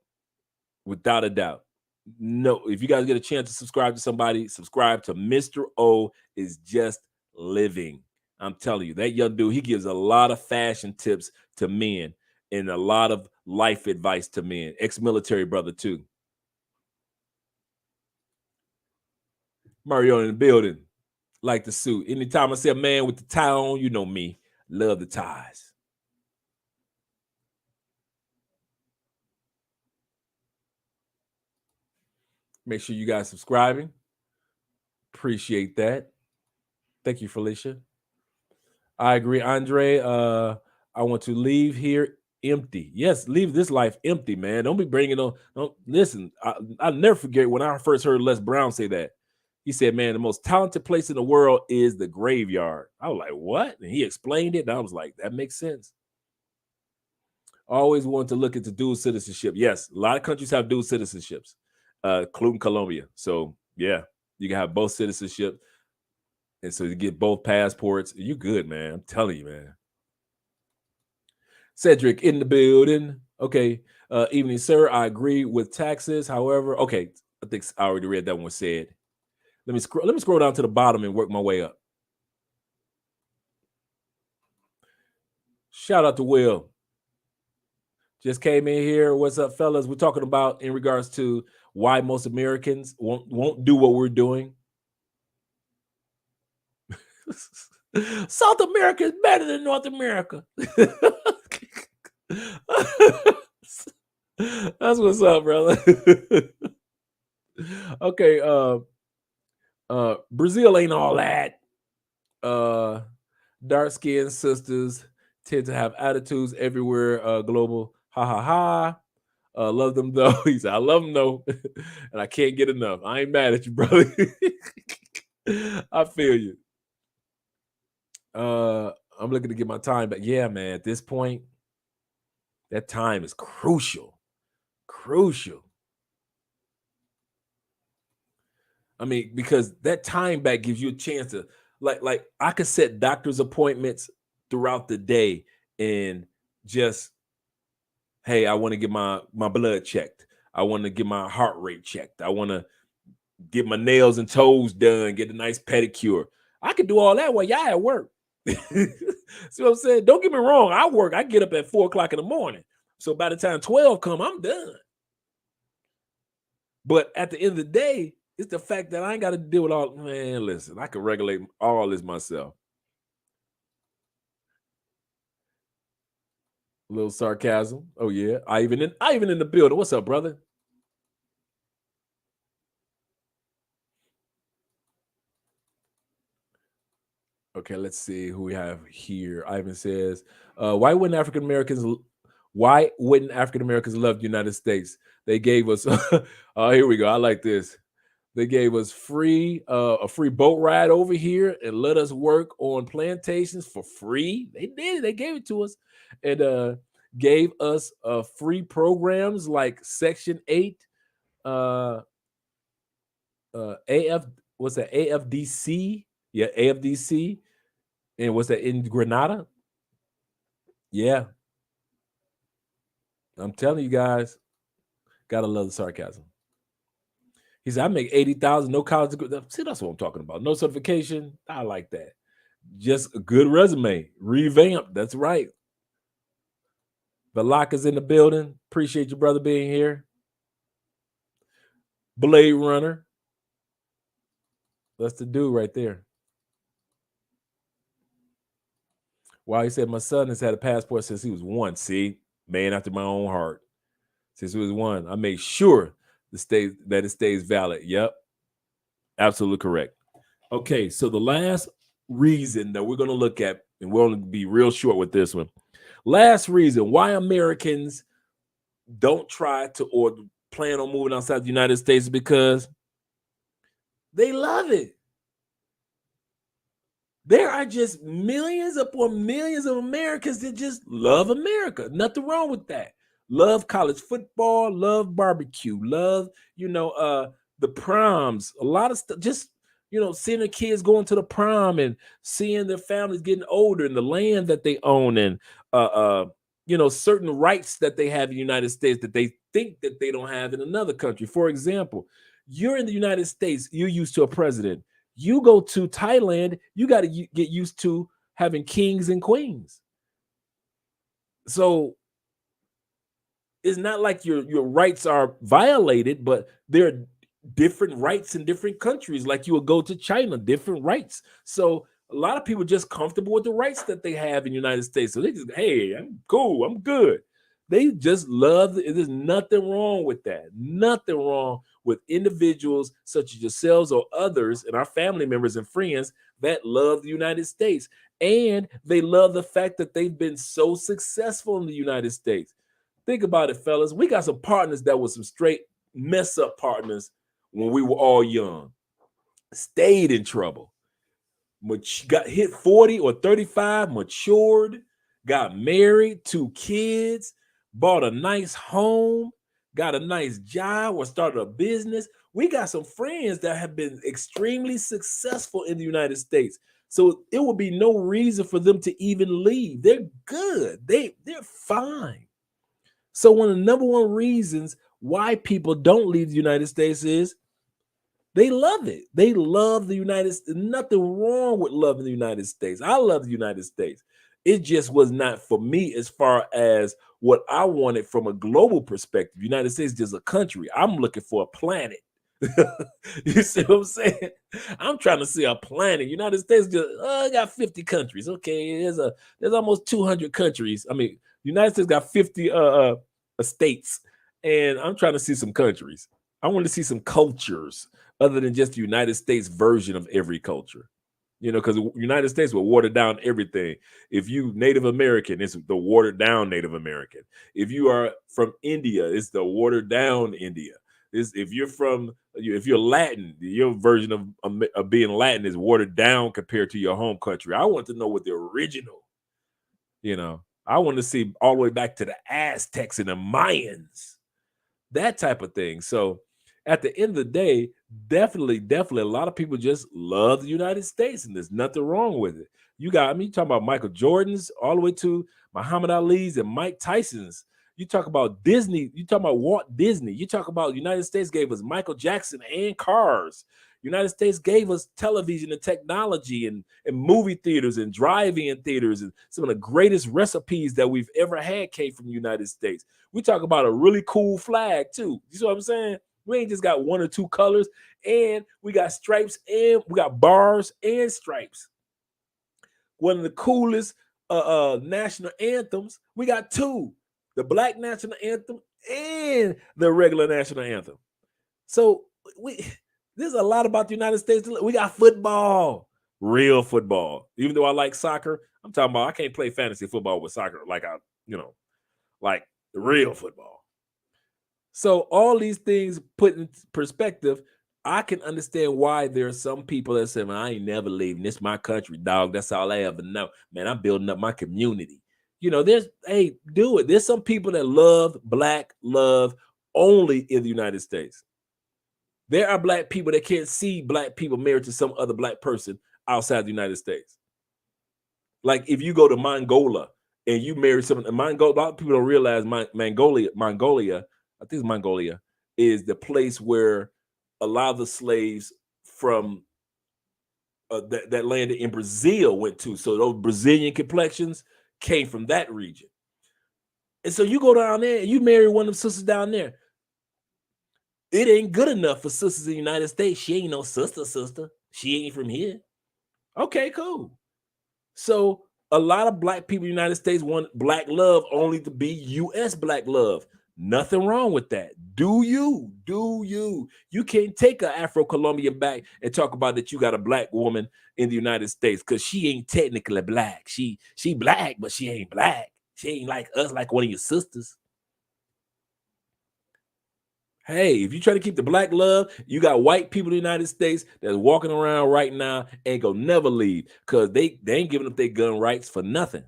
without a doubt. No, if you guys get a chance to subscribe to somebody, subscribe to Mr. O is just living. I'm telling you, that young dude, he gives a lot of fashion tips to men and a lot of life advice to men. Ex-military brother too. Mario in the building. Like the suit. Anytime I see a man with the tie on, you know me. Love the ties. Make sure you guys subscribing. Appreciate that. Thank you, Felicia. I agree, Andre. I want to leave here empty. Yes, leave this life empty, man. Don't be bringing on. Don't listen. I'll never forget when I first heard Les Brown say that. He said, "Man, the most talented place in the world is the graveyard." I was like, "What?" And he explained it, and I was like, "That makes sense." Always want to look into dual citizenship. Yes, a lot of countries have dual citizenships, including Colombia. So yeah, you can have both citizenship, and so you get both passports. You good, man? I'm telling you, man. Cedric in the building. Okay. Evening, sir. I agree with taxes. However, okay, I think I already read that one said. Let me scroll down to the bottom and work my way up. Shout out to Will. Just came in here. What's up, fellas? We're talking about in regards to why most Americans won't do what we're doing. South America is better than North America. That's what's up, brother. Okay, Brazil ain't all that. Dark-skinned sisters tend to have attitudes everywhere. Global, ha ha ha. Love them though. He said, I love them though, and I can't get enough. I ain't mad at you, brother. I feel you. I'm looking to get my time back. Yeah, man. At this point, that time is crucial. Crucial. I mean, because that time back gives you a chance to like I could set doctor's appointments throughout the day and just, hey, I want to get my blood checked. I want to get my heart rate checked. I want to get my nails and toes done, get a nice pedicure. I could do all that while y'all at work. See what I'm saying? Don't get me wrong. I work. I get up at 4 o'clock in the morning. So by the time 12 come, I'm done. But at the end of the day, it's the fact that I ain't got to deal with all, man, listen, I can regulate all this myself. A little sarcasm. Oh yeah. I even in the building. What's up, brother? Okay, let's see who we have here. Ivan says, why wouldn't African Americans love the United States? They gave us oh, here we go. I like this. They gave us a free boat ride over here and let us work on plantations for free. They did. They gave it to us, and gave us free programs like Section 8, uh, AF. What's that? AFDC. Yeah, AFDC. And what's that in Grenada? Yeah, I'm telling you guys, gotta love the sarcasm. He said, "I make 80,000, no college degree." See, that's what I'm talking about. No certification. I like that. Just a good resume, revamped. That's right. The lock is in the building. Appreciate your brother being here. Blade Runner. That's the dude right there. Wow, he said my son has had a passport since he was 1. See, man after my own heart. Since he was 1, I made sure that it stays valid. Yep, absolutely correct. Okay, so the last reason that we're going to look at, and we're going to be real short with this one. Last reason why Americans don't try to or plan on moving outside the United States is because they love it. There are just millions upon millions of Americans that just love America. Nothing wrong with that. Love college football, love barbecue, love, the proms, a lot of stuff. Just, seeing the kids going to the prom and seeing their families getting older and the land that they own and certain rights that they have in the United States that they think that they don't have in another country. For example, you're in the United States, you're used to a president. You go to Thailand, you got to get used to having kings and queens. So it's not like your rights are violated, but there are different rights in different countries. Like you would go to China, different rights. So a lot of people just comfortable with the rights that they have in the United States. So they just, hey, I'm cool, I'm good. They just love it. There's nothing wrong with that. Nothing wrong with individuals such as yourselves or others and our family members and friends that love the United States. And they love the fact that they've been so successful in the United States. Think about it, fellas. We got some partners that were some straight mess up partners when we were all young, stayed in trouble, got hit 40 or 35, matured, got married, 2 kids, bought a nice home, got a nice job, or started a business. We got some friends that have been extremely successful in the United States. So it would be no reason for them to even leave. They're good. They're fine. So one of the number one reasons why people don't leave the United States is they love it. They love the United States. Nothing wrong with loving the United States. I love the United States. It just was not for me as far as what I wanted from a global perspective. United States is just a country. I'm looking for a planet. You see what I'm saying? I'm trying to see a planet. United States just got 50 countries. Okay, there's almost 200 countries. I mean, United States got 50 states, and I'm trying to see some countries. I want to see some cultures other than just the United States version of every culture. Because the United States will water down everything. If you Native American, it's the watered down Native American. If you are from India, it's the watered down India. If you're Latin, your version of being Latin is watered down compared to your home country. I want to know what the original, I want to see all the way back to the Aztecs and the Mayans, that type of thing. So at the end of the day, definitely, a lot of people just love the United States, and there's nothing wrong with it. You talking about Michael Jordan's all the way to Muhammad Ali's and Mike Tyson's. You talk about Disney, you talk about Walt Disney, you talk about United States gave us Michael Jackson and cars. United States gave us television and technology and movie theaters and drive-in theaters, and some of the greatest recipes that we've ever had came from the United States. We talk about a really cool flag too. You see what I'm saying? We ain't just got 1 or 2 colors, and we got stripes, and we got bars and stripes. One of the coolest national anthems. We got two: the Black national anthem and the regular national anthem. So we there's a lot about the United States. We got football, real football. Even though I like soccer, I'm talking about I can't play fantasy football with soccer like like the real football. So all these things put in perspective, I can understand why there are some people that say, "Man, I ain't never leaving. This my country, dog. That's all I ever know. Man, I'm building up my community." Hey, do it. There's some people that love black love only in the United States. There are black people that can't see black people married to some other black person outside the United States. Like if you go to Mongolia and you marry someone, Mongolia, a lot of people don't realize Mongolia, I think it's Mongolia, is the place where a lot of the slaves from that landed in Brazil went to. So those Brazilian complexions came from that region. And so you go down there and you marry one of the sisters down there. It ain't good enough for sisters in the United States. She ain't no sister. She ain't from here. Okay, cool. So a lot of black people in the United States want black love only to be U.S. black love. Nothing wrong with that. Do you? You can't take an Afro-Colombian back and talk about that you got a black woman in the United States because she ain't technically black. She black, but she ain't black. She ain't like us, like one of your sisters. Hey, if you try to keep the black love, you got white people in the United States that's walking around right now ain't gonna never leave because they ain't giving up their gun rights for nothing.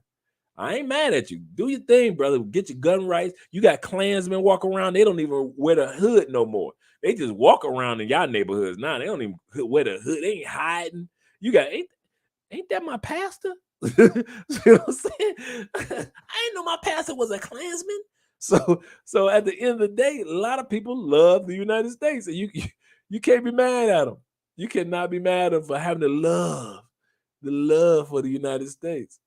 I ain't mad at you. Do your thing, brother. Get your gun rights. You got Klansmen walk around. They don't even wear the hood no more. They just walk around in y'all neighborhoods now. They don't even wear the hood. They ain't hiding. You got ain't that my pastor? You know what I'm saying? I didn't know my pastor was a Klansman. So at the end of the day, a lot of people love the United States, and you can't be mad at them. You cannot be mad at them for having the love for the United States.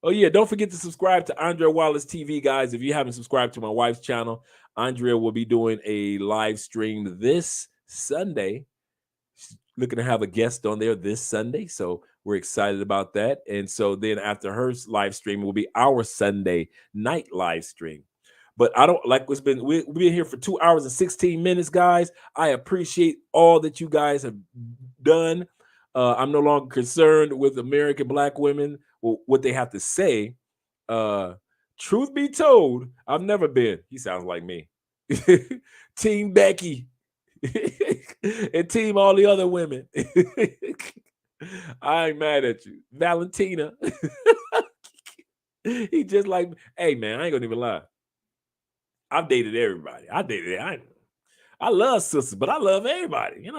Oh yeah, don't forget to subscribe to Andrea Wallace TV, guys. If you haven't subscribed to my wife's channel, Andrea will be doing a live stream this Sunday. She's looking to have a guest on there this Sunday, so we're excited about that. And so then after her live stream will be our Sunday night live stream. But I don't like we've been here for 2 hours and 16 minutes, guys. I appreciate all that you guys have done. I'm no longer concerned with American black women, what they have to say. Truth be told, I've never been. He sounds like me. Team Becky and team all the other women. I ain't mad at you. Valentina. He just like, hey man, I ain't gonna even lie. I've dated everybody. I love sisters, but I love everybody.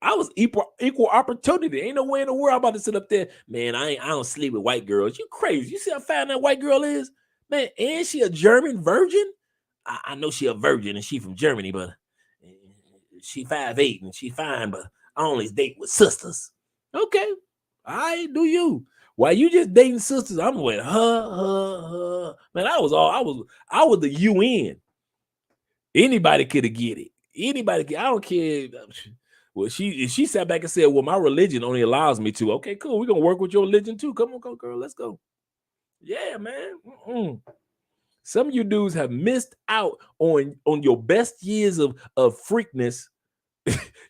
I was equal opportunity. Ain't no way in the world I'm about to sit up there. Man, I don't sleep with white girls. You crazy. You see how fat that white girl is? Man, and she a German virgin? I know she a virgin and she from Germany, but she 5'8" and she fine, but I only date with sisters. Okay. I do you. Why you just dating sisters? I'm with her. Man, I was the UN. Anybody could have get it. Anybody, I don't care. Well, she sat back and said, well, my religion only allows me to. Okay, cool. We're gonna work with your religion too. Come on, go, girl. Let's go. Yeah, man. Some of you dudes have missed out on your best years of freakness,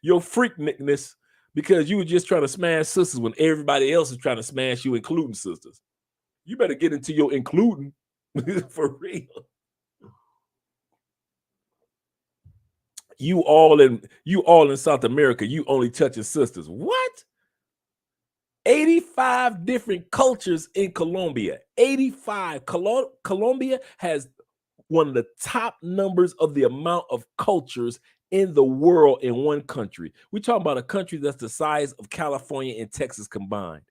your freakness, because you were just trying to smash sisters when everybody else is trying to smash you, including sisters. You better get into your including for real. You all in South America, you only touching sisters. What? 85 different cultures in Colombia. 85. Colombia has one of the top numbers of the amount of cultures in the world in one country. We're talking about a country that's the size of California and Texas combined.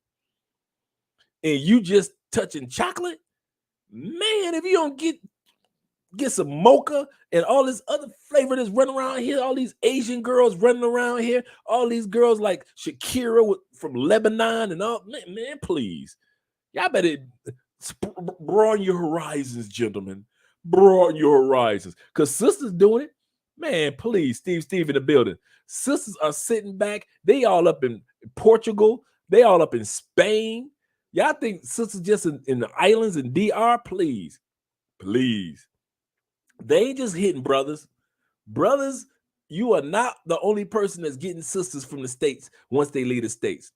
And you just touching chocolate? Man, if you don't get some mocha and all this other flavor that's running around here, all these Asian girls running around here, all these girls like Shakira from Lebanon and all, man, please. Y'all better broaden your horizons, gentlemen. Broaden your horizons. Because sisters doing it, man, please, Steve in the building. Sisters are sitting back. They all up in Portugal. They all up in Spain. Y'all think sisters just in the islands and DR? Please, please. They ain't just hitting brothers. Brothers, you are not the only person that's getting sisters from the States once they leave the States.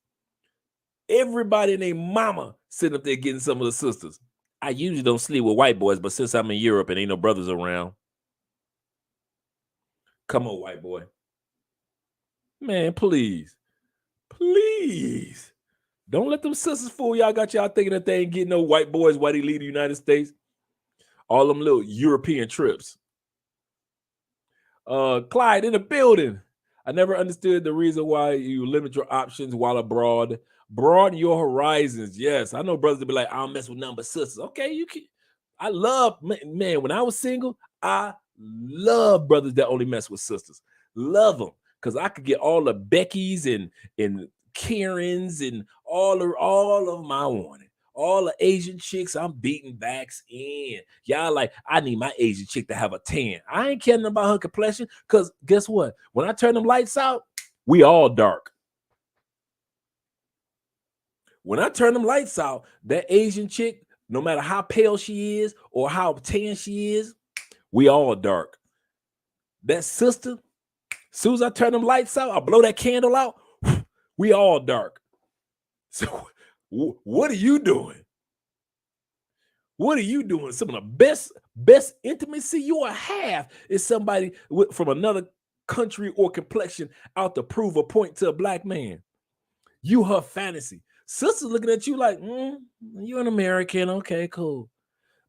Everybody and their mama sitting up there getting some of the sisters. I usually don't sleep with white boys, but since I'm in Europe and ain't no brothers around, come on, white boy. Man, please. Please. Don't let them sisters fool y'all. Got y'all thinking that they ain't getting no white boys while they leave the United States. All them little European trips. Clyde in the building. I never understood the reason why you limit your options while abroad. Broaden your horizons. Yes, I know brothers to be like, I don't mess with none but sisters. Okay, you can. I love, man, when I was single, I love brothers that only mess with sisters. Love them. Because I could get all the Beckys and Karens and all of them I wanted. All the Asian chicks, I'm beating backs in. Y'all like, I need my Asian chick to have a tan. I ain't caring about her complexion, because guess what? When I turn them lights out, we all dark. When I turn them lights out, that Asian chick, no matter how pale she is or how tan she is, we all dark. That sister, as soon as I turn them lights out, I blow that candle out, we all dark. So what are you doing? What are you doing? Some of the best intimacy you will have is somebody from another country or complexion out to prove a point to a black man. You her fantasy. Sister's looking at you like, you're an American. Okay, cool.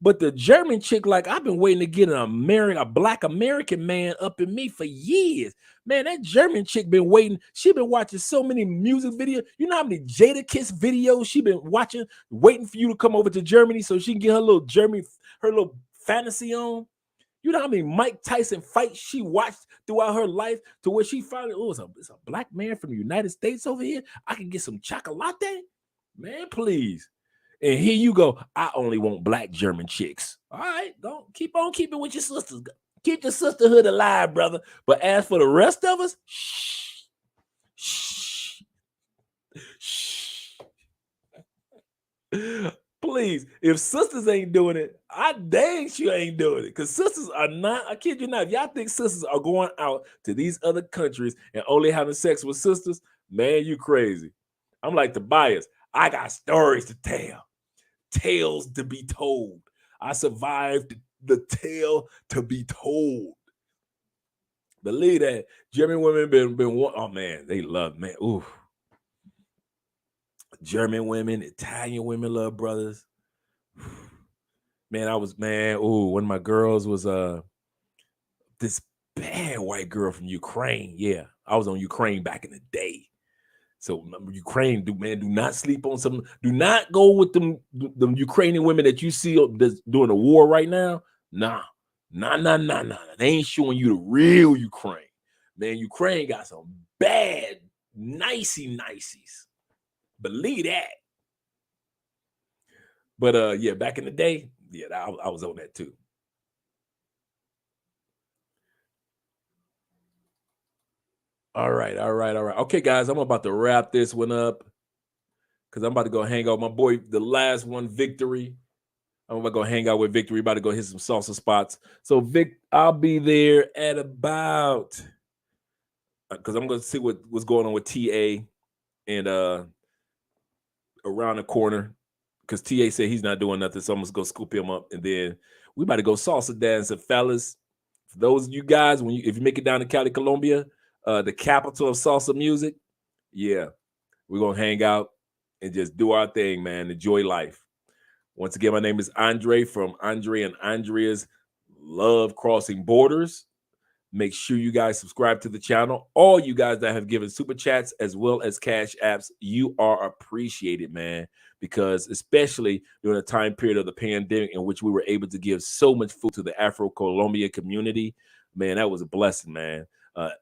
But the German chick, like, I've been waiting to get a black American man up in me for years. Man, that German chick been waiting. She been watching so many music videos. You know how many Jada Kiss videos she been watching, waiting for you to come over to Germany so she can get her little fantasy on? You know how many Mike Tyson fights she watched throughout her life to where she finally, it's a black man from the United States over here. I can get some chocolate. Man, please. And here you go. I only want black German chicks. All right, don't keep on keeping with your sisters. Keep your sisterhood alive, brother. But as for the rest of us, shh. Please, if sisters ain't doing it, I dang sure ain't doing it. Because sisters are not, I kid you not, if y'all think sisters are going out to these other countries and only having sex with sisters, man, you crazy. I'm like Tobias. I got stories to tell. Tales to be told. I survived the tale to be told. Believe that. German women been oh man, they love, man. Ooh. German women, Italian women love brothers. Man, one of my girls was this bad white girl from Ukraine. Yeah, I was on Ukraine back in the day. So Ukraine, do not sleep on some. Do not go with them Ukrainian women that you see that's doing a war right now. Nah. They ain't showing you the real Ukraine. Man, Ukraine got some bad niceys. Believe that. But yeah, back in the day, yeah, I was on that too. All right. Okay, guys, I'm about to wrap this one up because I'm about to go hang out with my boy, the last one, Victory. I'm about to go hang out with Victory. About to go hit some salsa spots. So Vic, I'll be there at about, because I'm going to see what's going on with TA and around the corner, because TA said he's not doing nothing. So I'm going to go scoop him up, and then we about to go salsa dancing, fellas. For those of you guys, if you make it down to Cali, Colombia, the capital of salsa music, yeah, we're going to hang out and just do our thing, man. Enjoy life. Once again, my name is Andre from Andre and Andrea's Love Crossing Borders. Make sure you guys subscribe to the channel. All you guys that have given super chats as well as cash apps, you are appreciated, man. Because especially during a time period of the pandemic in which we were able to give so much food to the Afro-Colombian community, man, that was a blessing, man.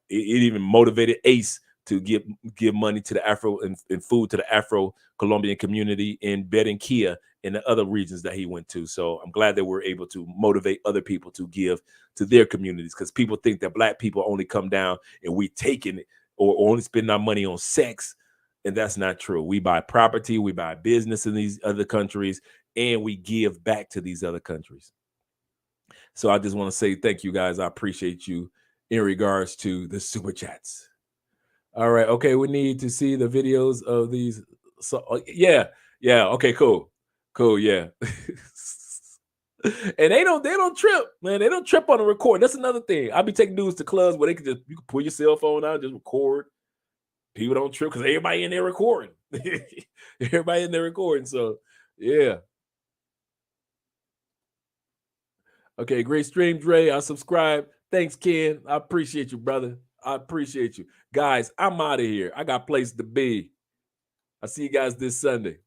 It even motivated Ace to give money to the Afro and food to the Afro-Colombian community in Barranquilla and the other regions that he went to. So I'm glad that we're able to motivate other people to give to their communities, because people think that black people only come down and we taking it or only spend our money on sex. And that's not true. We buy property, we buy business in these other countries, and we give back to these other countries. So I just want to say thank you guys. I appreciate you in regards to the super chats. All right. Okay. We need to see the videos of these. So yeah. Yeah. Okay, cool. Cool. Yeah. And they don't trip, man. They don't trip on the record. That's another thing. I'll be taking dudes to clubs where they can you can pull your cell phone out, just record. People don't trip because everybody in there recording. Everybody in there recording. So yeah. Okay, great stream, Dre. I subscribe. Thanks, Ken. I appreciate you, brother. I appreciate you. Guys, I'm out of here. I got place to be. I'll see you guys this Sunday.